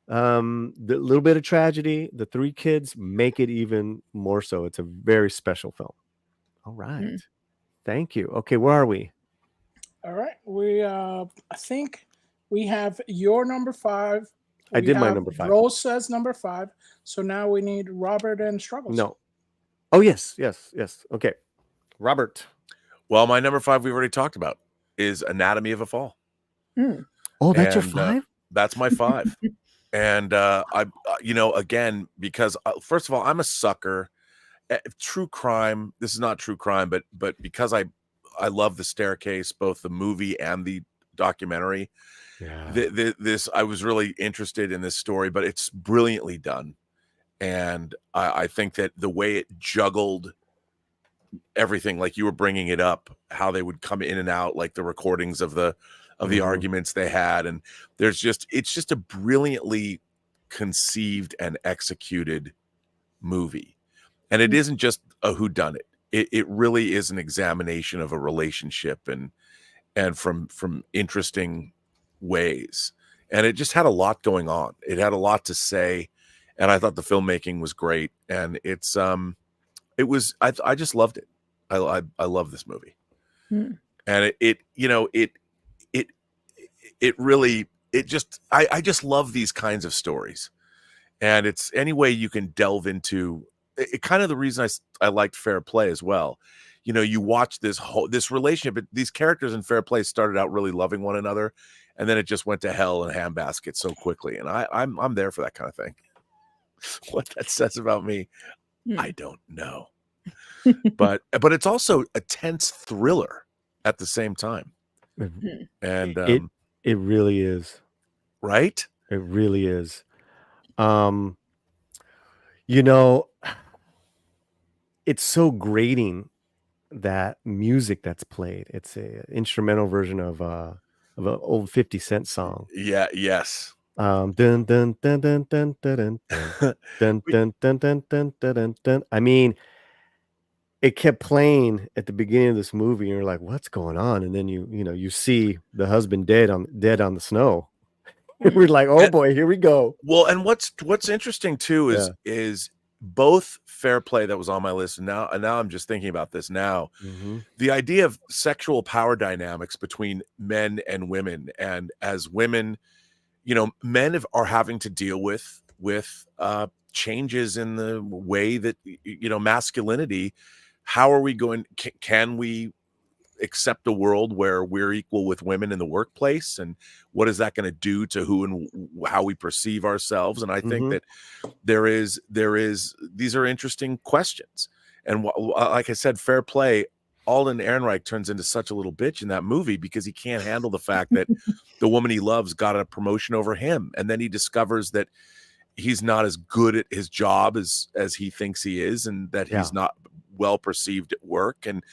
S1: The little bit of tragedy, the three kids make it even more so. It's a very special film. All right. Thank you. Okay, where are we?
S5: All right. We I think we have your number 5.
S1: I did my
S5: have
S1: number 5.
S5: Rosa's number 5. So now we need Robert and Struggles.
S1: No. Oh, yes. Okay. Robert.
S4: Well, my number 5 we've already talked about is Anatomy of a Fall.
S1: Oh, that's your 5?
S4: That's my 5. And again, because first of all, I'm a sucker. True crime. This is not true crime, but because I love The Staircase, both the movie and the documentary.
S1: Yeah.
S4: This I was really interested in this story, but it's brilliantly done, and I think that the way it juggled everything, like you were bringing it up, how they would come in and out, like the recordings of the arguments they had, and it's just a brilliantly conceived and executed movie, and it isn't just a whodunit. It really is an examination of a relationship and from interesting ways, and it just had a lot going on. It had a lot to say, and I thought the filmmaking was great, and I just loved it. I love this movie, and I just love these kinds of stories, and it's any way you can delve into it. Kind of the reason I liked Fair Play as well. You watch this relationship. These characters in Fair Play started out really loving one another, and then it just went to hell in a handbasket so quickly. And I'm there for that kind of thing. What that says about me, I don't know. but it's also a tense thriller at the same time, and
S1: it really is,
S4: right?
S1: It really is. It's so grating, that music that's played. It's a instrumental version of an old 50 Cent song.
S4: Yeah. Yes.
S1: Dun dun dun dun dun dun dun dun dun dun dun dun dun dun dun. I mean, it kept playing at the beginning of this movie, and you're like, "What's going on?" And then you see the husband dead on the snow. We're like, "Oh boy, here we go."
S4: Well, and what's interesting too is both Fair Play, that was on my list, and now I'm just thinking about this now. The idea of sexual power dynamics between men and women, and as women, men are having to deal with changes in the way that masculinity. How are we going? Can we accept a world where we're equal with women in the workplace, and what is that going to do to who and how we perceive ourselves? And I think that there is these are interesting questions, and like I said, Fair Play, Alden Ehrenreich turns into such a little bitch in that movie because he can't handle the fact that the woman he loves got a promotion over him, and then he discovers that he's not as good at his job as he thinks he is, and that he's not well perceived at work. And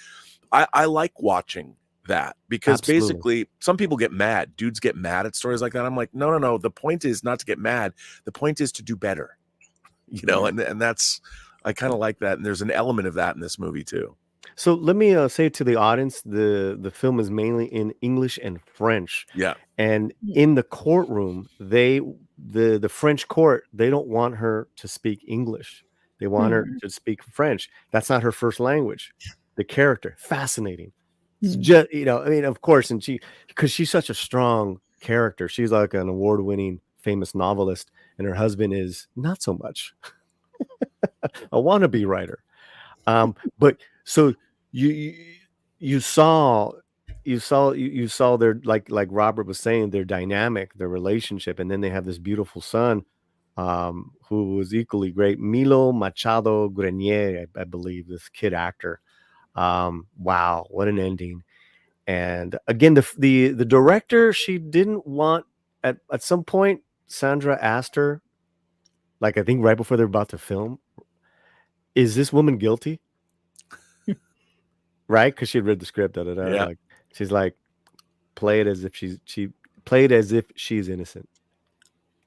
S4: I like watching that, because basically some people get mad. Dudes get mad at stories like that. I'm like, no. The point is not to get mad. The point is to do better, and that's, I kind of like that. And there's an element of that in this movie too.
S1: So let me say to the audience, the film is mainly in English and French.
S4: Yeah.
S1: And in the courtroom, the French court, they don't want her to speak English. They want her to speak French. That's not her first language. The character, fascinating. It's just, of course, and because she's such a strong character. She's like an award-winning famous novelist, and her husband is not so much a wannabe writer. But so you saw their, like Robert was saying, their dynamic, their relationship, and then they have this beautiful son, who was equally great, Milo Machado Grenier, I believe, this kid actor. Wow, what an ending. And again, the director, she didn't want at some point. Sandra asked her, like I think right before they're about to film, "Is this woman guilty?" Right? Because she had read the script.
S4: Yeah.
S1: Like she's like, play it as if she played as if she's innocent.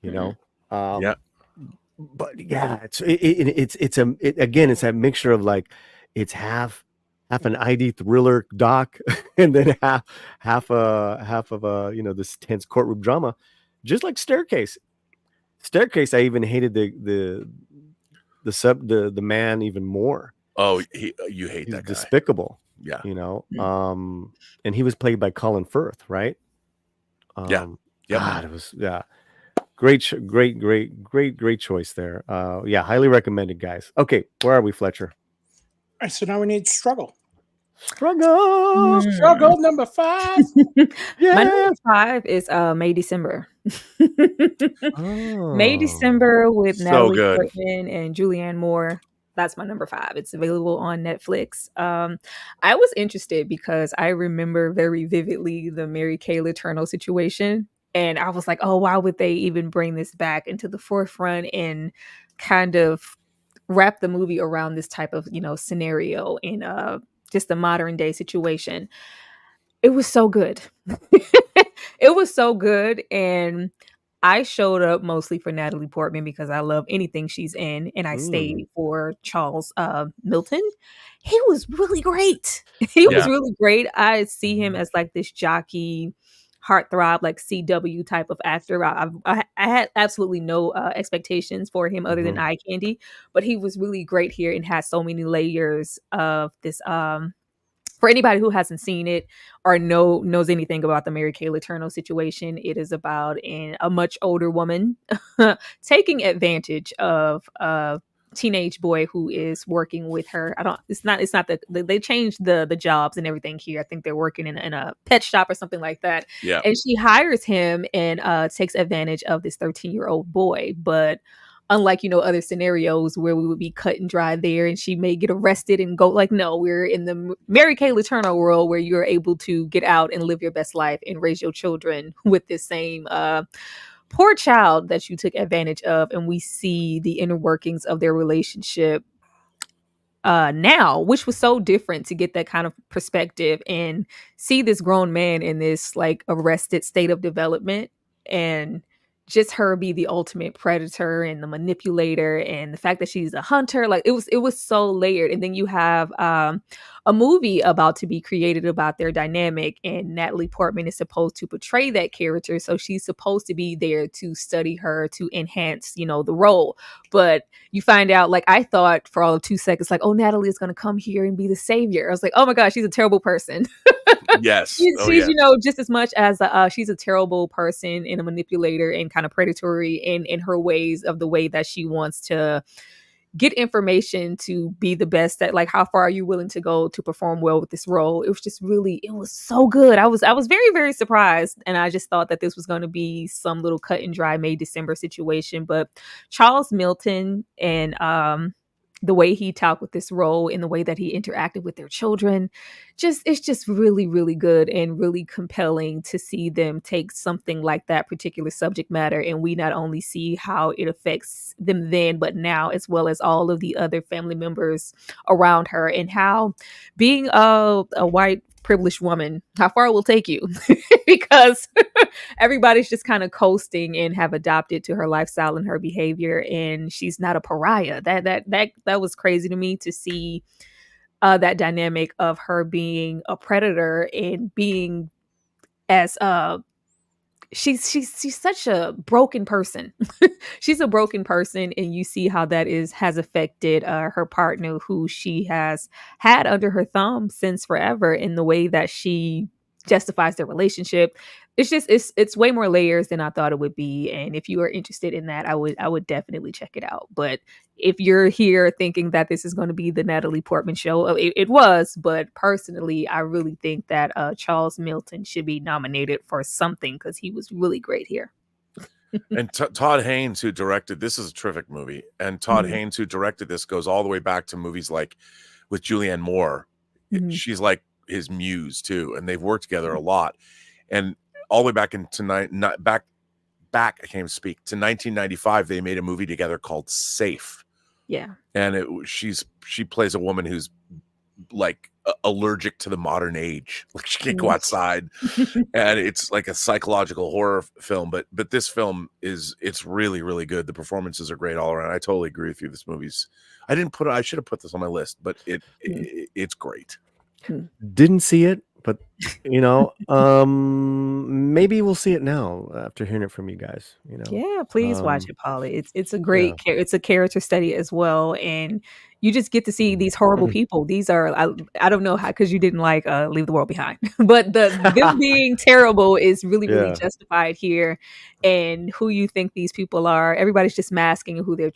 S1: You know.
S4: Yeah.
S1: But yeah, again, it's that mixture of like, it's half an ID thriller doc, and then half of a this tense courtroom drama, just like Staircase. I even hated the man even more.
S4: Oh, you hate
S1: He's
S4: that guy.
S1: despicable.
S4: Yeah.
S1: And he was played by Colin Firth, right?
S4: Yeah.
S1: God, it was great choice there. Yeah, highly recommended, guys. Okay, where are we, Fletcher?
S5: All right, so now we need struggle.
S1: Struggle
S5: Number 5.
S1: Yeah.
S2: My number 5 is May December. May December with
S4: So
S2: Natalie
S4: good.
S2: Portman and Julianne Moore. That's my number 5. It's available on Netflix. I was interested because I remember very vividly the Mary Kay Letourneau situation. And I was like, oh, why would they even bring this back into the forefront and kind of wrap the movie around this type of, scenario in just a modern day situation. It was so good. It was so good. And I showed up mostly for Natalie Portman because I love anything she's in. And I stayed for Charles Milton. He was really great. He was really great. I see him as like this jockey, heartthrob, like CW type of actor. I had absolutely no expectations for him other than eye candy, but he was really great here and has so many layers of this. For anybody who hasn't seen it or knows anything about the Mary Kay Letourneau situation, it is about a much older woman taking advantage of a teenage boy who is working with her. It's not they changed the jobs and everything here. I think they're working in a pet shop or something like that.
S4: Yeah.
S2: And she hires him and takes advantage of this 13-year-old boy. But unlike, other scenarios where we would be cut and dry there and she may get arrested and go like, no, we're in the Mary Kay Letourneau world where you're able to get out and live your best life and raise your children with this same poor child that you took advantage of. And we see the inner workings of their relationship now, which was so different to get that kind of perspective and see this grown man in this like arrested state of development and just her be the ultimate predator and the manipulator and the fact that she's a hunter. Like it was so layered. And then you have a movie about to be created about their dynamic, and Natalie Portman is supposed to portray that character. So she's supposed to be there to study her, to enhance, the role. But you find out, like I thought for all of 2 seconds, like, oh, Natalie is going to come here and be the savior. I was like, oh my gosh, she's a terrible person.
S4: Yes.
S2: She's just as much as she's a terrible person and a manipulator and kind of predatory in her ways of the way that she wants to get information to be the best at, like, how far are you willing to go to perform well with this role. It was so good. I was very, very surprised. And I just thought that this was going to be some little cut and dry May December situation. But Charles Milton and the way he talked with this role and the way that he interacted with their children, it's just really, really good and really compelling to see them take something like that particular subject matter. And we not only see how it affects them then, but now, as well as all of the other family members around her, and how being a white privileged woman, how far it will take you because everybody's just kind of coasting and have adopted to her lifestyle and her behavior, and she's not a pariah. That was crazy to me to see that dynamic of her being a predator and being as she's such a broken person. She's a broken person, and you see how that has affected her partner, who she has had under her thumb since forever, in the way that she justifies their relationship. It's way more layers than I thought it would be. And if you are interested in that, I would definitely check it out. But if you're here thinking that this is going to be the Natalie Portman show, it was. But personally, I really think that Charles Milton should be nominated for something because he was really great here.
S4: And Todd Haynes, who directed this, is a terrific movie. And Todd Haynes, who directed this, goes all the way back to movies like with Julianne Moore. She's like his muse too, and they've worked together a lot. And all the way back into back I can't even speak, to 1995, they made a movie together called Safe.
S2: Yeah.
S4: And she plays a woman who's like allergic to the modern age, like she can't go outside, and it's like a psychological horror film. But this film it's really, really good. The performances are great all around. I totally agree with you. This movie's I should have put this on my list, but it's great.
S1: Didn't see it, but maybe we'll see it now after hearing it from you guys.
S2: Yeah, please watch it, Polly. It's a great it's a character study as well, and you just get to see these horrible people. These are I don't know how, because you didn't like Leave the World Behind, but them being terrible is really, really justified here. And who you think these people are, everybody's just masking who they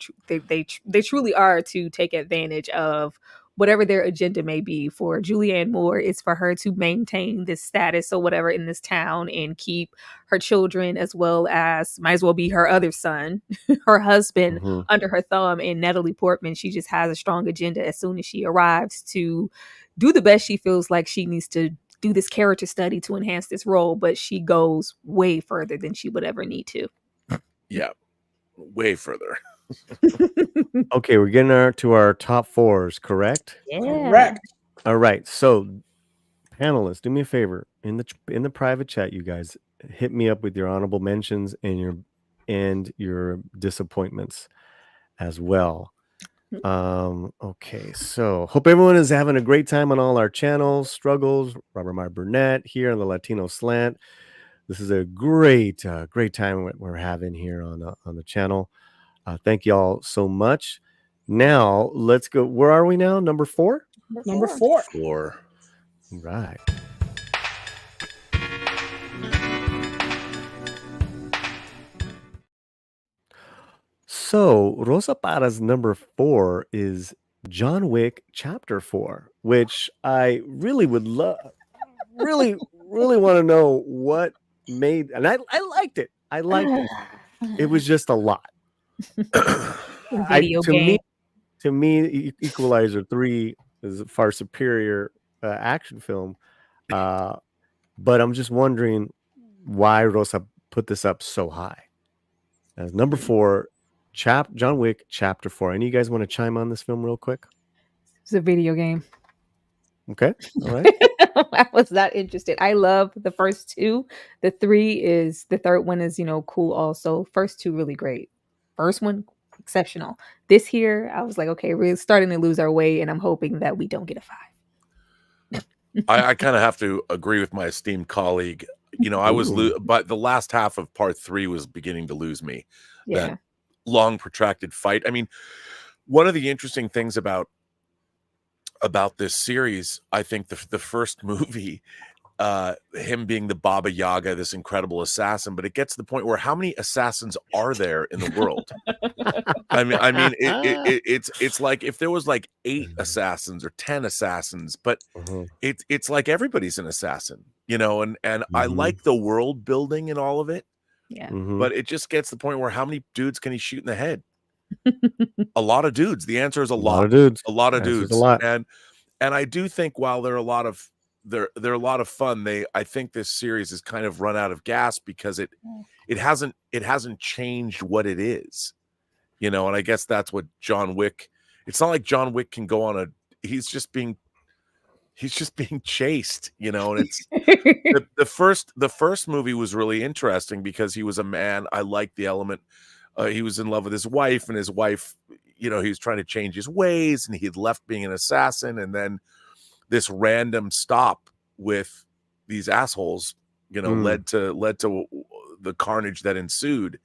S2: truly are to take advantage of whatever their agenda may be. For Julianne Moore, it's for her to maintain this status or whatever in this town and keep her children, as well as might as well be her other son, her husband, under her thumb. And Natalie Portman, she just has a strong agenda as soon as she arrives to do the best she feels like she needs to do this character study to enhance this role, but she goes way further than she would ever need to.
S4: Yeah, way further.
S1: Okay, we're getting to our top fours, correct?
S2: Yeah.
S5: Correct.
S1: All right. So, panelists, do me a favor. In the private chat, you guys hit me up with your honorable mentions and your disappointments as well. Okay, so hope everyone is having a great time on all our channels. Struggles, Robert Meyer Burnett here on the Latino Slant. This is a great time we're having here on the channel. Thank you all so much. Now let's go. Where are we now? Number 4?
S5: Number 4.
S4: 4.
S1: Right. So Rosa Parra's number 4 is John Wick Chapter 4, which I really would love, really want to know what made, and I liked it. I liked it. It was just a lot. To me, Equalizer 3 is a far superior action film. But I'm just wondering why Rosa put this up so high. As number 4, John Wick Chapter 4. Any of you guys want to chime on this film real quick?
S2: It's a video game.
S1: Okay. All right.
S2: I was not interested. I love the first 2. The third one is, cool also. First 2 really great. First one, exceptional. This here, I was like, okay, we're starting to lose our way, and I'm hoping that we don't get a 5.
S4: I kind of have to agree with my esteemed colleague. I was but the last half of part 3 was beginning to lose me.
S2: Yeah.
S4: That long protracted fight. I mean, one of the interesting things about this series, I think the first movie, him being the Baba Yaga, this incredible assassin, but it gets to the point where how many assassins are there in the world? I mean, it's like if there was like 8 assassins or 10 assassins, but it's like everybody's an assassin, and I like the world building and all of it.
S2: Yeah.
S4: But it just gets to the point where how many dudes can he shoot in the head? A lot of dudes. The answer is a lot.
S1: Of dudes.
S4: A lot of dudes.
S1: A lot.
S4: And I do think while they're a lot of fun, I think this series has kind of run out of gas because it hasn't changed what it is. And I guess that's what John Wick. It's not like John Wick can go on he's just being chased, and it's the first movie was really interesting because he was a man. I liked the element. He was in love with his wife, and his wife, he was trying to change his ways, and he had left being an assassin, and then this random stop with these assholes, led to the carnage that ensued.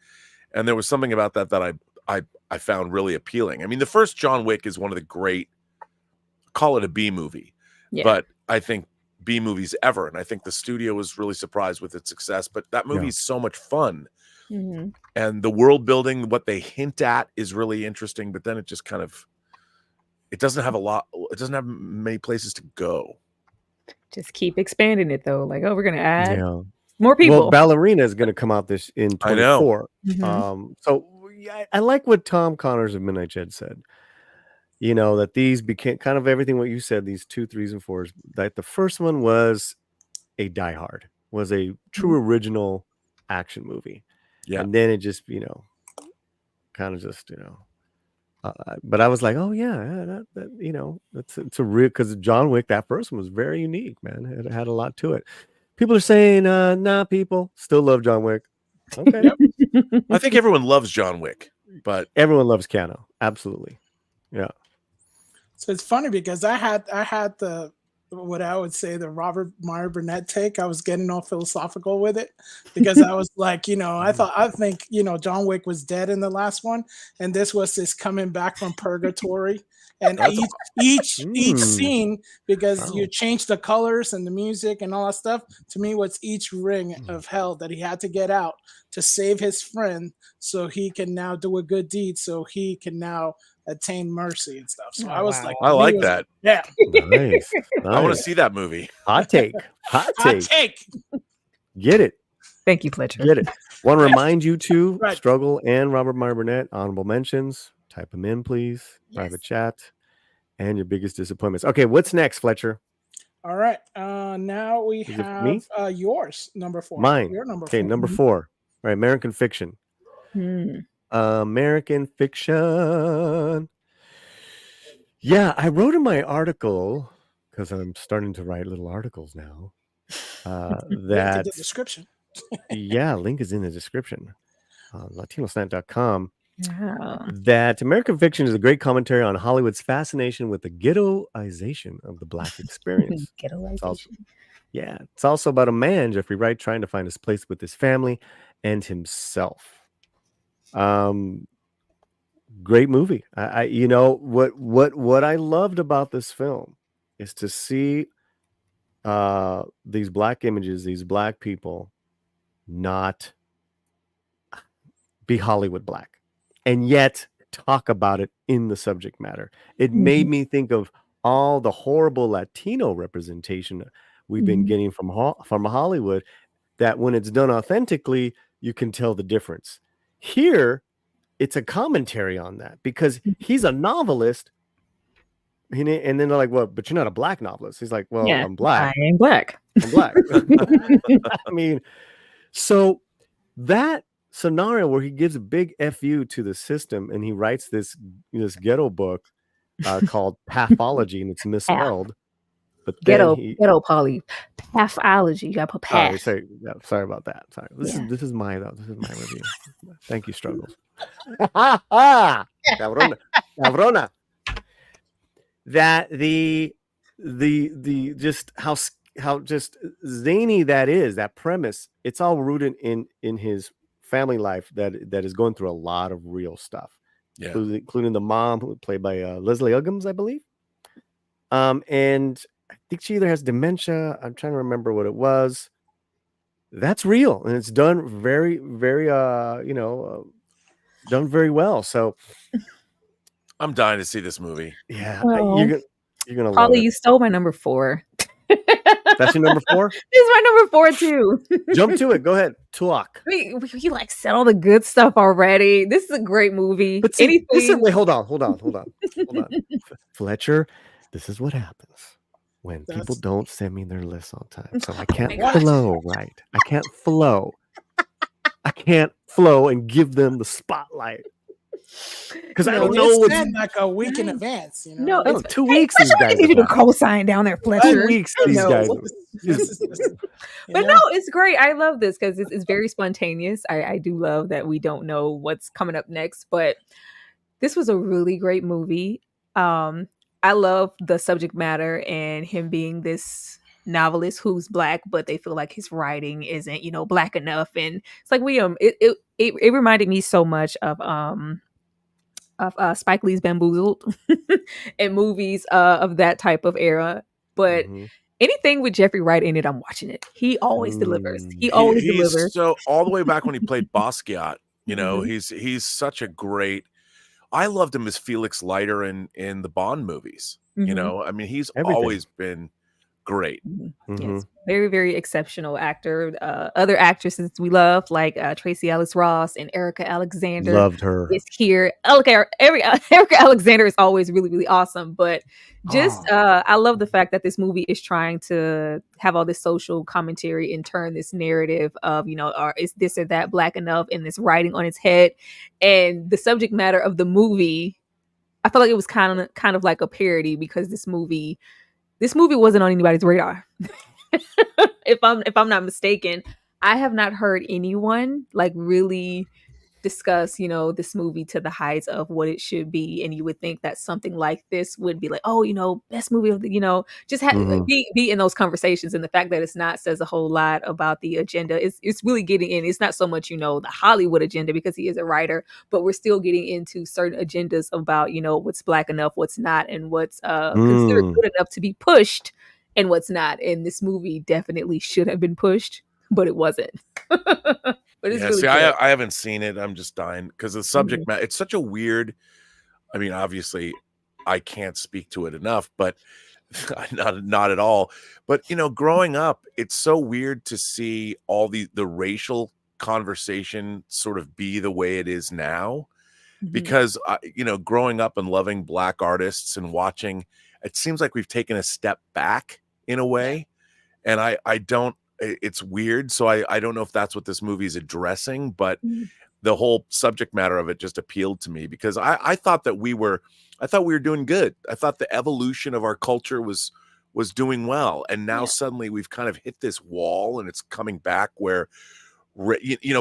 S4: And there was something about that I found really appealing. I mean, the first John Wick is one of the great, call it a B movie. Yeah. But I think B movies ever, and I think the studio was really surprised with its success. But that movie is so much fun, and the world building, what they hint at, is really interesting. But then it just kind of, it doesn't have many places to go.
S2: Just keep expanding it though. Like, we're gonna add more people.
S1: Well, Ballerina is going to come out this in 24. So I like what Tom Connors of Midnight Jed said. you know, that these became kind of everything what you said, these 2, 3s, and 4s. That the first one was a Die Hard, was a true original action movie.
S4: Yeah.
S1: And then it just, you know, kind of just, you know, but I was like, oh yeah, that you know, it's a real, because John Wick, that first one was very unique, man. It had a lot to it. People are saying, nah, people still love John Wick. Okay.
S5: Yep.
S4: I think everyone loves John Wick, but
S1: Everyone loves Keanu. Absolutely. Yeah.
S5: So it's funny because I had the what I would say the Robert Meyer Burnett take. I was getting all philosophical with it because I was like, you know, I think, you know, John Wick was dead in the last one, and this was his coming back from purgatory. And
S4: That's
S5: each
S1: Mm.
S5: scene, because you
S1: Wow.
S5: change the colors and the music and all that stuff, to me was each ring of hell that he had to get out to save his friend so he can now do a good deed, so he can now attain mercy and stuff. So
S2: Oh,
S5: I was
S2: wow.
S5: like,
S4: I
S5: to me,
S4: like
S5: it was-
S4: that.
S5: Yeah.
S1: Nice.
S4: I want to
S1: Nice.
S4: see that movie.
S1: Hot take. Hot
S5: Hot
S1: take.
S5: take.
S1: Get it.
S2: Thank you, Fletcher.
S1: Get it. Want to remind you to
S5: Right.
S1: Struggle and Robert Meyer Burnett, honorable mentions. Type them in, please. Private chat. And your biggest disappointments. Okay, what's next, Fletcher?
S5: All right. Now we
S1: Is it for me?
S5: have yours, number 4.
S1: Mine.
S5: Your number
S1: Okay,
S5: 4.
S1: number 4. All right, American Fiction.
S2: Hmm.
S1: American Fiction. Yeah, I wrote in my article, because I'm starting to write little articles now,
S5: Link in
S1: that,
S5: the description.
S1: yeah, link is in the description. LatinoSlant.com.
S2: Yeah.
S1: That American Fiction is a great commentary on Hollywood's fascination with the ghettoization of the Black experience. It's also, yeah, it's also about a man, Jeffrey Wright, trying to find his place with his family and himself. Great movie. I you know what I loved about this film is to see these Black images, these Black people not be Hollywood Black, and yet talk about it in the subject matter. It made me think of all the horrible Latino representation we've been getting from Hollywood, that when it's done authentically, you can tell the difference. Here, it's a commentary on that, because he's a novelist, and then they're like, well, but you're not a Black novelist. He's like, well,
S2: Yeah,
S1: I'm Black.
S2: I am Black.
S1: I'm Black. I mean, so that scenario where he gives a big FU to the system, and he writes this ghetto book called Pathology, and it's misspelled. But then
S2: Ghetto poly pathology. You gotta put path.
S1: sorry about that. Sorry. This is my review. Thank you, Struggles. Cabrona. That the just how just zany that is, that premise. It's all rooted in his family life that is going through a lot of real stuff.
S4: Yeah.
S1: Including the mom, who was played by Leslie Uggams, I believe. And I think she either has dementia. I'm trying to remember what it was. That's real, and it's done very, very, done very well. So
S4: I'm dying to see this movie.
S1: yeah,
S2: Well,
S1: you're gonna love
S2: Polly,
S1: it.
S2: you stole my number 4.
S1: That's your number 4.
S2: This is my number 4 too.
S1: Jump to it. Go ahead. Talk.
S2: We like said all the good stuff already. This is a great movie.
S1: But see,
S2: Anything.
S1: wait, hold on. Fletcher, this is what happens when people don't send me their lists on time. So I can't flow right. I can't flow and give them the spotlight. Because I don't know what's
S5: like a week in advance, you know.
S2: No,
S1: no, 2 weeks. These
S2: Fletcher, I
S1: guys
S2: need you to
S1: have had.
S2: co-sign down there, Fletcher.
S1: 2 weeks.
S2: I
S1: These
S2: know.
S1: guys.
S2: But no, it's great. I love this because it's very spontaneous. I do love that we don't know what's coming up next, but this was a really great movie. I love the subject matter and him being this novelist who's Black, but they feel like his writing isn't, Black enough. And it's like it reminded me so much of Spike Lee's Bamboozled and movies of that type of era. But anything with Jeffrey Wright in it, I'm watching it. He always delivers. He always delivers.
S4: So all the way back when he played Basquiat, he's such a great. I loved him as Felix Leiter in the Bond movies. I mean, he's always been great.
S2: Yes, very, very exceptional actor. Other actresses we love, like Tracy Ellis Ross and Erica Alexander,
S1: Loved her.
S2: is here. Okay, Erica Alexander is always really, really awesome. But just, I love the fact that this movie is trying to have all this social commentary and turn this narrative of, is this or that black enough, and this writing on its head. And the subject matter of the movie, I feel like it was kind of like a parody, because this movie wasn't on anybody's radar. if I'm not mistaken, I have not heard anyone like really discuss, this movie to the heights of what it should be. And you would think that something like this would be like, oh, best movie of the, just be in those conversations. And the fact that it's not says a whole lot about the agenda. It's really getting in. It's not so much, the Hollywood agenda, because he is a writer, but we're still getting into certain agendas about, what's black enough, what's not, and what's considered good enough to be pushed and what's not. And this movie definitely should have been pushed, but it wasn't. But it's really
S4: see,
S2: good.
S4: I haven't seen it. I'm just dying because the subject matter, it's such a weird, I mean, obviously I can't speak to it enough, but not at all. But, growing up, it's so weird to see all the racial conversation sort of be the way it is now, because, growing up and loving black artists and watching, it seems like we've taken a step back in a way. And I don't, it's weird. So I don't know if that's what this movie is addressing, but the whole subject matter of it just appealed to me, because I thought that we were doing good. I thought the evolution of our culture was doing well. And now suddenly we've kind of hit this wall, and it's coming back where,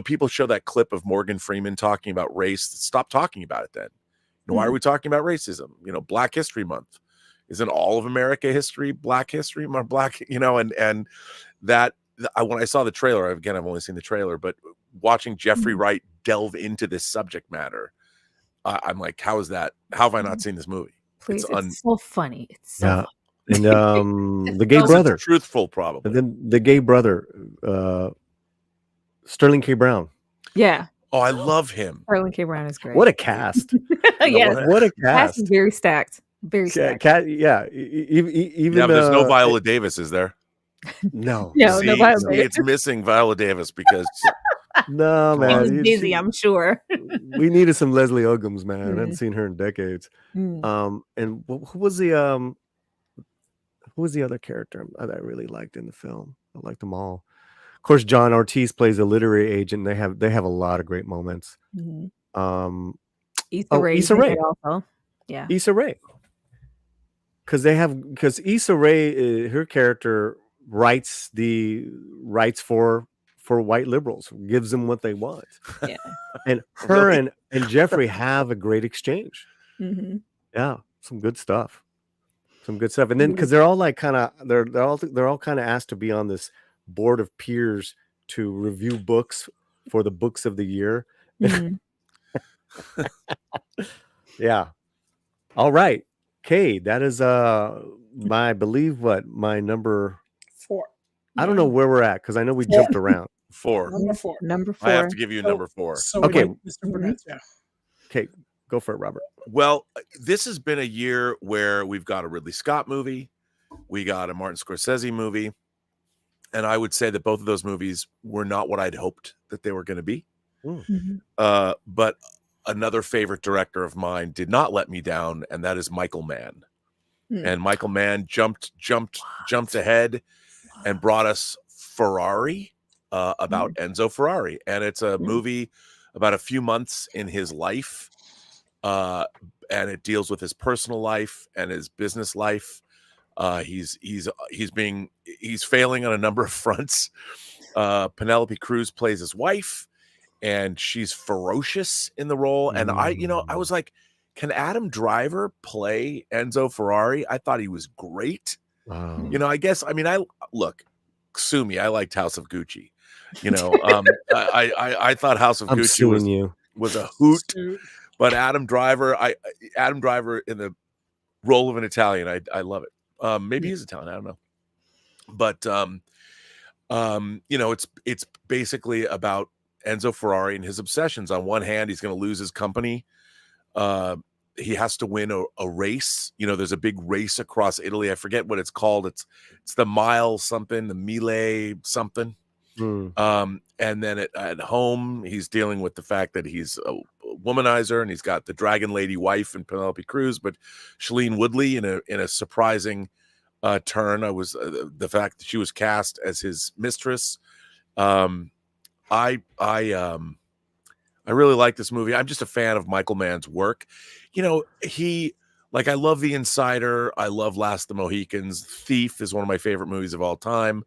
S4: people show that clip of Morgan Freeman talking about race. Stop talking about it then. Why are we talking about racism? Black History Month. Isn't all of America history Black history? Black, and that, when I saw the trailer, again, I've only seen the trailer, but watching Jeffrey Wright delve into this subject matter, I'm like, how is that? How have I not seen this movie?
S2: Please, it's so funny. It's so
S1: funny. And the gay brother,
S4: truthful, probably.
S1: And then the gay brother, Sterling K. Brown.
S2: Yeah.
S4: Oh, I love him.
S2: Sterling K. Brown is great.
S1: What a cast!
S2: Yes,
S1: what a cast!
S2: Cast is very stacked. Very stacked.
S1: Even
S4: there's no Viola Davis, is there?
S1: No.
S2: No Viola Davis.
S4: It's missing Viola Davis because
S1: no, man,
S2: she's busy. I'm sure.
S1: We needed some Leslie Uggams, man. I haven't seen her in decades. And who was the other character that I really liked in the film? I liked them all. Of course, John Ortiz plays a literary agent. They have a lot of great moments.
S2: Issa Rae also. Yeah,
S1: Issa Rae. Because Issa Rae, her character writes for white liberals, gives them what they want.
S2: Yeah,
S1: and her and Jeffrey have a great exchange. Yeah, some good stuff. And then because they're all like they're all kind of asked to be on this board of peers to review books for the books of the year. Yeah. All right. Okay, that is my number
S5: 4.
S1: I don't know where we're at because I know we jumped around.
S4: 4.
S2: Number 4.
S4: I have to give you number 4.
S5: So
S1: okay,
S5: Mr. Burnett, yeah.
S1: Okay, go for it, Robert.
S4: Well, this has been a year where we've got a Ridley Scott movie, we got a Martin Scorsese movie, and I would say that both of those movies were not what I'd hoped that they were going to be. But another favorite director of mine did not let me down, and that is Michael Mann. And Michael Mann jumped ahead and brought us Ferrari, about Enzo Ferrari, and it's a movie about a few months in his life, and it deals with his personal life and his business life. He's failing on a number of fronts. Penelope Cruz plays his wife, and she's ferocious in the role. And I was like, can Adam Driver play Enzo Ferrari? I thought he was great.
S1: Wow.
S4: I look, sue me. I liked House of Gucci. I thought House of Gucci was a hoot. But Adam Driver in the role of an Italian, I love it. Maybe he's Italian, I don't know. But it's basically about Enzo Ferrari and his obsessions. On one hand, he's going to lose his company, he has to win a race. You know, there's a big race across Italy. I forget what it's called. It's the mile something, the Mille something.
S1: Mm.
S4: And then at home, he's dealing with the fact that he's a womanizer, and he's got the dragon lady wife and Penelope Cruz, but Shailene Woodley in a surprising turn. The fact that she was cast as his mistress. I really like this movie. I'm just a fan of Michael Mann's work. You know, I love The Insider. I love Last of the Mohicans. Thief is one of my favorite movies of all time.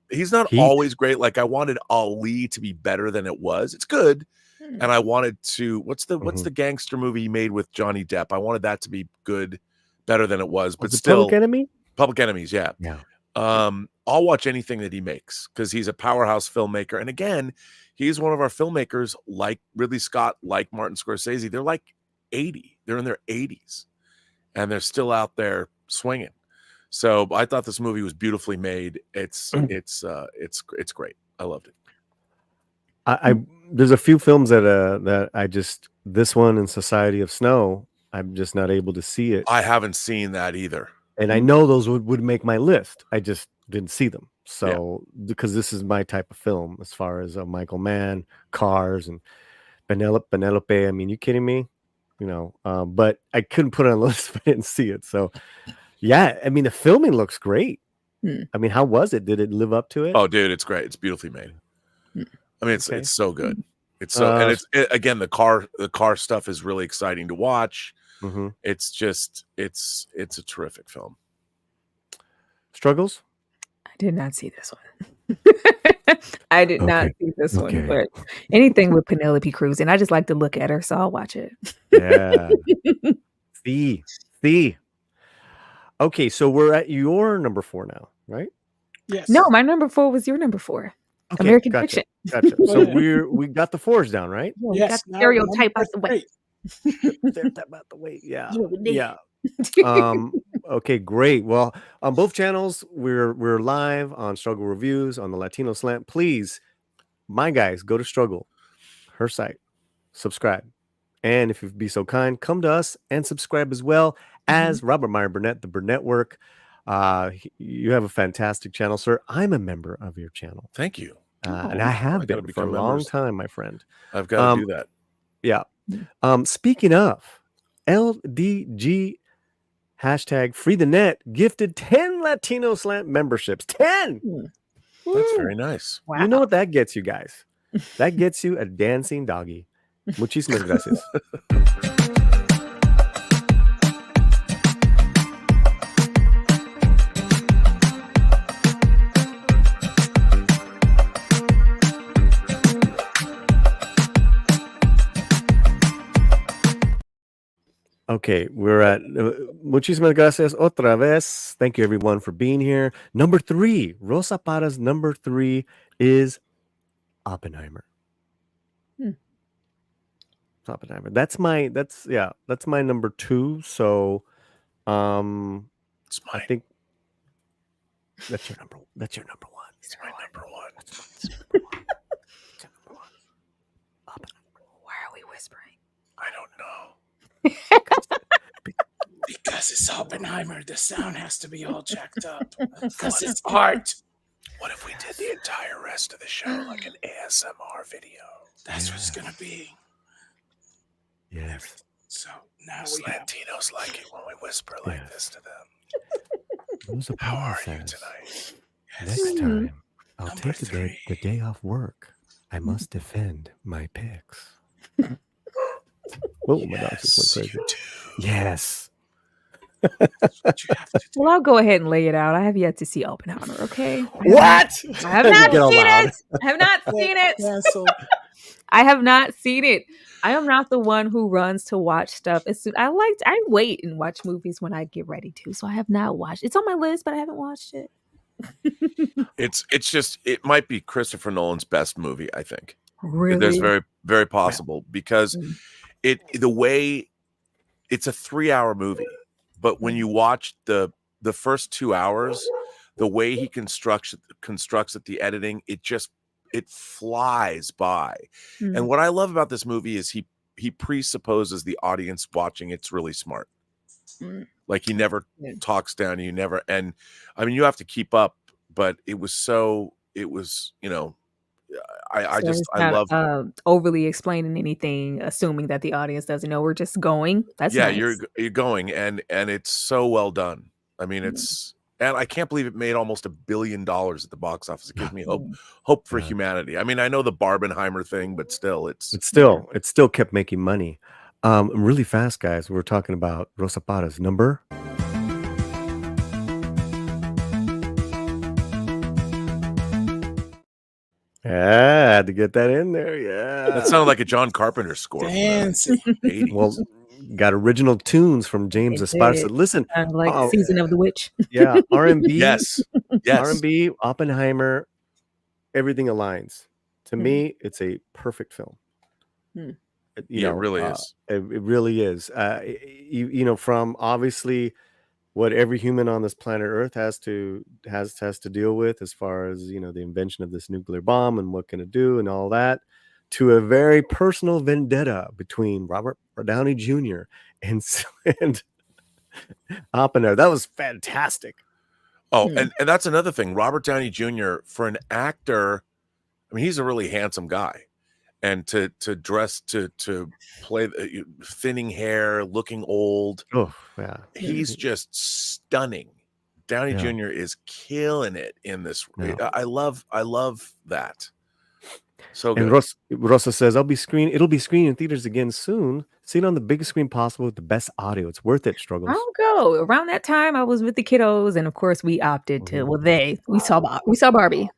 S4: He's not
S1: Heat.
S4: always great. Like, I wanted Ali to be better than it was. It's good. And I wanted to, what's the gangster movie he made with Johnny Depp? I wanted that to be good, better than it was, but still.
S1: Public Enemy?
S4: Public Enemies, yeah.
S1: Yeah.
S4: I'll watch anything that he makes because he's a powerhouse filmmaker. And again, he's one of our filmmakers like Ridley Scott, like Martin Scorsese. They're like 80. They're in their 80s, and they're still out there swinging. So I thought this movie was beautifully made. It's great. I loved it.
S1: I there's a few films that I just, this one and Society of Snow, I'm just not able to see it.
S4: I haven't seen that either.
S1: And I know those would make my list. I just didn't see them. So because this is my type of film as far as Michael Mann, Cars, and Penelope. I mean, you kidding me? You know, but I couldn't put it on the list if I didn't see it. So yeah, I mean, the filming looks great. I mean, how was it? Did it live up to it?
S4: Oh, dude, it's great. It's beautifully made. I mean, it's so good. It's so, and again, the car stuff is really exciting to watch. It's just, it's a terrific film.
S1: Struggles?
S2: I did not see this one. I did not see this one, but anything with Penelope Cruz, and I just like to look at her, so I'll watch it.
S1: Yeah. See. Okay, so we're at your number 4 now, right?
S5: Yes.
S2: No, my number 4 was your number 4.
S1: Okay,
S2: American
S1: gotcha.
S2: Fiction.
S1: Gotcha. So we got the 4s down, right?
S2: Yeah, we got the stereotype out the way.
S1: Stereotype out the way. Yeah. Okay, great. Well, on both channels, we're live on Struggle Reviews on the Latino Slant. Please, my guys, go to Struggle, her site, subscribe. And if you'd be so kind, come to us and subscribe as well as Robert Meyer Burnett, the Burnett Work. You have a fantastic channel, sir. I'm a member of your channel.
S4: Thank you.
S1: And I have been for a long time, my friend.
S4: I've got to do that.
S1: Yeah. Speaking of, LDG hashtag free the net gifted 10 Latino Slant memberships. 10.
S4: That's very nice.
S2: Wow.
S1: You know what that gets you guys? That gets you a dancing doggy. Muchísimas gracias. Okay, we're at muchísimas gracias otra vez. Thank you everyone for being here. Number 3, Rosa Parra's number 3 is Oppenheimer. Oppenheimer. That's my number 2. So
S4: It's
S1: I think that's your number 1.
S4: It's my number 1.
S1: That's your number 1.
S2: Why are we whispering?
S4: I don't know.
S5: Because it's Oppenheimer. The sound has to be all jacked up. Because it's art.
S4: What if we did the entire rest of the show like an ASMR video?
S5: That's what it's going to be.
S1: Yes.
S5: So now we have...
S4: Latinos like it when we whisper like this to them.
S1: Rosa
S4: How
S1: Parra
S4: are you
S1: says,
S4: tonight?
S1: Next time, I'll
S5: Number
S1: take the day off work. I must defend my picks. Oh, my dog just went crazy.
S4: Yes.
S5: what you have to do.
S2: Well, I'll go ahead and lay it out. I have yet to see Oppenheimer, okay?
S1: What?
S2: I have not
S1: Get all
S2: seen
S1: loud.
S2: it. I have not seen it.
S5: Cancel.
S2: I have not seen it. I am not the one who runs to watch stuff. I wait and watch movies when I get ready to. So I have not watched. It's on my list, but I haven't watched it.
S4: It's just, it might be Christopher Nolan's best movie, I think.
S2: Really?
S4: There's very, very possible because the way it's a 3-hour movie, but when you watch the first 2 hours, the way he constructs it, the editing, it flies by. And what I love about this movie is presupposes the audience watching it's really smart.
S2: Mm.
S4: Like he never
S2: Yeah.
S4: talks down. You never, and I mean you have to keep up. But it was you know, I
S2: So
S4: just
S2: it's
S4: I
S2: not
S4: love.
S2: overly explaining anything, assuming that the audience doesn't know. We're just going. That's
S4: Yeah,
S2: nice.
S4: you're going, and it's so well done. I mean,
S2: Mm.
S4: it's and I can't believe it made almost $1 billion at the box office. It gives me
S2: Mm.
S4: hope for
S1: Yeah.
S4: humanity. I mean, I know the Barbenheimer thing, but still,
S1: It still kept making money. Really fast, guys. We're talking about Rosa Parra's number. Yeah, I had to get that in there.
S4: that
S1: Yeah.
S4: sounded like a John Carpenter score from the
S5: Fancy.
S4: 80s.
S1: Well, got original tunes from James
S2: It
S1: Esparza.
S2: did.
S1: Listen,
S2: Kind of like Season of the Witch.
S1: yeah, R&B,
S4: yes,
S1: R&B, Oppenheimer, everything aligns. To
S2: Mm.
S1: me, it's a perfect film.
S2: Mm.
S1: You
S4: it
S1: know,
S4: really is.
S1: it really is. You know, from obviously what every human on this planet Earth has to deal with, as far as, you know, the invention of this nuclear bomb and what can it do and all that, to a very personal vendetta between Robert Downey Jr. and Oppenheimer. That was fantastic.
S4: Oh,
S2: Mm.
S4: and that's another thing. Robert Downey Jr. for an actor, I mean, he's a really handsome guy, and to dress to play thinning hair, looking old.
S1: Oh yeah,
S4: He's just stunning. Downey
S1: Yeah.
S4: Jr. is killing it in this.
S1: Yeah.
S4: I love that. So
S1: And
S4: good.
S1: Rosa says, it'll be screened in theaters again soon. See it on the biggest screen possible with the best audio. It's worth it, Struggles.
S2: I'll go. Around that time, I was with the kiddos, and of course, we opted to. Well, we saw Barbie.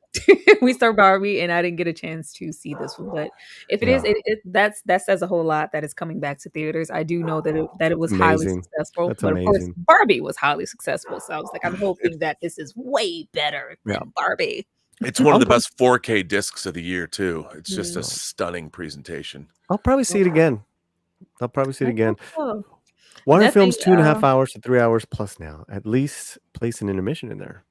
S2: We saw Barbie, and I didn't get a chance to see this one. But if it is, that says a whole lot that it's coming back to theaters. I do know that it was highly
S1: Amazing.
S2: successful,
S1: That's
S2: but of course,
S1: amazing.
S2: Barbie was highly successful. So I was like, I'm hoping that this is way better than Barbie.
S4: It's one of the best 4K discs of the year too. It's just a
S2: Mm.
S4: stunning presentation.
S1: I'll probably see it again.
S2: Oh.
S1: Wonder
S2: Nothing,
S1: Film's 2.5 hours to 3 hours plus now. At least place an intermission in there.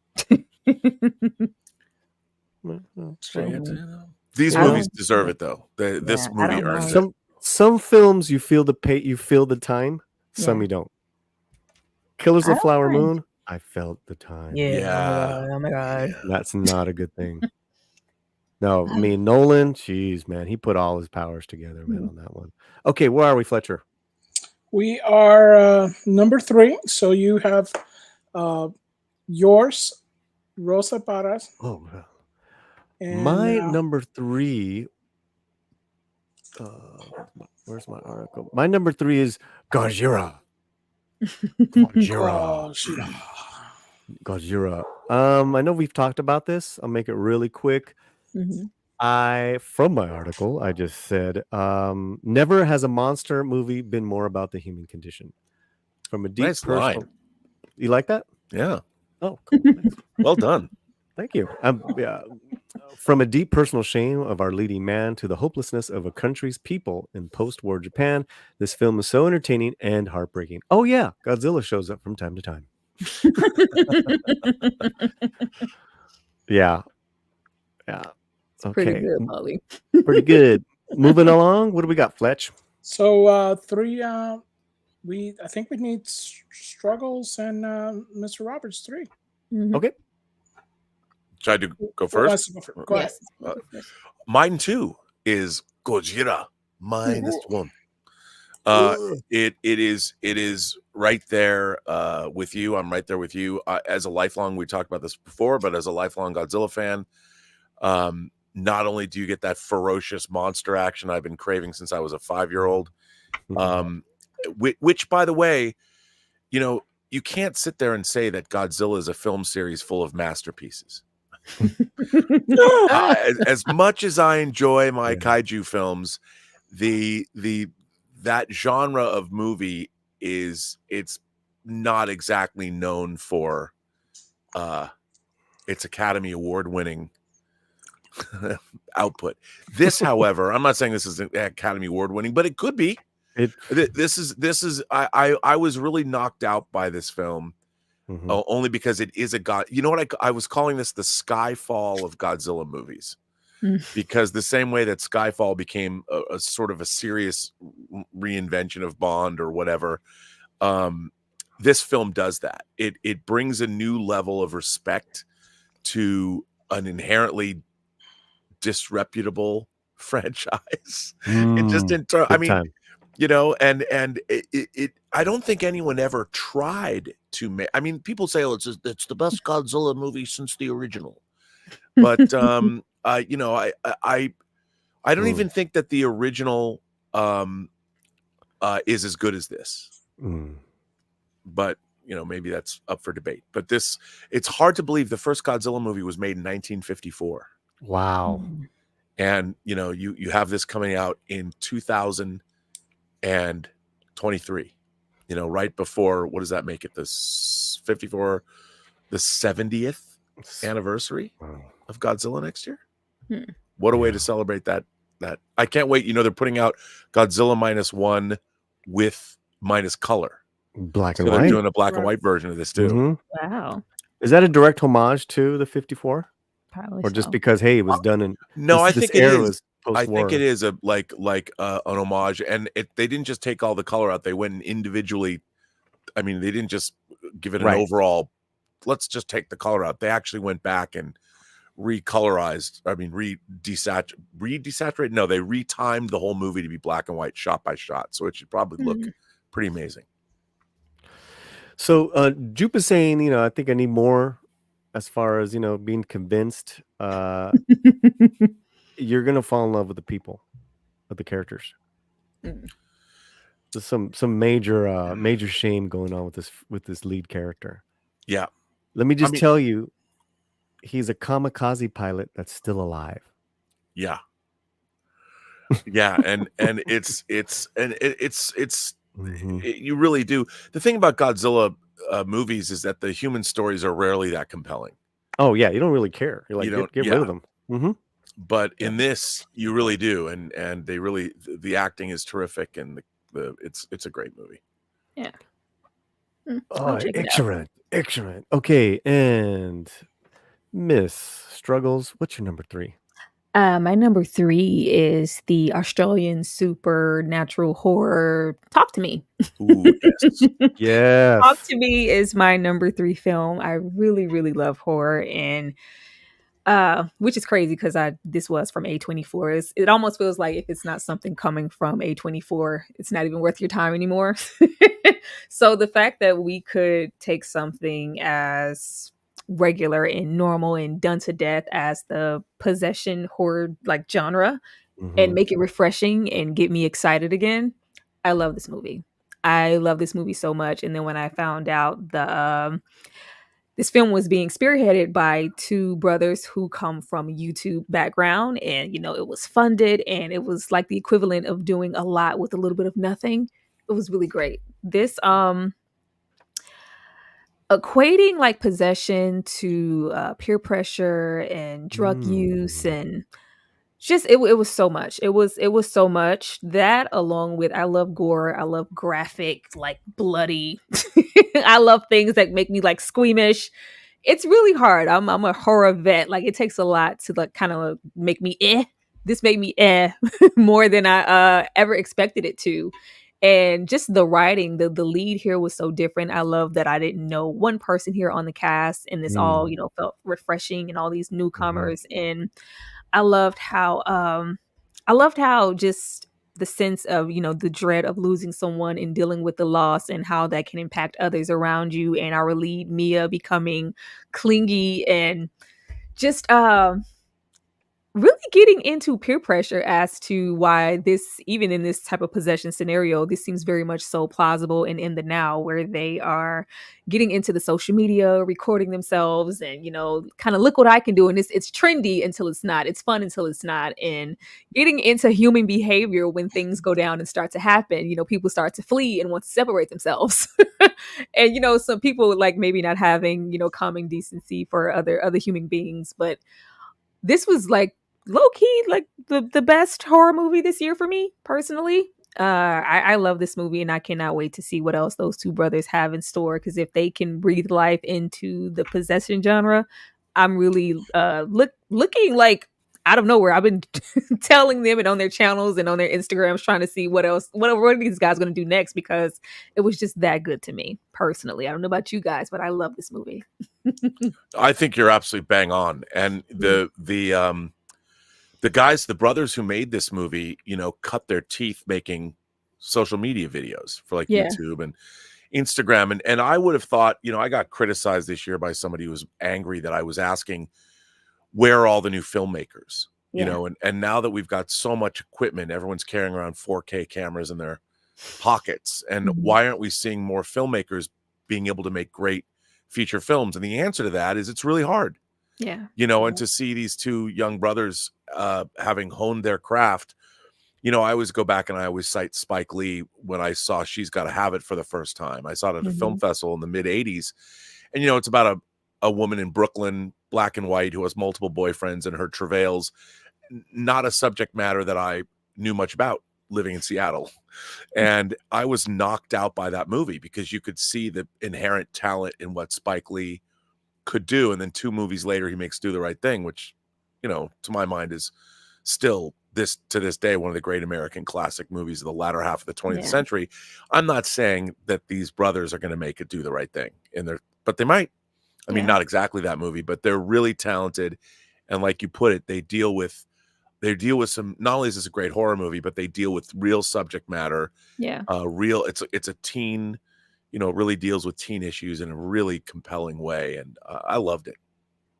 S4: These
S2: I
S4: movies
S2: don't-
S4: deserve it though. This
S2: I
S4: movie
S2: don't
S4: earns
S2: mind.
S4: it.
S1: Some films you feel the time, some
S2: Yeah.
S1: you don't. Killers
S2: I
S1: of the
S2: don't
S1: Flower
S2: mind.
S1: Moon, I felt the time.
S2: Yeah. Oh my god.
S1: That's not a good thing. No, I mean, Nolan, geez, man, he put all his powers together, man, on that one. Okay, where are we, Fletcher?
S5: We are number 3. So you have yours, Rosa Parras.
S1: Oh, wow.
S5: And
S1: My number 3. Where's my article? My number 3 is Gojira. Gojira. I know we've talked about this. I'll make it really quick.
S2: Mhm.
S1: From my article, I just said, never has a monster movie been more about the human condition. From a deep
S4: Nice
S1: personal.
S4: line.
S1: You like that?
S4: Yeah.
S1: Oh, cool. Thanks.
S4: Well done.
S1: Thank you. From a deep personal shame of our leading man to the hopelessness of a country's people in post-war Japan, this film is so entertaining and heartbreaking. Oh yeah, Godzilla shows up from time to time. Yeah.
S2: It's pretty good, Molly.
S1: Pretty good. Moving along. What do we got, Fletch?
S5: So 3. I think we need Struggles and Mr. Roberts 3.
S2: Mhm.
S1: Okay.
S4: Should I go first?
S5: Go ahead.
S2: Yes.
S4: Mine too is Gojira -1. It is right there with you. I'm right there with you. As a lifelong, we talked about this before, but as a lifelong Godzilla fan, not only do you get that ferocious monster action I've been craving since I was a 5-year-old, which by the way, you know, you can't sit there and say that Godzilla is a film series full of masterpieces. As much as I enjoy my kaiju films, that genre of movie it's not exactly known for its Academy Award winning output. This, however, I'm not saying this is an Academy Award winning, but it could be. This is I was really knocked out by this film. Only because it is you know what, I was calling this the Skyfall of Godzilla movies, because the same way that Skyfall became a sort of a serious reinvention of Bond or whatever. This film does that. It brings a new level of respect to an inherently disreputable franchise. It just didn't. I
S1: big
S4: mean,
S1: time.
S4: and it I don't think anyone ever tried to make. I mean, people say, "Oh, it's the best Godzilla movie since the original," but I don't even think that the original is as good as this. But maybe that's up for debate. But it's hard to believe the first Godzilla movie was made in 1954.
S1: Wow.
S4: And you have this coming out in 2023. Right before, what does that make it? This 54, the 70th anniversary of Godzilla next year. What a way to celebrate that. I can't wait. They're putting out Godzilla -1 with minus color.
S1: Black and
S4: So they're
S1: white.
S4: doing a black and white version of this too.
S2: Wow.
S1: Is that a direct homage to the 54?
S2: Probably
S1: Or just
S2: so.
S1: because, hey, it was done in
S4: No, I
S1: this
S4: think it
S1: era
S4: is.
S1: was
S4: I think
S1: post-war.
S4: it is a like an homage, and they didn't just take all the color out. They went and individually. I mean, they didn't just give it an overall. Let's just take the color out. They actually went back and recolorized. I mean, redesaturated. No, they retimed the whole movie to be black and white, shot by shot. So it should probably look pretty amazing.
S1: So Jupe is saying, I think I need more as far as, being convinced. You're going to fall in love with the people, with the characters. There's some major shame going on with this lead character.
S4: Yeah.
S1: Let me just tell you, he's a kamikaze pilot that's still alive.
S4: Yeah. Yeah, and it's you really do. The thing about Godzilla movies is that the human stories are rarely that compelling.
S1: Oh yeah, you don't really care. You're like, get rid of them.
S4: But in this, you really do, and they really, the acting is terrific, and it's a great movie.
S2: Yeah.
S1: Oh, excellent. Okay, and Miss Struggles, what's your number 3?
S2: My number 3 is the Australian supernatural horror Talk to Me.
S4: Ooh, yes.
S1: Yes.
S2: Talk to Me is my number 3 film. I really, really love horror, and which is crazy because this was from A24. It almost feels like if it's not something coming from A24, it's not even worth your time anymore. So the fact that we could take something as regular and normal and done to death as the possession horror like genre and make it refreshing and get me excited again, I love this movie. I love this movie so much. And then when I found out this film was being spearheaded by 2 brothers who come from a YouTube background, and it was funded, and it was like the equivalent of doing a lot with a little bit of nothing. It was really great. This equating like possession to peer pressure and drug use, and just it was so much. It was so much. That, along with, I love gore, I love graphic, like bloody. I love things that make me like squeamish. It's really hard. I'm a horror vet. Like, it takes a lot to like kind of make me This made me more than I ever expected it to. And just the writing, the lead here was so different. I love that I didn't know one person here on the cast, and this all felt refreshing, and all these newcomers. And I loved how just the sense of, the dread of losing someone and dealing with the loss, and how that can impact others around you. And our lead, Mia, becoming clingy and just really getting into peer pressure as to why this, even in this type of possession scenario, this seems very much so plausible and in the now, where they are getting into the social media, recording themselves, and kind of look what I can do. And it's trendy until it's not. It's fun until it's not. And getting into human behavior when things go down and start to happen, people start to flee and want to separate themselves. And some people like maybe not having common decency for other human beings, but this was like low-key like the best horror movie this year for me personally. I love this movie, and I cannot wait to see what else those 2 brothers have in store, because if they can breathe life into the possession genre, I'm really looking like out of nowhere, I've been telling them and on their channels and on their Instagrams, trying to see what are these guys going to do next, because it was just that good to me personally. I don't know about you guys, but I love this movie.
S4: I think you're absolutely bang on. And the guys, the brothers who made this movie, you know, cut their teeth making social media videos for like YouTube and Instagram. And I would have thought, you know, I got criticized this year by somebody who was angry that I was asking, where are all the new filmmakers? You know, and now that we've got so much equipment, everyone's carrying around 4K cameras in their pockets. And why aren't we seeing more filmmakers being able to make great feature films? And the answer to that is it's really hard. You know, and to see these two young brothers having honed their craft, you know, I always go back and I always cite Spike Lee when I saw She's Gotta Have It for the first time. I saw it at a film festival in the mid 80s. And, you know, it's about a woman in Brooklyn, black and white, who has multiple boyfriends and her travails. Not a subject matter that I knew much about living in Seattle. And I was knocked out by that movie because you could see the inherent talent in what Spike Lee could do. And then 2 movies later, he makes Do the Right Thing, which, you know, to my mind is still to this day one of the great American classic movies of the latter half of the 20th century. I'm not saying that these brothers are going to make it Do the Right Thing but they might. I mean, not exactly that movie, but they're really talented. And like you put it, they deal with some, not only is this a great horror movie, but they deal with real subject matter. It's a teen, you know, it really deals with teen issues in a really compelling way. And I loved it.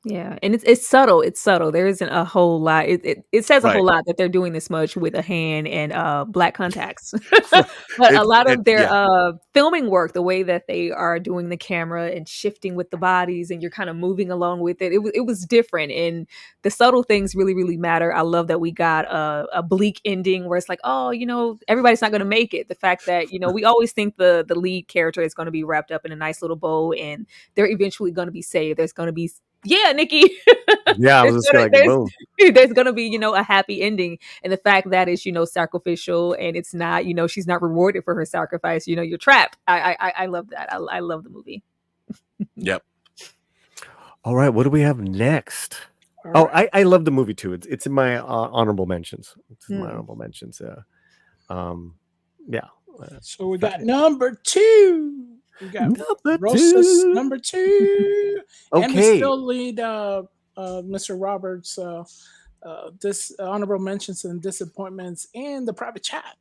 S2: Yeah, and it's subtle. It's subtle. There isn't a whole lot. It says a whole lot that they're doing this much with a hand and black contacts. But a lot of their filming work, the way that they are doing the camera and shifting with the bodies, and you're kind of moving along with it. It was different, and the subtle things really, really matter. I love that we got a bleak ending where it's like, oh, you know, everybody's not going to make it. The fact that, you know, we always think the lead character is going to be wrapped up in a nice little bow, and they're eventually going to be saved. There's going to be Nikki.
S1: Yeah, I was just like, boom.
S2: There's gonna be, you know, a happy ending, and the fact that it's, you know, sacrificial, and it's not, you know, she's not rewarded for her sacrifice. You know, you're trapped. I love that. I love the movie.
S4: Yep.
S1: All right, what do we have next? I love the movie too. It's in my honorable mentions. It's in my honorable mentions.
S5: So we got number 2. We got Rosa's number 2.
S1: Okay.
S5: And we still lead Mr. Roberts' this honorable mentions and disappointments in the private chat.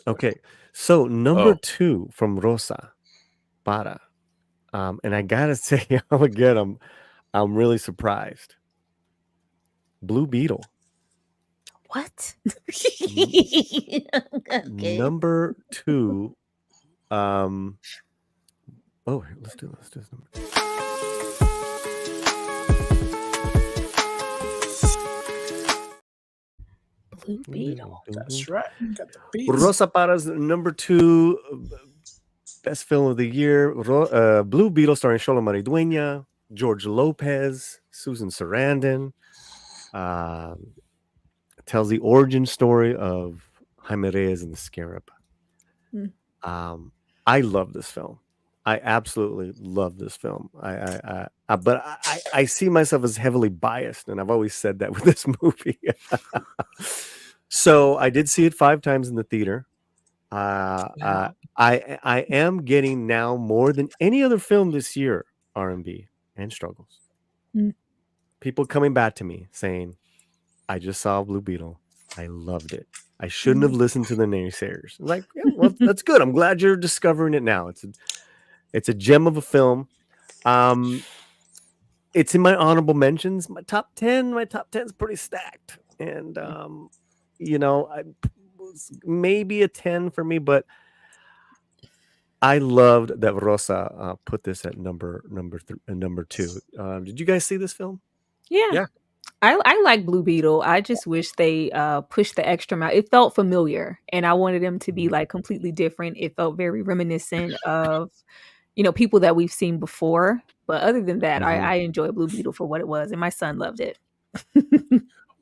S1: Okay. So number 2 from Rosa Para. And I gotta say, I'm really surprised. Blue Beetle.
S2: What?
S1: Number 2. Let's do this number 2.
S2: Blue Beetle.
S5: That's right. Got the beats.
S1: Rosa Para's number 2 best film of the year. Blue Beetle, starring Xolo Maridueña, George Lopez, Susan Sarandon. Tells the origin story of Jaime Reyes and the Scarab. I love this film. I absolutely love this film. But I see myself as heavily biased, and I've always said that with this movie. So I did see it 5 times in the theater. I am getting now more than any other film this year, R&B and struggles. People coming back to me saying, I just saw Blue Beetle. I loved it. I shouldn't have listened to the naysayers. Like, yeah, well, that's good. I'm glad you're discovering it now. It's a gem of a film. It's in my honorable mentions. My top 10 is pretty stacked. And, you know, maybe a 10 for me, but I loved that Rosa put this at number 2. Did you guys see this film?
S2: Yeah. I like Blue Beetle. I just wish they pushed the extra mile. It felt familiar, and I wanted them to be like completely different. It felt very reminiscent of, you know, people that we've seen before. But other than that, I enjoy Blue Beetle for what it was, and my son loved it.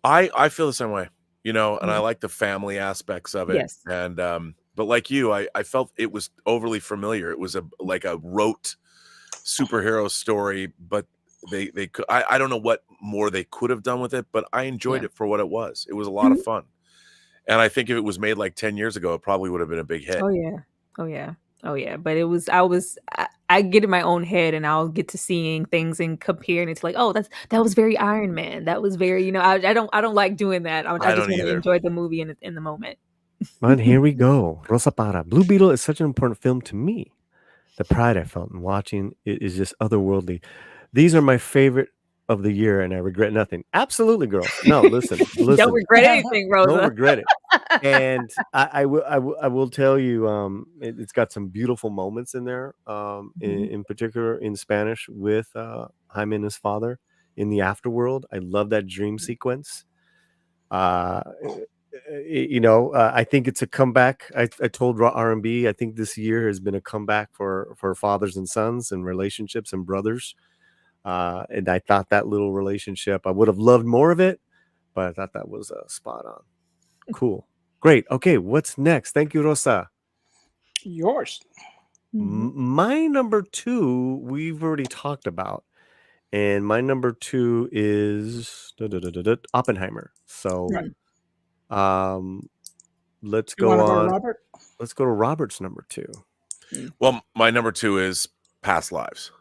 S4: I feel the same way, you know, and I like the family aspects of it.
S2: Yes.
S4: And but like you, I felt it was overly familiar. It was like a rote superhero story, but they could. I don't know what more they could have done with it, but I enjoyed
S2: Yeah.
S4: it for what it was. It was a lot of fun, and I think if it was made like 10 years ago, it probably would have been a big hit.
S2: Oh yeah. Oh yeah. Oh yeah. But I get in my own head and I'll get to seeing things and comparing it to like, oh, that was very Iron Man. That was very, I don't like doing that. I
S4: I
S2: just
S4: don't
S2: want to
S4: either.
S2: enjoy the movie in the moment.
S1: But here we go. Rosa Para. Blue Beetle is such an important film to me. The pride I felt in watching it is just otherworldly. These are my favorite of the year, and I regret nothing. Absolutely, girl. No, listen.
S2: Don't regret anything,
S1: Don't
S2: Rosa.
S1: regret it. And I will tell you, it's got some beautiful moments in there. In particular, in Spanish with Jaime and his father in the afterworld. I love that dream sequence. I think it's a comeback. I told R&B, I think this year has been a comeback for fathers and sons and relationships and brothers. And I thought that little relationship, I would have loved more of it, but I thought that was spot on. Cool. Great. Okay, what's next? Thank you, Rosa.
S5: Yours.
S1: My number 2, we've already talked about. And my number 2 is Oppenheimer. So let's go on.
S5: Robert?
S1: Let's go to Robert's number 2.
S4: Well, my number 2 is Past Lives.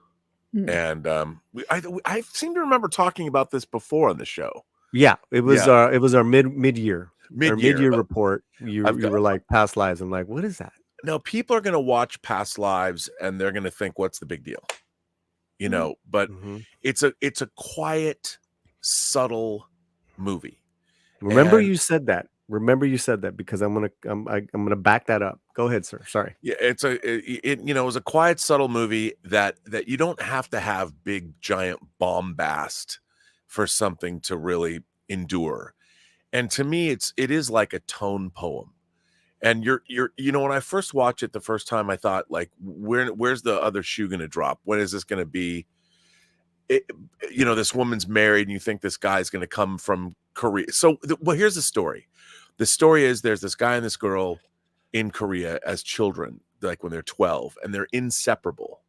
S4: And I seem to remember talking about this before on the show.
S1: Yeah, it was our mid-year report. You were like Past Lives. I'm like, what is that?
S4: Now people are going to watch Past Lives and they're going to think, what's the big deal? But it's a quiet, subtle movie.
S1: Remember you said that because I'm gonna back that up. Go ahead, sir. Sorry.
S4: Yeah, it was a quiet, subtle movie that you don't have to have big, giant bombast for something to really endure. And to me, it is like a tone poem. And when I first watched it the first time, I thought like, where's the other shoe going to drop? When is this going to be? This woman's married and you think this guy's going to come from Korea. So, here's the story. The story is there's this guy and this girl in Korea as children, like when they're 12, and they're inseparable.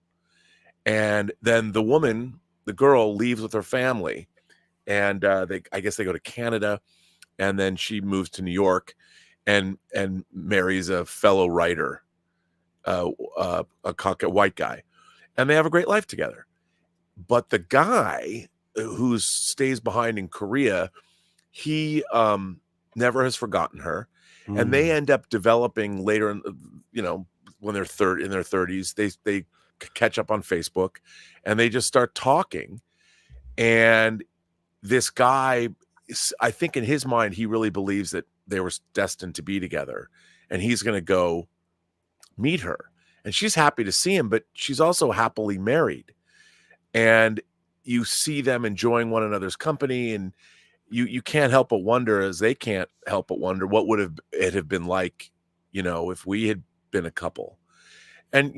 S4: And then the girl leaves with her family, and I guess they go to Canada, and then she moves to New York and marries a fellow writer, a white guy, and they have a great life together. But the guy who stays behind in Korea, he never has forgotten her, and they end up developing later, when they're in their 30s, they catch up on Facebook, and they just start talking. And this guy, I think in his mind, he really believes that they were destined to be together, and he's going to go meet her, and she's happy to see him, but she's also happily married. And you see them enjoying one another's company, and you can't help but wonder, as they can't help but wonder, what would it have been like, if we had been a couple. And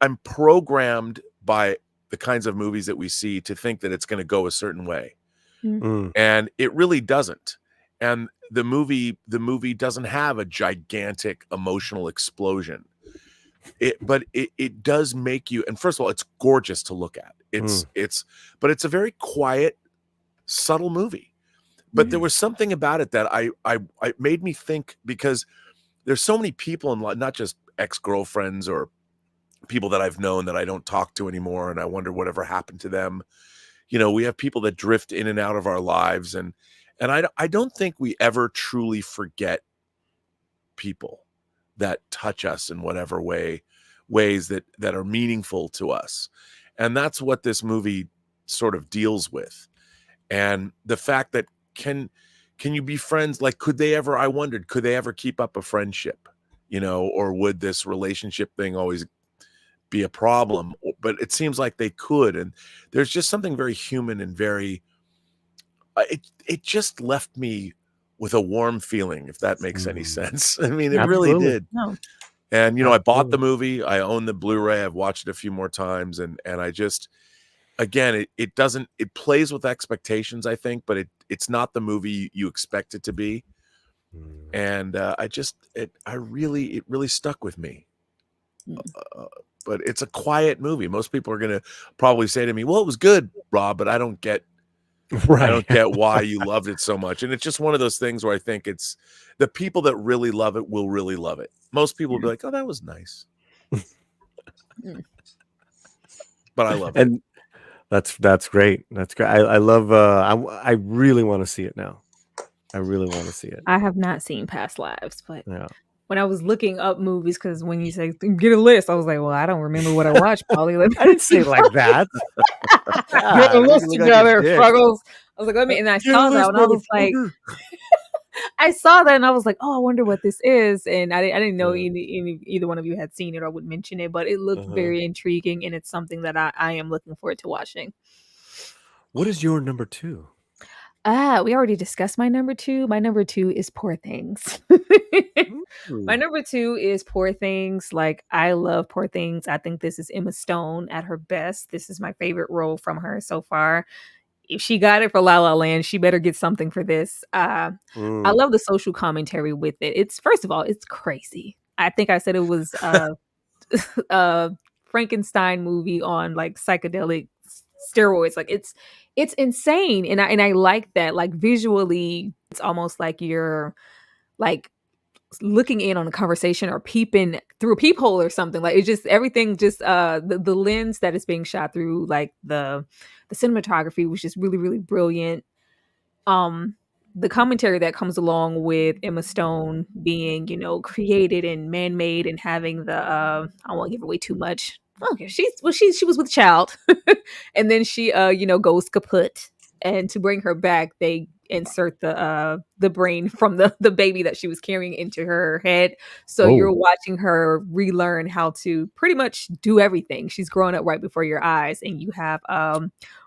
S4: I'm programmed by the kinds of movies that we see to think that it's going to go a certain way, and it really doesn't. And the movie doesn't have a gigantic emotional explosion. But it does make you, and first of all, it's gorgeous to look at. But it's a very quiet, subtle movie. But there was something about it that I made me think, because there's so many people in life, not just ex-girlfriends or people that I've known that I don't talk to anymore, and I wonder whatever happened to them. We have people that drift in and out of our lives, and I don't think we ever truly forget people that touch us in whatever ways that are meaningful to us. And that's what this movie sort of deals with. And the fact that can you be friends? Like, I wondered, could they ever keep up a friendship, or would this relationship thing always be a problem? But it seems like they could. And there's just something very human and very, it just left me with a warm feeling, if that makes any sense. I mean, it really did.
S2: No.
S4: And, I bought the movie, I own the Blu-ray, I've watched it a few more times. And I just, again, it plays with expectations, I think, but it's not the movie you expect it to be. And it really stuck with me. But it's a quiet movie. Most people are going to probably say to me, "Well, it was good, Rob, but I don't get why you loved it so much." And it's just one of those things where I think it's the people that really love it will really love it. Most people will be like, "Oh, that was nice," but I love it.
S1: And that's great. That's great. I love. I really want to see it now. I really want to see it.
S2: I have not seen Past Lives, but
S1: Yeah.
S2: when I was looking up movies, because when you say get a list, I was like, well, I don't remember what I watched, Polly.
S1: I didn't say it like that.
S2: Get a list together, Struggles. I was like, let me, and I saw that, and I was like, I saw that, and I was like, oh, I wonder what this is, and I didn't know either one of you had seen it or would mention it, but it looked very intriguing, and it's something that I am looking forward to watching.
S1: What is your number 2?
S2: We already discussed my number 2. My number 2 is Poor Things. My number 2 is Poor Things. Like, I love Poor Things. I think this is Emma Stone at her best. This is my favorite role from her so far. If she got it for La La Land, she better get something for this. I love the social commentary with it. It's, first of all, it's crazy. I think I said it was a Frankenstein movie on like psychedelic steroids. Like it's insane, and I like that. Like visually, it's almost like you're like looking in on a conversation or peeping through a peephole or something. Like it's just everything, just the lens that is being shot through, like the cinematography was just really, really brilliant. The commentary that comes along with Emma Stone being, created and man-made and having the I won't give away too much. Okay, she was with child, and then she goes kaput, and to bring her back, they insert the brain from the baby that she was carrying into her head. So you're watching her relearn how to pretty much do everything. She's growing up right before your eyes, and you have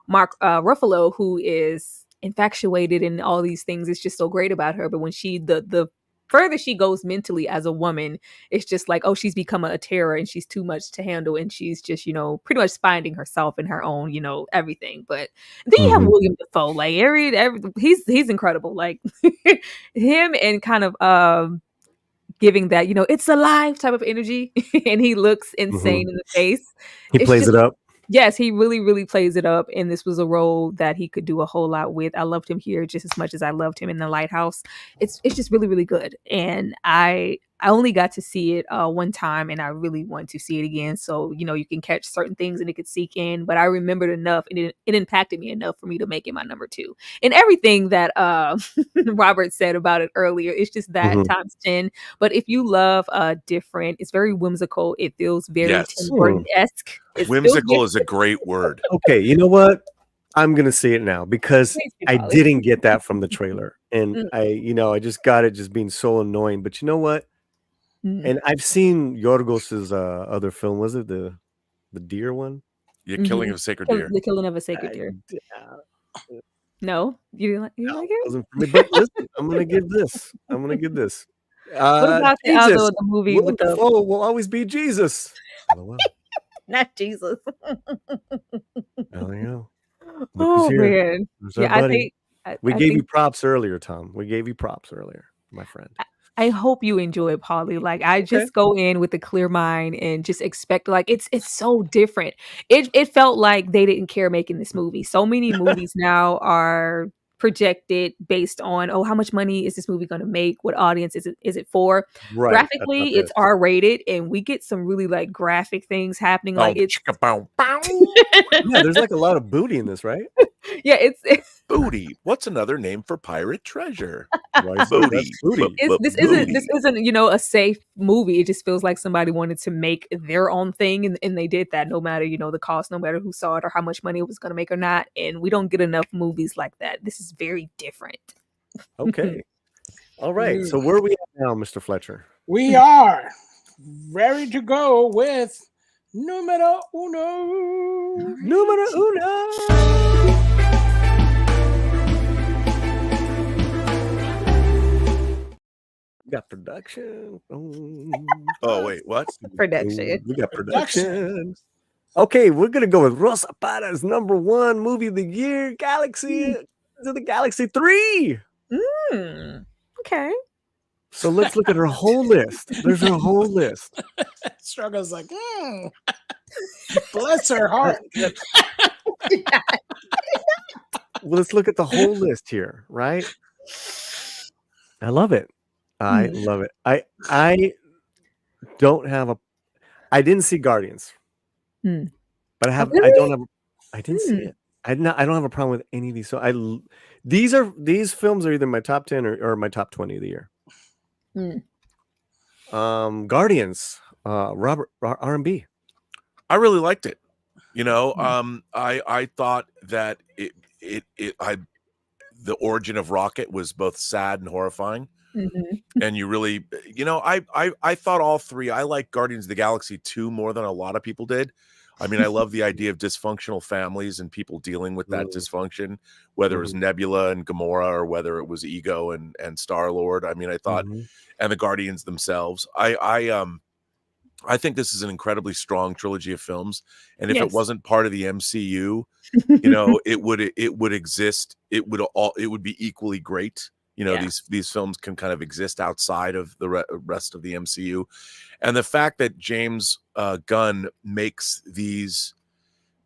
S2: Mark Ruffalo, who is infatuated and all these things. It's just so great about her. But when she the further she goes mentally as a woman, it's just like, oh, she's become a terror and she's too much to handle, and she's just, pretty much finding herself in her own, everything. But then you have William Dafoe, like he's incredible, like him, and kind of giving that, it's alive type of energy, and he looks insane in the face.
S1: He plays it up.
S2: Yes, he really, really plays it up, and this was a role that he could do a whole lot with. I loved him here just as much as I loved him in The Lighthouse. It's just really, really good, and I only got to see it one time, and I really want to see it again. So you can catch certain things and it could seek in, but I remembered enough, and it impacted me enough for me to make it my number 2. And everything that Robert said about it earlier, it's just that times 10. But if you love different, it's very whimsical. It feels very Tim Burton-esque.
S4: Whimsical is a great word.
S1: Okay, you know what? I'm gonna say it now because I didn't get that from the trailer, and I just got it just being so annoying. But you know what? And I've seen Yorgos's other film. Was it the deer one?
S4: Yeah, Killing of a Sacred Deer.
S2: The Killing of a Sacred Deer. No, you didn't like it?
S1: Wasn't for me. But listen, I'm gonna give this.
S2: What about the movie with the
S1: will always be Jesus?
S2: Not Jesus.
S1: Oh, yeah.
S2: Oh man.
S1: Yeah, I think we gave you props earlier, Tom. We gave you props earlier, my friend.
S2: I hope you enjoy it, Polly. Like I just go in with a clear mind and just expect, like it's so different. It felt like they didn't care making this movie. So many movies now are projected based on, how much money is this movie going to make? What audience is it for?
S1: Right.
S2: Graphically, it's R-rated, and we get some really like graphic things happening. Like it's
S1: yeah, there's like a lot of booty in this, right?
S2: Yeah, it's
S4: booty. What's another name for pirate treasure?
S1: Booty.
S2: This isn't a safe movie. It just feels like somebody wanted to make their own thing, and they did that, no matter the cost, no matter who saw it or how much money it was going to make or not. And we don't get enough movies like that. This is very different.
S1: Okay. All right. So where are we at now, Mr. Fletcher?
S5: We are ready to go with numero uno.
S1: Numero uno. We got production.
S4: Oh, wait, what?
S2: Production.
S1: We got production. Okay, we're going to go with Rosa Parra's number 1 movie of the year, Galaxy to the Galaxy 3.
S2: Okay.
S1: So let's look at her whole list. There's her whole list.
S5: Struggle's like, bless her heart.
S1: Well, let's look at the whole list here, right? I love it. I love it. I don't have a. I didn't see Guardians, but I have. I don't have. I didn't see it. I don't have a problem with any of these. So these films are either my top 10 or my top 20 of the year. Guardians, Robert R&B.
S4: I really liked it. You know, I thought that the origin of Rocket was both sad and horrifying. And you really, you know, I thought all three. I like Guardians of the Galaxy 2 more than a lot of people did. I mean, I love the idea of dysfunctional families and people dealing with that dysfunction, whether it was Nebula and Gamora or whether it was Ego and Star-Lord. I mean, I thought, and the Guardians themselves. I think this is an incredibly strong trilogy of films, and if it wasn't part of the MCU, you know, it would exist. It would be equally great. You know, these films can kind of exist outside of the rest of the MCU, and the fact that James Gunn makes these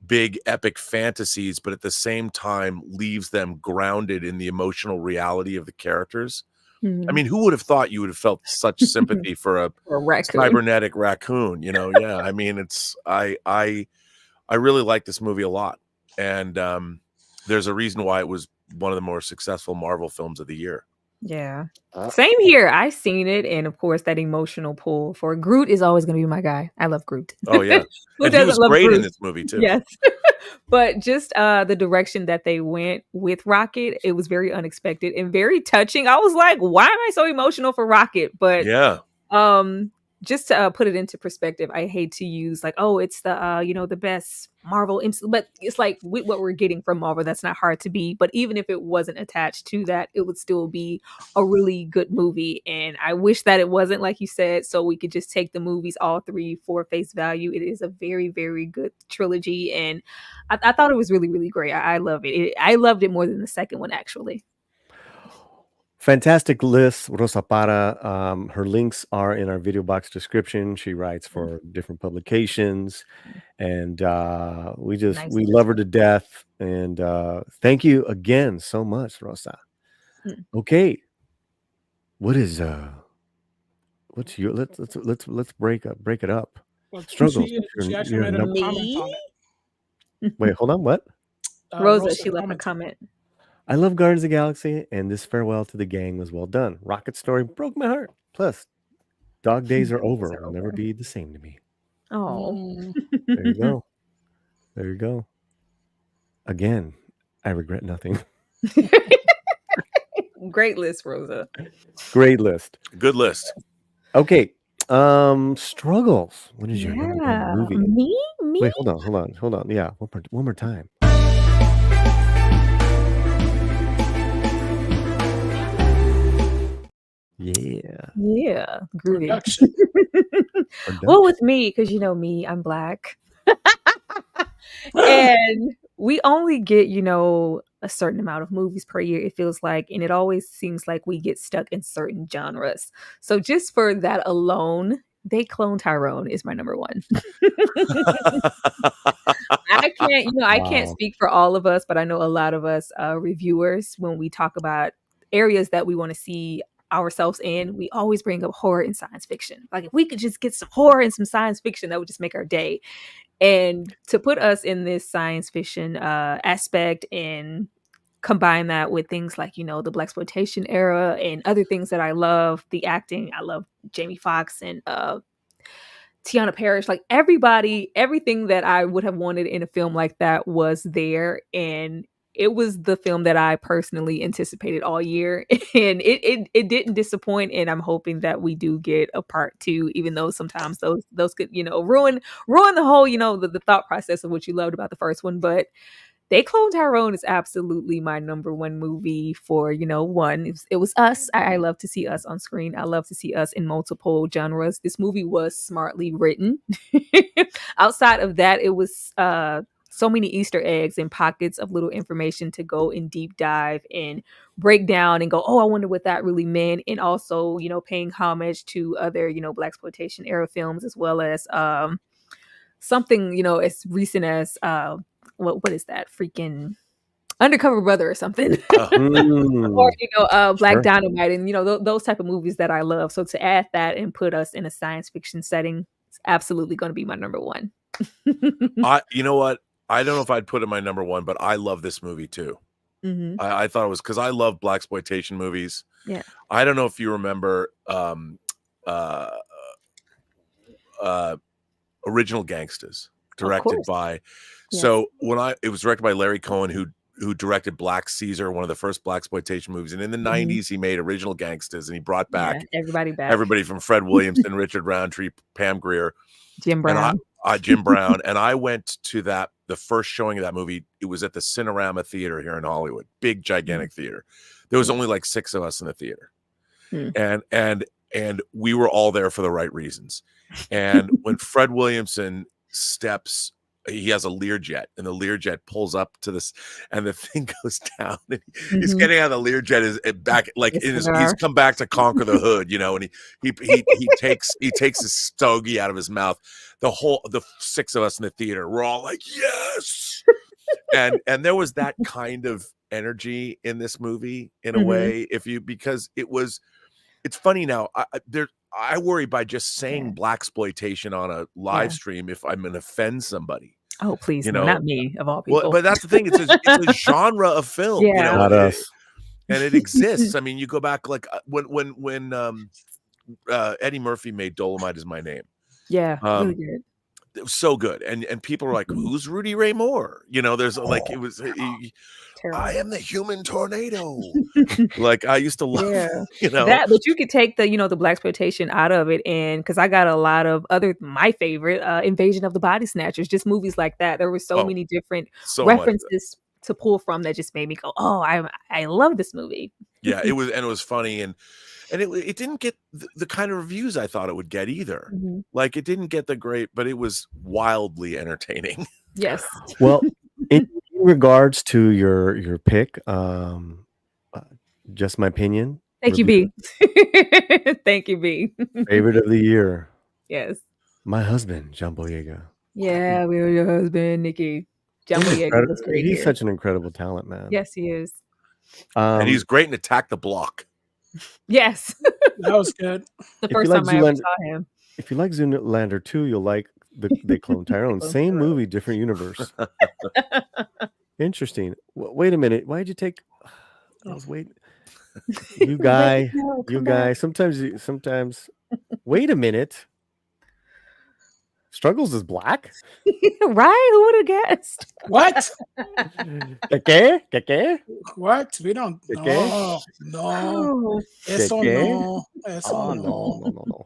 S4: big epic fantasies, but at the same time leaves them grounded in the emotional reality of the characters. I mean, who would have thought you would have felt such sympathy for a cybernetic raccoon? You know, yeah. I mean, I really like this movie a lot, and there's a reason why it was one of the more successful Marvel films of the year.
S2: Yeah. Same here. I've seen it, and of course, that emotional pull for Groot is always going to be my guy. I love Groot.
S4: Oh yeah, and he was great in this movie too.
S2: Yes. But just the direction that they went with Rocket, it was very unexpected and very touching. I was like, why am I so emotional for Rocket? But just to put it into perspective, I hate to use like, oh, it's the the best Marvel MCU, but it's like what we're getting from Marvel, that's not hard to be. But even if it wasn't attached to that, it would still be a really good movie. And I wish that it wasn't, like you said, so we could just take the movies all three for face value. It is a very, very good trilogy, and I thought it was really, really great. I love it. I loved it more than the second one, actually.
S1: Fantastic list, Rosa Para. Her links are in our video box description. She writes for different publications, and we love her to death. And thank you again so much, Rosa. Okay, what's your let's break it up. Struggles.
S5: She actually made a comment on it.
S1: Wait, hold on. What?
S2: Rosa, she left a comment.
S1: I love Guardians of the Galaxy, and this farewell to the gang was well done. Rocket story broke my heart. Plus, dog days are over. It'll never be the same to me.
S2: Oh.
S1: There you go. There you go. Again, I regret nothing.
S2: Great list, Rosa.
S1: Great list.
S4: Good list.
S1: Okay. Struggles. What is your number one movie?
S2: Me?
S1: Wait, hold on. Yeah, one more time.
S2: Yeah. Groovy. Well, with me, because you know me, I'm Black. And we only get, a certain amount of movies per year, it feels like. And it always seems like we get stuck in certain genres. So just for that alone, They Clone Tyrone is my number one. I can't speak for all of us, but I know a lot of us reviewers, when we talk about areas that we want to see ourselves in, we always bring up horror and science fiction. Like, if we could just get some horror and some science fiction, that would just make our day. And to put us in this science fiction aspect and combine that with things like, the blaxploitation era and other things that I love, the acting, I love Jamie Foxx and Tiana Parrish, like everything that I would have wanted in a film like that was there. And it was the film that I personally anticipated all year, and it didn't disappoint. And I'm hoping that we do get a part 2, even though sometimes those could, ruin the whole, the thought process of what you loved about the first one. But They Clone Tyrone is absolutely my number one movie for, one. It was us. I love to see us on screen. I love to see us in multiple genres. This movie was smartly written. Outside of that, it was so many Easter eggs and pockets of little information to go in deep dive and break down and go, oh, I wonder what that really meant. And also, paying homage to other, blaxploitation era films, as well as something, as recent as what is that? Freaking Undercover Brother or something. Or Black
S1: Sure.
S2: Dynamite, and those type of movies that I love. So to add that and put us in a science fiction setting, it's absolutely going to be my number one.
S4: You know what? I don't know if I'd put it my number one, but I love this movie too.
S2: Mhm.
S4: I thought it was because I love blaxploitation movies.
S2: Yeah.
S4: I don't know if you remember Original Gangsters, directed
S2: course.
S4: by.
S2: Yes.
S4: So it was directed by Larry Cohen, who directed Black Caesar, one of the first blaxploitation movies, and in the '90s he made Original Gangsters, and he brought back everybody from Fred Williamson, Richard Roundtree, Pam Grier,
S2: Jim Brown.
S4: Jim Brown, and I went to the first showing of that movie. It was at the Cinerama Theater here in Hollywood, big gigantic theater. There was only like 6 of us in the theater, and we were all there for the right reasons. And when Fred Williamson steps, he has a Learjet, and the Learjet pulls up to this, and the thing goes down, and he's getting out of the Learjet is back, like he's come back to conquer the hood, and he takes his stogie out of his mouth. The 6 of us in the theater, we're all like, yes. and there was that kind of energy in this movie in a way, because it's funny now. I worry by just saying blaxploitation on a live stream if I'm going to offend somebody.
S2: Oh, please, no, not me, of all people.
S4: Well, but that's the thing. It's a genre of film,
S1: Not us.
S4: and it exists. I mean, you go back like when Eddie Murphy made Dolomite Is My Name.
S2: Yeah, really good.
S4: It was so good, and people are like, "Who's Rudy Ray Moore?" There's like it was. I am the human tornado. Like I used to love,
S2: that, but you could take the the blaxploitation out of it, and because I got a lot of my favorite Invasion of the Body Snatchers, just movies like that. There were so many different references to pull from that just made me go, oh, I love this movie.
S4: Yeah, it was funny, and it didn't get the kind of reviews I thought it would get either. Like it didn't get the great, but it was wildly entertaining.
S2: Yes.
S1: Well, in regards to your pick, just my opinion.
S2: Thank you, B. Thank you, B.
S1: Favorite of the year.
S2: Yes.
S1: My husband, John Boyega.
S2: Yeah, we were your husband, Nikki. John Boyega was great.
S1: He's such an incredible talent, man.
S2: Yes, he is.
S4: And he's great in Attack the Block.
S2: Yes.
S5: That was good.
S2: The first time I ever saw him.
S1: If you like Zoolander 2, you'll like They Clone Tyrone. Same movie, different universe. Interesting. Wait a minute. Why'd you take? I was waiting. You guy. Sometimes. Wait a minute. Struggles is black.
S2: Right? Who would have guessed?
S5: What?
S1: ¿Qué?
S5: What? We don't. No. Eso no. Eso no.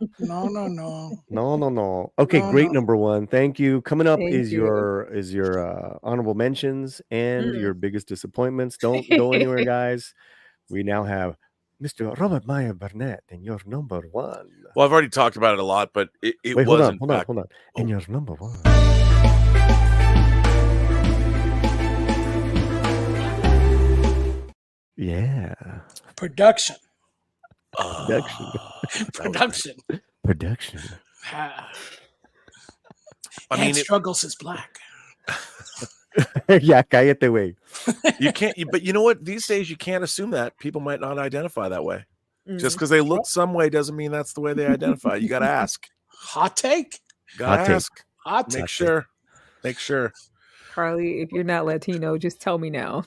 S1: No. Okay, great number one. Thank you. Coming up is your honorable mentions and your biggest disappointments. Don't go anywhere, guys. We now have Mr. Robert Meyer Burnett and your number one.
S4: Well, I've already talked about it a lot, but it
S1: Wait,
S4: was
S1: hold on. And your number one. Yeah.
S5: Production.
S1: Production.
S4: I mean,
S5: Struggles is black.
S1: Yeah, cállate, güey.
S4: You can't. But you know what? These days, you can't assume that people might not identify that way. Just because they look some way doesn't mean that's the way they identify. You got to ask.
S5: Hot take.
S4: Got to ask.
S5: Make
S4: sure.
S2: Carly, if you're not Latino, just tell me now.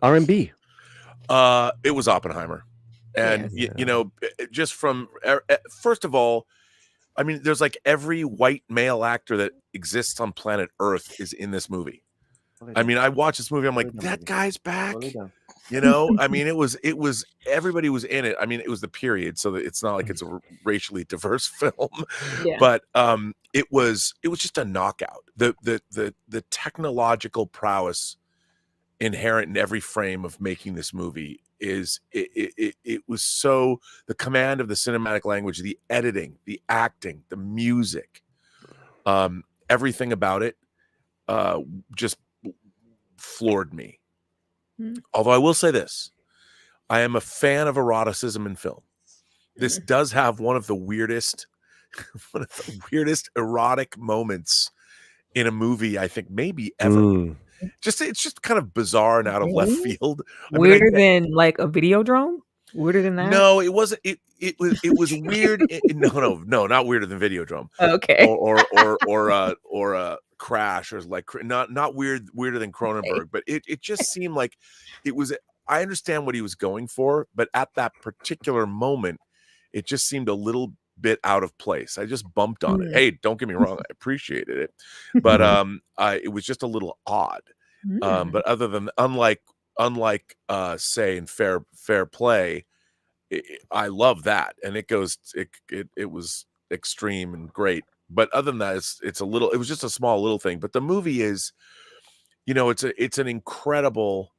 S1: R&B.
S4: It was Oppenheimer, and just from first of all, I mean, there's like every white male actor that exists on planet Earth is in this movie. I mean, I watched this movie, I'm like, that guy's back. I mean, it was everybody was in it. I mean, it was the period, so that it's not like it's a racially diverse film, but it was just a knockout. The technological prowess inherent in every frame of making this movie is it was so, the command of the cinematic language, the editing, the acting, the music, everything about it just floored me. Although I will say this, I am a fan of eroticism in film. This does have one of the weirdest erotic moments in a movie, I think maybe ever. It's just kind of bizarre and out of left field.
S2: Weirder than like a Videodrome? Weirder than that?
S4: No, it wasn't. It was weird. No, not weirder than Videodrome.
S2: Okay.
S4: Or Crash, or like not weirder than Cronenberg, but it just seemed like it was. I understand what he was going for, but at that particular moment, it just seemed a little bit out of place. I just bumped on it. Hey, don't get me wrong, I appreciated it, but it was just a little odd. But other than unlike say in Fair Play, I love that, and it was extreme and great. But other than that, it was just a small little thing. But the movie is, it's an incredible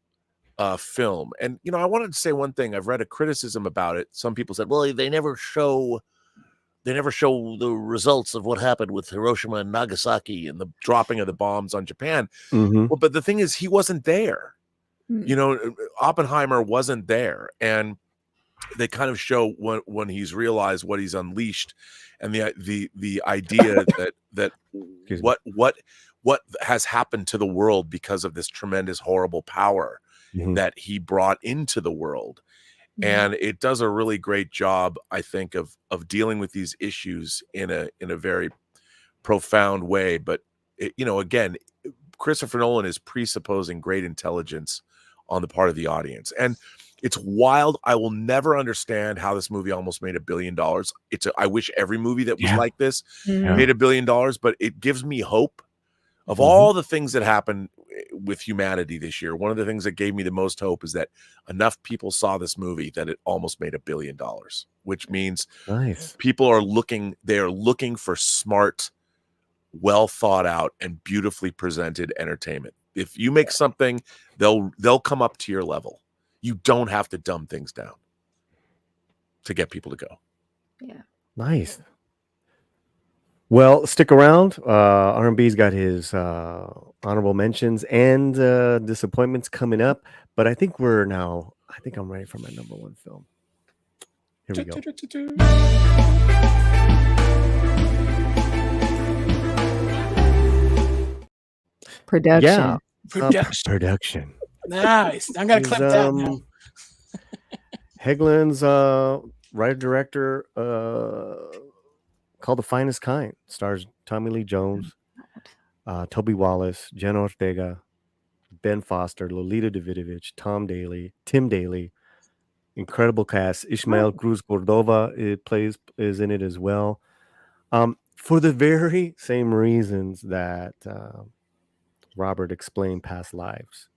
S4: film. And I wanted to say one thing. I've read a criticism about it. Some people said, well, they never show the results of what happened with Hiroshima and Nagasaki and the dropping of the bombs on Japan. Well, but the thing is, he wasn't there. Oppenheimer wasn't there, and they kind of show when he's realized what he's unleashed, and the idea that what has happened to the world because of this tremendous, horrible power that he brought into the world. And it does a really great job, I think, of dealing with these issues in a very profound way. But again, Christopher Nolan is presupposing great intelligence on the part of the audience, and it's wild. I will never understand how this movie almost made $1 billion. I wish every movie that was like this made $1 billion, but it gives me hope. Of all the things that happened with humanity this year, one of the things that gave me the most hope is that enough people saw this movie that it almost made $1 billion, which means people are looking for smart, well thought out, and beautifully presented entertainment. If you make something, they'll come up to your level. You don't have to dumb things down to get people to go.
S2: Yeah.
S1: Nice. Well, stick around. R&B's got his honorable mentions and disappointments coming up. But I think I'm ready for my number one film. Here we go.
S2: Production.
S1: Yeah.
S5: Production. Nice. I'm going to clip that now.
S1: Hegland's writer-director called The Finest Kind. Stars Tommy Lee Jones, Toby Wallace, Jenna Ortega, Ben Foster, Lolita Davidovich, Tim Daly. Incredible cast. Ishmael Cruz Cordova is in it as well. For the very same reasons that Robert explained Past Lives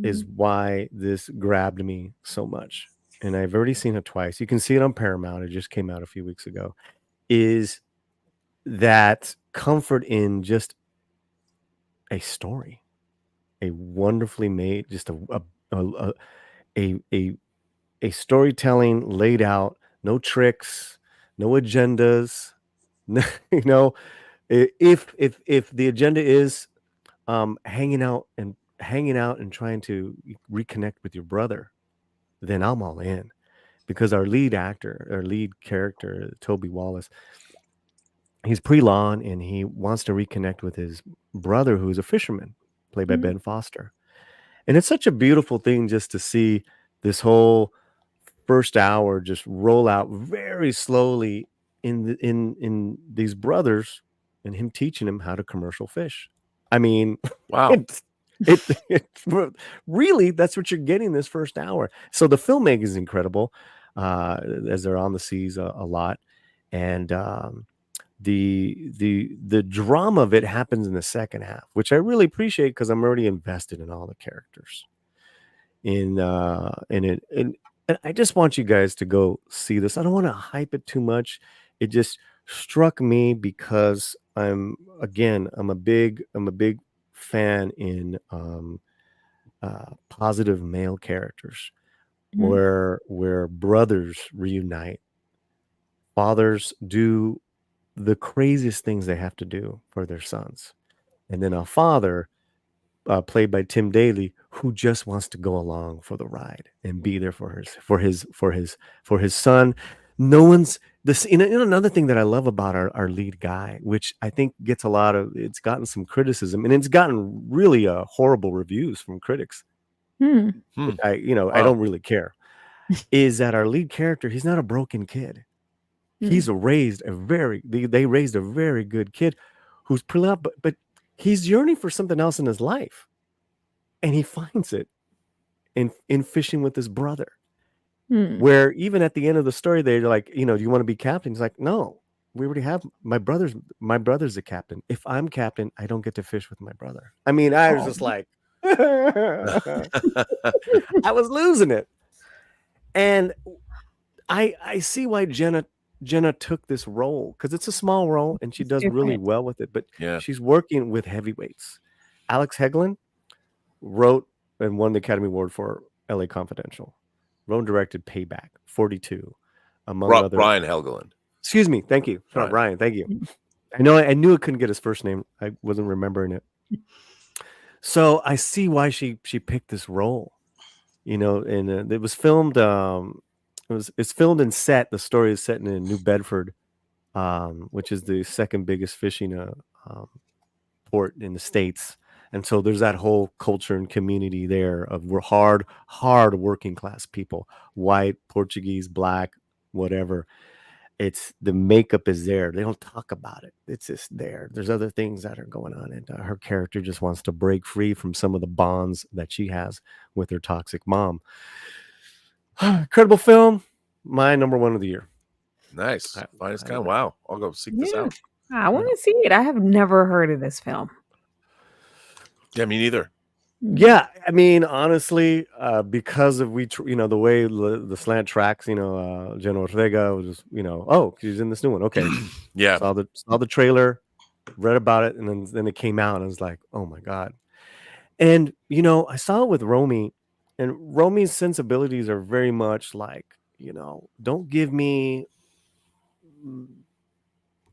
S1: is why this grabbed me so much. And I've already seen it twice. You can see it on Paramount. It just came out a few weeks ago. Is that comfort in just a story, a wonderfully made, just a storytelling laid out, no tricks, no agendas. If the agenda is hanging out and trying to reconnect with your brother, then I'm all in, because our lead character, Toby Wallace, he's pre-law and he wants to reconnect with his brother, who's a fisherman, played by Ben Foster. And it's such a beautiful thing just to see this whole first hour just roll out very slowly in these brothers and him teaching him how to commercial fish. I mean,
S4: wow.
S1: It's really, that's what you're getting this first hour. So the filmmaking is incredible, as they're on the seas a lot, and the drama of it happens in the second half, which I really appreciate because I'm already invested in all the characters. And I just want you guys to go see this. I don't want to hype it too much. It just struck me because I'm a big fan in positive male characters,
S2: Mhm.
S1: where brothers reunite, fathers do the craziest things they have to do for their sons, and then a father, played by Tim Daly, who just wants to go along for the ride and be there for his son. No one's this. Another thing that I love about our lead guy, which I think gets a lot of, it's gotten some criticism, and it's gotten really horrible reviews from critics.
S2: Hmm.
S1: Which I
S4: Wow.
S1: don't really care. Is that our lead character? He's not a broken kid.
S2: Hmm.
S1: They raised a very good kid who's pretty up, but he's yearning for something else in his life, and he finds it in fishing with his brother.
S2: Hmm.
S1: Where even at the end of the story, they're like, do you want to be captain? He's like, no, we already have my brother's the captain. If I'm captain, I don't get to fish with my brother. I mean, I was
S2: Oh.
S1: just like, I was losing it. And I see why Jenna took this role, because it's a small role and she
S2: It's
S1: does really
S2: different.
S1: well with it. But
S4: Yeah.
S1: she's working with heavyweights. Alex Heglin wrote and won the Academy Award for LA Confidential. Wrote and directed Payback, 42, among other.
S4: Brian Helgeland.
S1: Excuse me. Thank you. Sorry,
S4: Right.
S1: Ryan. Thank you. I knew I couldn't get his first name. I wasn't remembering it. So I see why she picked this role. And it was filmed. It's filmed and set. The story is set in New Bedford, which is the second biggest fishing port in the States. And so there's that whole culture and community there of we're hard working class people, white, Portuguese, black, whatever. It's the makeup is there. They don't talk about it. It's just there. There's other things that are going on. And her character just wants to break free from some of the bonds that she has with her toxic mom. Incredible film. My number one of the year.
S4: Nice. Finest kind.
S1: I-
S4: Wow. I'll go seek this
S2: Yeah.
S4: out.
S2: I want to see it. I have never heard of this film.
S4: Yeah, me neither.
S1: Yeah, I mean, honestly, because of the way the slant tracks, Jenna Ortega was just, oh, she's in this new one. Okay,
S4: Yeah.
S1: saw the trailer, read about it, and then it came out, and I was like, oh my god. And I saw it with Romy, and Romy's sensibilities are very much like, don't give me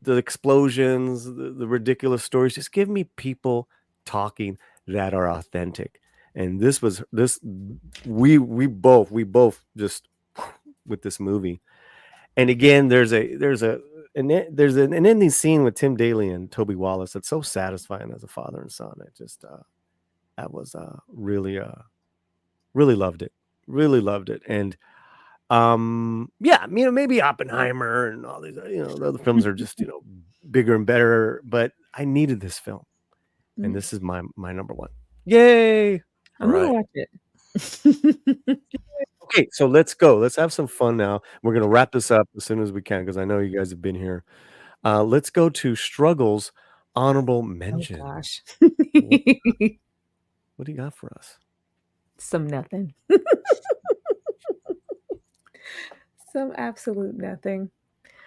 S1: the explosions, the ridiculous stories. Just give me people talking that are authentic. And we both just with this movie. And again, there's an ending scene with Tim Daly and Toby Wallace that's so satisfying as a father and son. It just that was really loved it. Really loved it. And yeah, maybe Oppenheimer and all these the other films are just bigger and better, but I needed this film, and this is my number one. Yay!
S2: I'm gonna
S4: Right.
S2: watch it.
S1: Okay, so let's go. Let's have some fun now. We're gonna wrap this up as soon as we can because I know you guys have been here. Let's go to Struggles honorable
S2: Oh
S1: mention.
S2: gosh.
S1: What do you got for us?
S2: Some nothing. Some absolute nothing.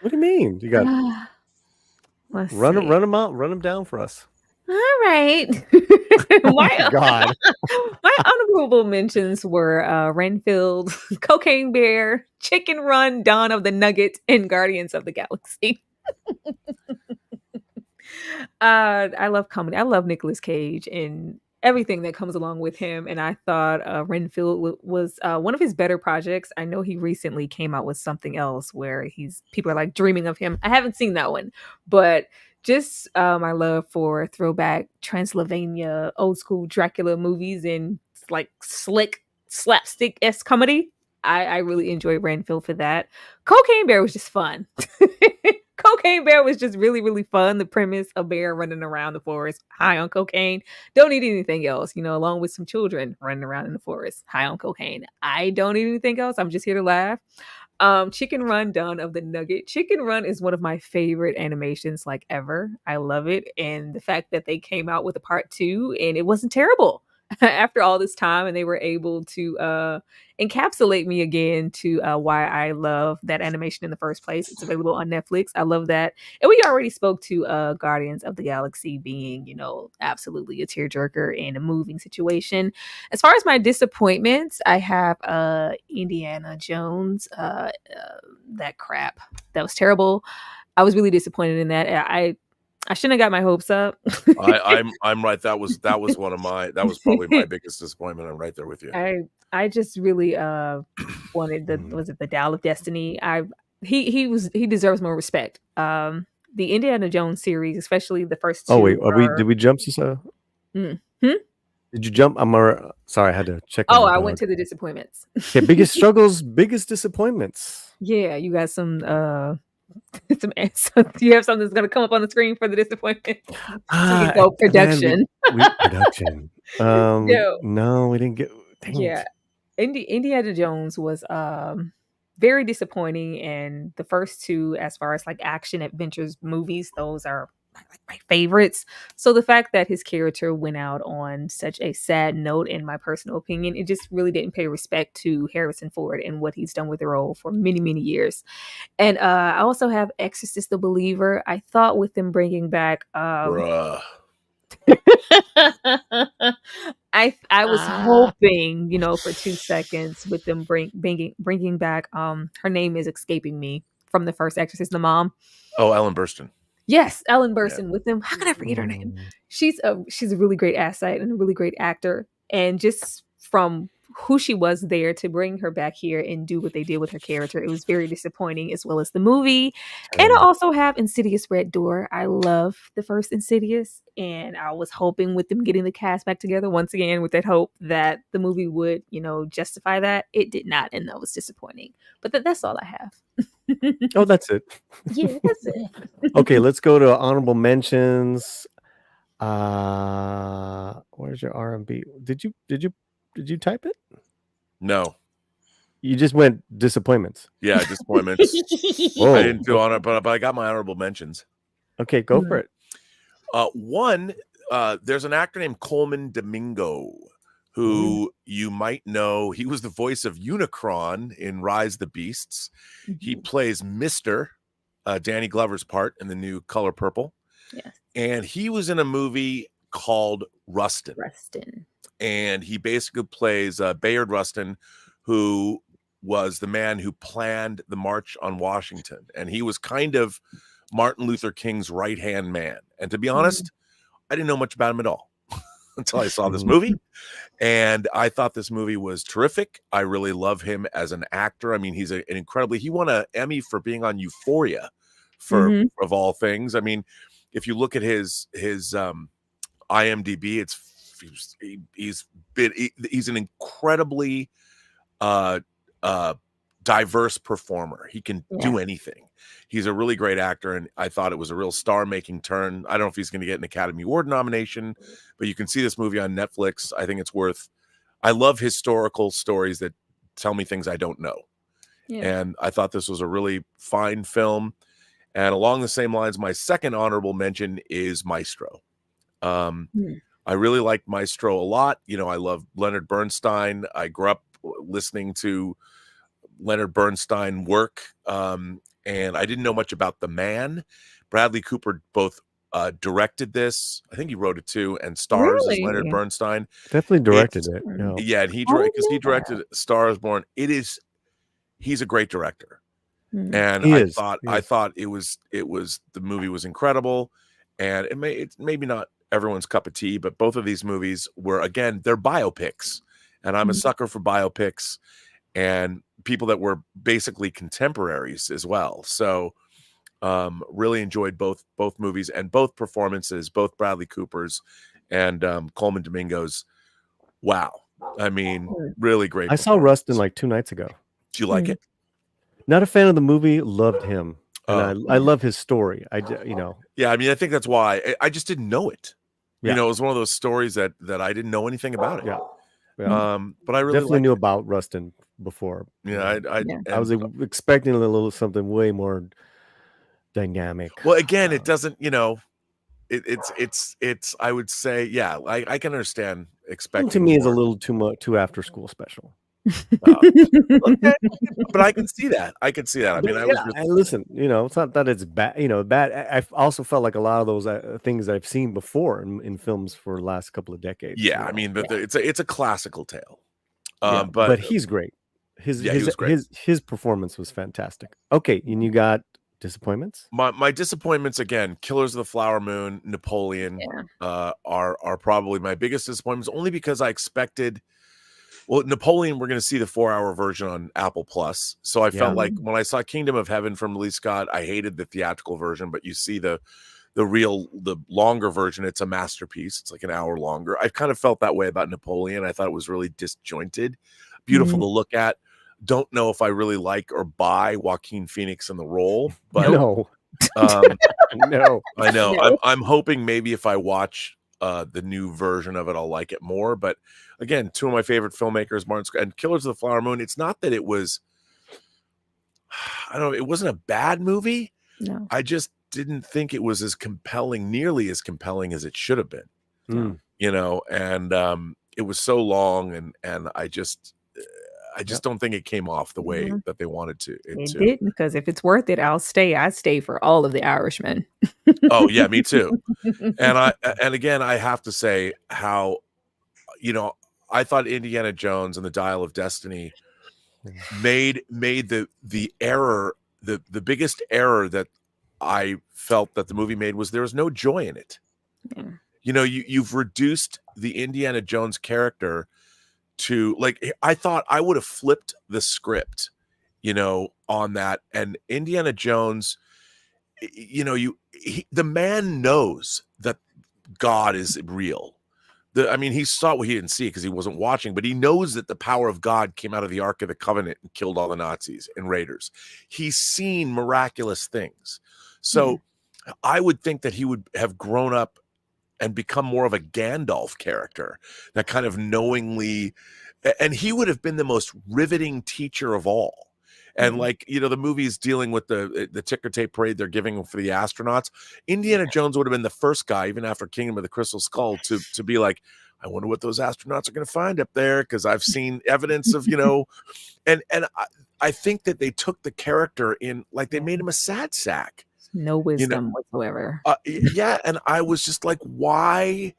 S1: What do you mean? You got
S2: Let's
S1: run
S2: see.
S1: them out, run them down for us.
S2: All right.
S1: Oh
S2: my
S1: my God.
S2: my honorable mentions were Renfield, Cocaine Bear, Chicken Run, Dawn of the Nugget, and Guardians of the Galaxy. I love comedy. I love Nicolas Cage and everything that comes along with him. And I thought Renfield was one of his better projects. I know he recently came out with something else where people are like dreaming of him. I haven't seen that one, but just my love for throwback Transylvania, old school Dracula movies and like slick slapstick-esque comedy. I really enjoy Renfield for that. Cocaine Bear was just fun. Cocaine Bear was just really, really fun. The premise, a bear running around the forest high on cocaine. Don't need anything else, along with some children running around in the forest high on cocaine. I don't need anything else. I'm just here to laugh. Chicken Run, Dawn of the Nugget. Chicken Run is one of my favorite animations like ever. I love it. And the fact that they came out with a part 2 and it wasn't terrible. after all this time, and they were able to encapsulate me again to why I love that animation in the first place. It's available on Netflix. I love that. And we already spoke to Guardians of the Galaxy being, absolutely a tearjerker and a moving situation. As far as my disappointments, I have Indiana Jones. That crap. That was terrible. I was really disappointed in that. I shouldn't have got my hopes up.
S4: I'm right. That was probably my biggest disappointment. I'm right there with you.
S2: I just really wanted the Dial of Destiny. He deserves more respect. The Indiana Jones series, especially the first two.
S1: Oh wait, did we jump to Did you jump? Sorry, I had to check.
S2: Oh, I went to the disappointments.
S1: Okay, biggest struggles, biggest disappointments.
S2: Yeah, you got some you have something that's going to come up on the screen for the disappointment. Go production.
S1: Production. No, we didn't get.
S2: Yeah, Indiana Jones was very disappointing, and the first two, as far as like action adventures movies, those are my favorites. So the fact that his character went out on such a sad note, in my personal opinion, it just really didn't pay respect to Harrison Ford and what he's done with the role for many, many years. And I also have Exorcist the Believer. I thought with them bringing back
S4: Bruh.
S2: I was hoping, for 2 seconds with them bringing back her name is escaping me from the first Exorcist, the mom.
S4: Oh, Ellen Burstyn.
S2: Yes, Ellen Burstyn with them. How can I forget her name? She's a really great asset and a really great actor. And just from who she was there to bring her back here and do what they did with her character, it was very disappointing, as well as the movie. And I also have Insidious Red Door. I love the first Insidious, and I was hoping with them getting the cast back together once again with that hope that the movie would, justify that. It did not, and that was disappointing. But that's all I have.
S1: Oh, that's it.
S2: Yeah, that's it.
S1: Okay, let's go to honorable mentions. Where's your R&B? Did you type it?
S4: No.
S1: You just went disappointments.
S4: Yeah, disappointments.
S1: Whoa.
S4: I didn't do honor, but I got my honorable mentions.
S1: Okay, go for it.
S4: One, there's an actor named Coleman Domingo, who you might know. He was the voice of Unicron in Rise the Beasts. He plays Mr. Danny Glover's part in the new Color Purple.
S2: Yes.
S4: And he was in a movie called Rustin. And he basically plays Bayard Rustin, who was the man who planned the March on Washington. And he was kind of Martin Luther King's right-hand man. And to be honest, I didn't know much about him at all until I saw this movie. And I thought this movie was terrific. I really love him as an actor. I mean, he's an incredibly, he won an Emmy for being on Euphoria of all things. I mean, if you look at his IMDb, he's an incredibly diverse performer. He can do anything. He's a really great actor, and I thought it was a real star-making turn. I don't know if he's going to get an Academy Award nomination, but you can see this movie on Netflix. I think it's worth. I love historical stories that tell me things I don't know, and I thought this was a really fine film. And along the same lines, my second honorable mention is Maestro. I really like Maestro a lot. I love Leonard Bernstein. I grew up listening to Leonard Bernstein work, and I didn't know much about the man. Bradley Cooper both directed this. I think he wrote it too, and stars as Leonard Bernstein.
S1: Definitely directed it.
S4: Yeah, and he directed Star is Born. He's a great director. And I thought it was the movie was incredible, and it's maybe not everyone's cup of tea, but both of these movies were, again, they're biopics, and I'm a sucker for biopics and people that were basically contemporaries as well. So really enjoyed both movies and both performances, both Bradley Cooper's and Coleman Domingo's. Wow. I mean, really great.
S1: I saw Rustin like 2 nights ago.
S4: Do you like it?
S1: Not a fan of the movie, loved him. And I love his story.
S4: Yeah, I mean, I think that's why I just didn't know it. It was one of those stories that I didn't know anything about it. But I really
S1: definitely knew about Rustin before.
S4: Yeah,
S1: I was expecting a little something way more dynamic.
S4: Well, again, it doesn't, it's I would say, yeah, I can understand expecting
S1: to me is a
S4: more.
S1: little too after school special.
S4: Okay, but I can see that. I can see that. I
S1: But
S4: mean, I was
S1: yeah,
S4: just
S1: I listen. It's not that it's bad. Bad. I also felt like a lot of those things I've seen before in films for the last couple of decades.
S4: yeah. I mean, but it's a classical tale.
S1: Yeah,
S4: But
S1: he's great. His
S4: yeah, he was great.
S1: his performance was fantastic. Okay, and you got disappointments.
S4: My disappointments again, Killers of the Flower Moon, Napoleon, are probably my biggest disappointments. Only because I expected. Well, Napoleon, we're going to see the 4-hour version on Apple Plus. So I felt like when I saw Kingdom of Heaven from Lee Scott, I hated the theatrical version, but you see the longer version, it's a masterpiece. It's like an hour longer. I kind of felt that way about Napoleon. I thought it was really disjointed, beautiful to look at. Don't know if I really like or buy Joaquin Phoenix in the role, but
S1: no,
S4: no, I know.
S2: No.
S4: I'm hoping maybe if I watch the new version of it, I'll like it more. But again, two of my favorite filmmakers, Martin Scorsese and Killers of the Flower Moon. It's not that it was, I don't know, it wasn't a bad movie.
S2: No.
S4: I just didn't think it was as compelling, nearly as compelling as it should have been. And it was so long, and I just don't think it came off the way that they wanted to.
S2: It didn't, because if it's worth it, I'll stay. I stay for all of The Irishman.
S4: Oh yeah, me too. And again, I have to say how, I thought Indiana Jones and the Dial of Destiny made the error, the biggest error that I felt that the movie made was there was no joy in it. Yeah. You've reduced the Indiana Jones character to, like, I thought I would have flipped the script, on that. And Indiana Jones, the man knows that God is real. He saw what he didn't see because he wasn't watching, but he knows that the power of God came out of the Ark of the Covenant and killed all the Nazis and raiders. He's seen miraculous things. So I would think that he would have grown up and become more of a Gandalf character, that kind of knowingly, and he would have been the most riveting teacher of all. And the movie's dealing with the ticker tape parade they're giving for the astronauts. Indiana Jones would have been the first guy, even after Kingdom of the Crystal Skull, to be like, I wonder what those astronauts are going to find up there, because I've seen evidence of, and I think that they took the character in, like, they made him a sad sack.
S2: No wisdom whatsoever.
S4: Yeah, and I was just like, why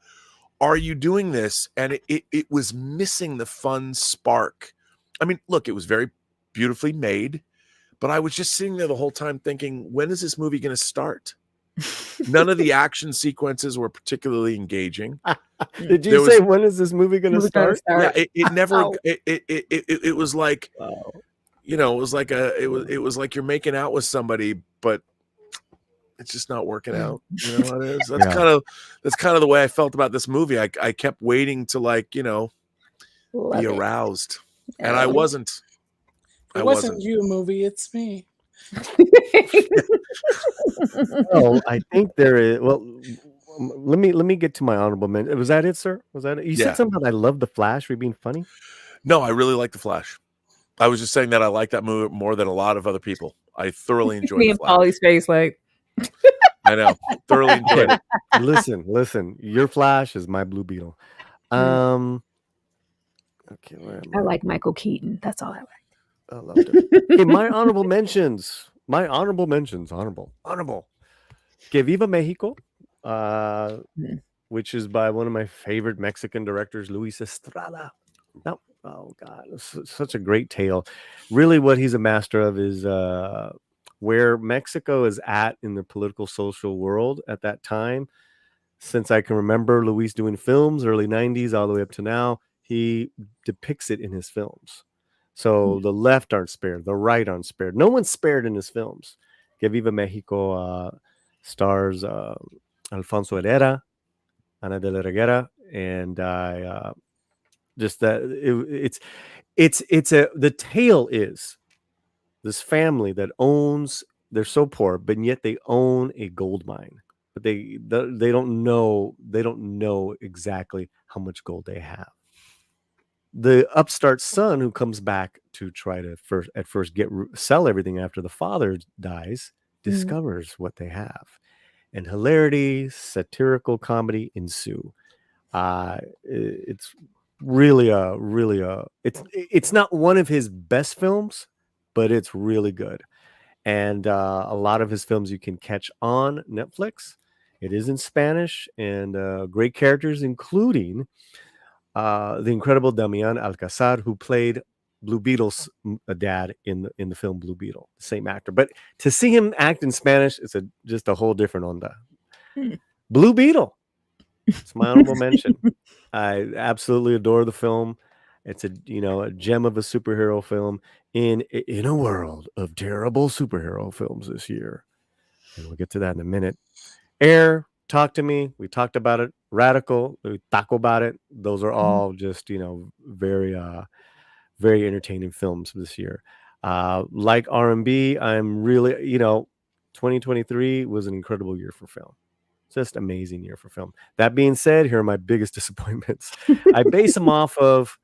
S4: are you doing this? And it was missing the fun spark. I mean, look, it was very beautifully made, but I was just sitting there the whole time thinking, when is this movie going to start? None of the action sequences were particularly engaging.
S1: Did you say, when is this movie going to start?
S4: Yeah, it never. It was like, it was like you're making out with somebody, but it's just not working out. You know what it is? That's kind of the way I felt about this movie. I kept waiting to, like, be aroused, and I wasn't.
S5: It wasn't you, movie. It's me.
S1: Oh, I think there is. Well, let me get to my honorable mention. Was that it, sir? Was that it? You said something about I love the Flash. Were you being funny?
S4: No, I really like the Flash. I was just saying that I like that movie more than a lot of other people. I thoroughly enjoyed
S2: Me
S4: the
S2: and
S4: Flash.
S2: Polly's face, like,
S4: I know, thoroughly enjoyed it.
S1: Listen. Your Flash is my Blue Beetle. Okay, where am
S2: I like Michael Keaton. That's all I like.
S1: I loved it. Okay, my honorable mentions. Honorable. Que Viva Mexico, which is by one of my favorite Mexican directors, Luis Estrada. No, oh God, it's such a great tale. Really, what he's a master of is where Mexico is at in the political social world at that time. Since I can remember Luis doing films, early 90s, all the way up to now, he depicts it in his films. So the left aren't spared, the right aren't spared. No one's spared in his films. Que Viva Mexico stars Alfonso Herrera, Ana de la Reguera, and just that the tale is this family that owns. They're so poor, but yet they own a gold mine. But they don't know exactly how much gold they have. The upstart son who comes back to try to first sell everything after the father dies discovers what they have, and hilarity, satirical comedy ensue. It's really it's not one of his best films, but it's really good. And a lot of his films you can catch on Netflix. It is in Spanish, and great characters, including the incredible Damian Alcazar, who played Blue Beetle's dad in the film Blue Beetle, the same actor. But to see him act in Spanish, it's just a whole different onda. Blue Beetle. It's my honorable mention. I absolutely adore the film. It's a gem of a superhero film in a world of terrible superhero films this year. And we'll get to that in a minute. Air, Talk to Me. We talked about it. Radical, we talk about it. Those are all just very very entertaining films this year. Like R&B, I'm really 2023 was an incredible year for film. Just amazing year for film. That being said, here are my biggest disappointments. I base them off of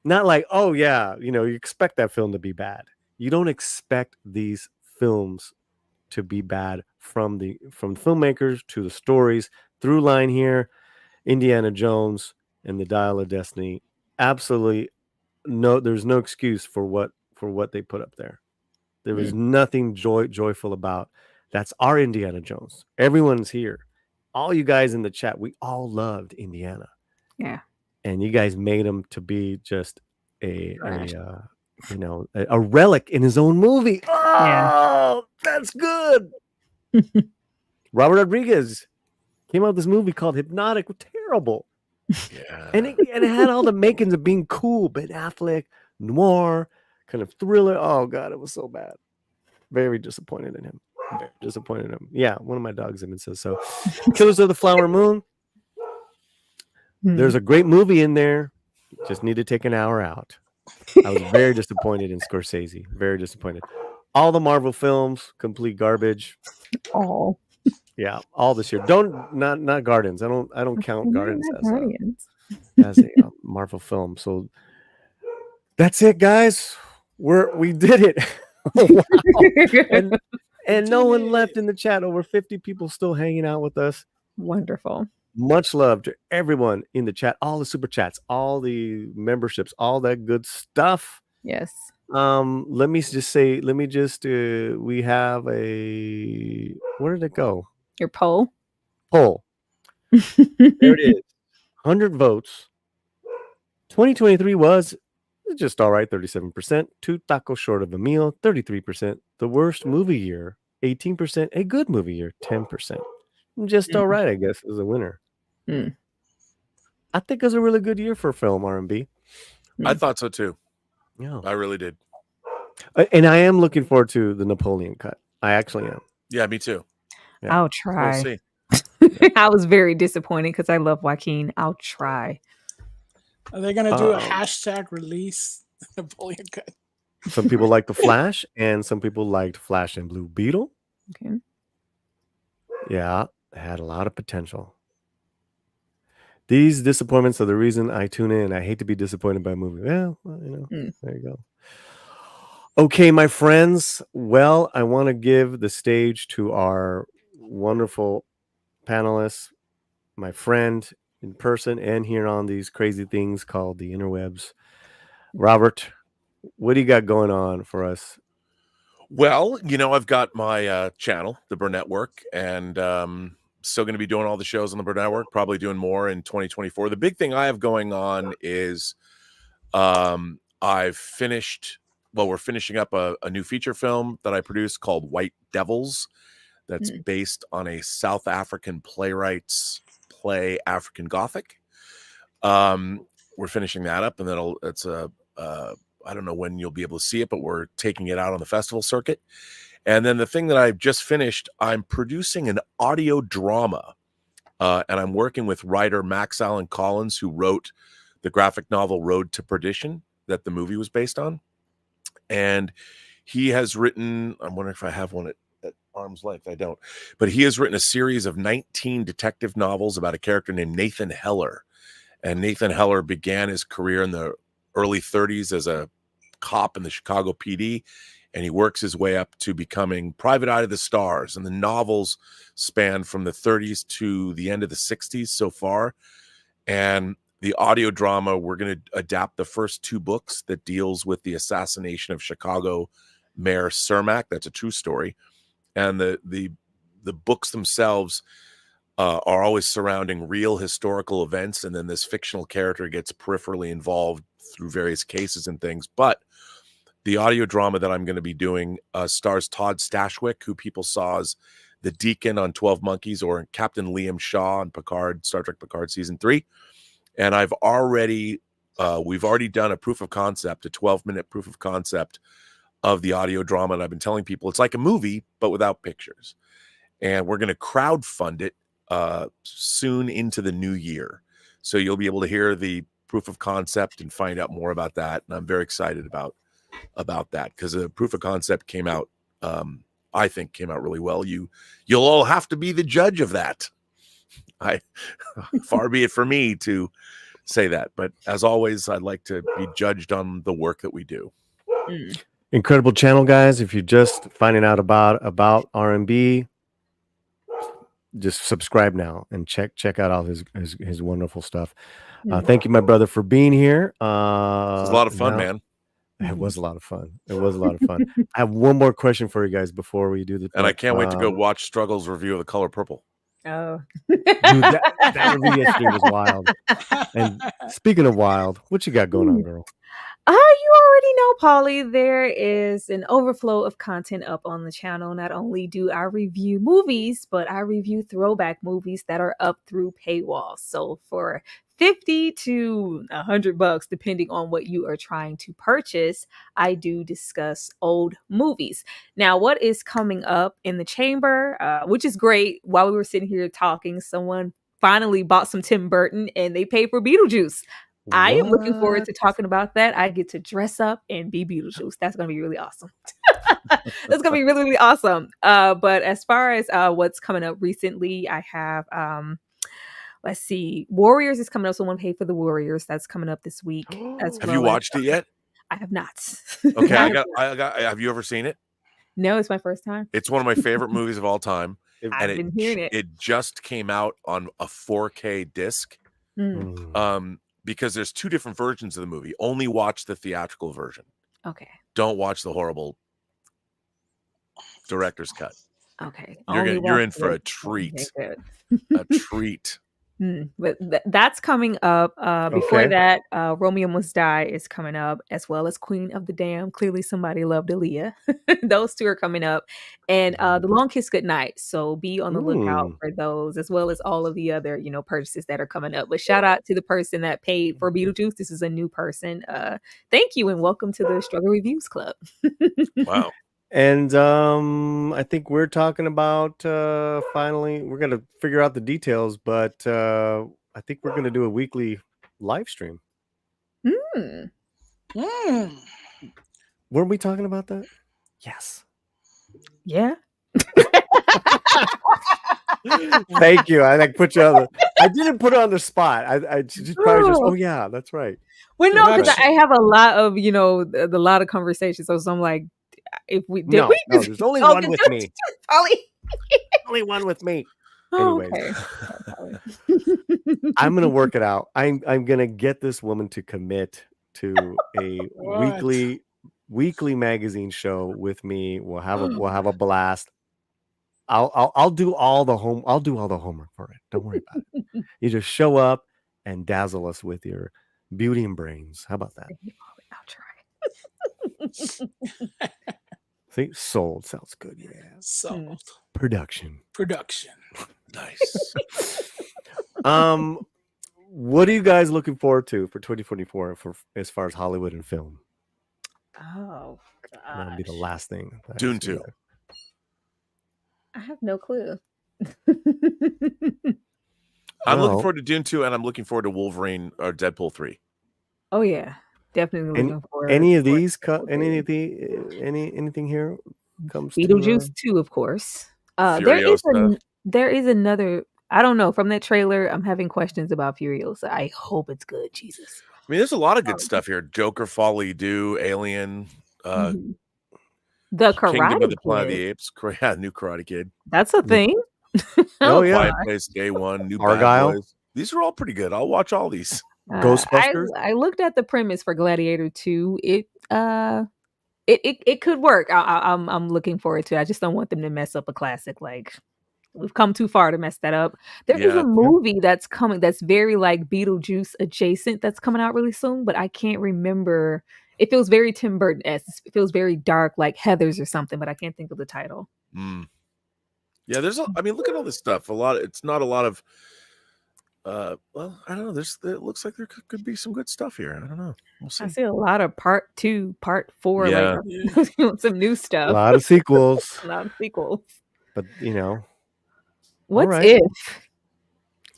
S1: not like, oh yeah, you expect that film to be bad. You don't expect these films to be bad from filmmakers to the stories. Through line here, Indiana Jones and the Dial of Destiny. Absolutely there's no excuse for what they put up there. There was nothing joyful about. That's our Indiana Jones. Everyone's here. All you guys in the chat, we all loved Indiana.
S2: Yeah.
S1: And you guys made him to be just a relic in his own movie. Oh, that's good. Robert Rodriguez came out with this movie called Hypnotic. Terrible.
S4: Yeah.
S1: And it had all the makings of being cool. Ben Affleck, noir, kind of thriller. Oh, God, it was so bad. Very disappointed in him. Very disappointed in him. Yeah, one of my dogs even says so. Killers of the Flower Moon. There's a great movie in there. Just need to take an hour out. I was very disappointed in Scorsese. Very disappointed. All the Marvel films, complete garbage.
S2: Oh.
S1: Yeah, all this year. Not Guardians. I don't count Guardians as a Marvel film. So that's it, guys. We did it. Oh, wow. And no one left in the chat. Over 50 people still hanging out with us.
S2: Wonderful.
S1: Much love to everyone in the chat, all the super chats, all the memberships, all that good stuff.
S2: Yes.
S1: Let me just we have a, where did it go?
S2: Your poll.
S1: There it is. 100 votes. 2023 was just all right, 37%. 2 tacos short of a meal, 33%. The worst movie year, 18%. A good movie year, 10%. Just all right, I guess, is a winner. I think it was a really good year for film R&B.
S4: I thought so too.
S1: Yeah,
S4: I really did.
S1: And I am looking forward to the Napoleon cut. I actually am.
S4: Yeah, me too.
S1: Yeah.
S2: I'll try.
S4: We'll see.
S2: I was very disappointed because I love Joaquin. I'll try.
S5: Are they going to do a hashtag release Napoleon cut?
S1: Some people like The Flash, and some people liked Flash and Blue Beetle.
S2: Okay.
S1: Yeah, it had a lot of potential. These disappointments are the reason I tune in. I hate to be disappointed by a movie. Well, there you go. Okay, my friends. Well, I want to give the stage to our wonderful panelists, my friend in person and here on these crazy things called the interwebs. Robert, what do you got going on for us?
S4: Well, I've got my channel, the Burn Network, and still going to be doing all the shows on the Burn Network, probably doing more in 2024. The big thing I have going on is we're finishing up a new feature film that I produced called White Devils. That's based on a South African playwright's play, African Gothic. We're finishing that up, and I don't know when you'll be able to see it, but we're taking it out on the festival circuit. And then the thing that I've just finished, I'm producing an audio drama, and I'm working with writer Max Allan Collins, who wrote the graphic novel Road to Perdition that the movie was based on. And he has written, I'm wondering if I have one at arm's length. I don't, but he has written a series of 19 detective novels about a character named Nathan Heller. And Nathan Heller began his career in the early 30s as a cop in the Chicago PD, and he works his way up to becoming Private Eye to the Stars. And the novels span from the 30s to the end of the 60s so far. And the audio drama, we're going to adapt the first 2 books that deals with the assassination of Chicago Mayor Cermak. That's a true story. And the books themselves are always surrounding real historical events, and then this fictional character gets peripherally involved through various cases and things. But the audio drama that I'm going to be doing stars Todd Stashwick, who people saw as the Deacon on 12 Monkeys, or Captain Liam Shaw on Picard, Star Trek Picard season 3. And we've already done a proof of concept, a 12-minute proof of concept of the audio drama. And I've been telling people it's like a movie, but without pictures. And we're going to crowdfund it soon into the new year. So you'll be able to hear the proof of concept and find out more about that. And I'm very excited about that, because the proof of concept came out, I think came out really well. You'll all have to be the judge of that. Far be it for me to say that, but as always, I'd like to be judged on the work that we do.
S1: Incredible channel, guys. If you're just finding out about R&B, just subscribe now and check out all his wonderful stuff. Thank you, my brother, for being here.
S4: It was a lot of fun, man.
S1: It was a lot of fun. I have one more question for you guys before we do the.
S4: And I can't wait to go watch Struggle's review of The Color Purple.
S2: Oh,
S1: Dude, that review yesterday was wild. And speaking of wild, what you got going on, girl?
S2: You already know, Polly, there is an overflow of content up on the channel. Not only do I review movies, but I review throwback movies that are up through paywalls. So for $50 to $100, depending on what you are trying to purchase, I do discuss old movies. Now, what is coming up in the chamber, which is great, while we were sitting here talking, someone finally bought some Tim Burton and they paid for Beetlejuice. I am looking forward to talking about that. I get to dress up and be Beetlejuice. That's going to be really awesome. That's going to be really, really awesome. But as far as what's coming up recently, I have, let's see, Warriors is coming up. Someone paid for the Warriors. That's coming up this week.
S4: Have you watched it yet?
S2: I have not.
S4: Okay, have you ever seen it?
S2: No, it's my first time.
S4: It's one of my favorite movies of all time.
S2: I've been hearing it.
S4: It just came out on a 4K disc. Because there's 2 different versions of the movie. Only watch the theatrical version.
S2: Okay.
S4: Don't watch the horrible director's cut.
S2: Okay.
S4: You're in for a treat. A treat.
S2: But that's coming up. Before that, Romeo Must Die is coming up, as well as Queen of the Damned. Clearly somebody loved Aaliyah. Those 2 are coming up. And The Long Kiss Goodnight. So be on the lookout for those, as well as all of the other, purchases that are coming up. But shout out to the person that paid for Beetlejuice. This is a new person. Thank you, and welcome to the Struggle Reviews Club.
S4: Wow.
S1: And I think we're talking about finally, we're going to figure out the details, but I think we're going to do a weekly live stream. Weren't we talking about that? Yes.
S2: Yeah.
S1: Thank you. I put you on the. I didn't put it on the spot. I just probably just. Oh yeah, that's right.
S2: Well, no, because I have a lot of a lot of conversations. So I'm like, if we did,
S1: no, there's only one with me.
S2: Polly.
S1: Only one with me.
S2: Oh,
S1: Anyways,
S2: okay.
S1: I'm gonna work it out. I'm gonna get this woman to commit to a weekly magazine show with me. We'll have a blast. I'll do all the homework for it. Don't worry about it. You just show up and dazzle us with your beauty and brains. How about that?
S2: I'll try.
S1: See, sold sounds good. Yeah,
S5: Sold.
S1: Production.
S4: Nice.
S1: What are you guys looking forward to for 2024 for as far as Hollywood and film?
S2: Oh gosh.
S1: That'll be the last thing.
S4: Dune 2.
S2: I have no clue.
S4: I'm looking forward to Dune 2, and I'm looking forward to Wolverine or Deadpool 3.
S2: Oh yeah, definitely looking forward.
S1: Anything here comes
S2: Beetlejuice 2, of course. There is another. I don't know. From that trailer, I'm having questions about Furiosa. I hope it's good. Jesus.
S4: I mean, there's a lot of good stuff here. Joker, Folly Do, Alien.
S2: The
S4: Kingdom of
S2: Karate
S4: the Planet of
S2: Kid.
S4: the Apes. Yeah, new Karate Kid.
S2: That's a thing.
S1: Oh, yeah.
S4: Quiet Place, Day One, new
S1: Argyle.
S4: Bad Boys. These are all pretty good. I'll watch all these.
S1: Ghostbusters?
S2: I looked at the premise for Gladiator 2. It could work. I'm looking forward to it. I just don't want them to mess up a classic. Like, we've come too far to mess that up. There is
S4: Yeah.
S2: a movie that's coming that's very like Beetlejuice adjacent that's coming out really soon, but I can't remember. It feels very Tim Burton-esque. It feels very dark, like Heathers or something, but I can't think of the title.
S4: Yeah, I mean, look at all this stuff. It's not a lot of well, I don't know. It looks like there could be some good stuff here. I don't know. We'll see.
S2: I see a lot of part 2, part 4,
S4: Yeah.
S2: like some new
S1: A
S2: stuff.
S1: lot of sequels.
S2: A lot of sequels.
S1: But, you know.
S2: What's
S1: right.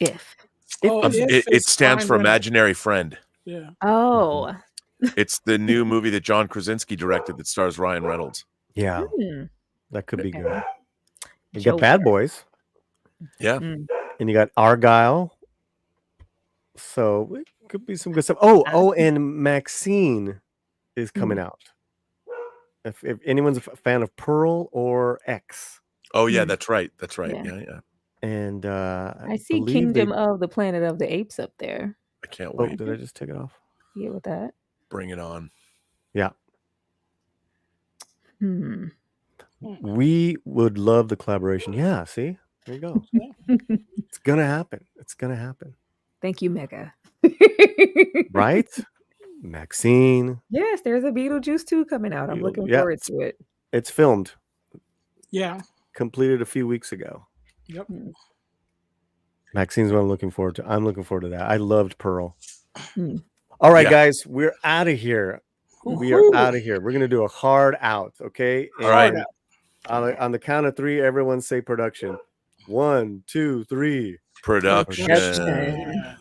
S2: if?
S4: It stands for
S5: fine,
S4: Imaginary Friend.
S5: Yeah.
S2: Oh.
S4: It's the new movie that John Krasinski directed that stars Ryan Reynolds.
S1: Yeah.
S2: Hmm.
S1: That could be good. You
S2: Joker.
S1: got Bad Boys.
S4: Yeah.
S2: Mm.
S1: And you got Argyle. So it could be some good stuff. Oh, and Maxine is coming out. If anyone's a fan of Pearl or X.
S4: Oh yeah, that's right. That's right.
S2: Yeah.
S4: Yeah.
S1: And
S2: I see
S1: believe
S2: Kingdom of the Planet of the Apes up there.
S4: I can't
S1: Oh,
S4: wait.
S1: did I just take it off?
S2: Yeah, with that.
S4: Bring it on.
S1: Yeah.
S2: We
S1: would love the collaboration. Yeah, see? There you go. It's gonna happen. It's gonna happen.
S2: Thank you, Mega.
S1: Right? Maxine.
S2: Yes, there's a Beetlejuice 2 coming out. I'm looking forward to it.
S1: It's filmed.
S5: Yeah.
S1: Completed a few weeks ago.
S5: Yep.
S1: Maxine's what I'm looking forward to. I'm looking forward to that. I loved Pearl. All right, guys, we're out of here. We are out of here. We're gonna do a hard out, okay?
S4: All right.
S1: On the count of 3, everyone say production. 1, 2, 3.
S4: Production.
S5: Yeah.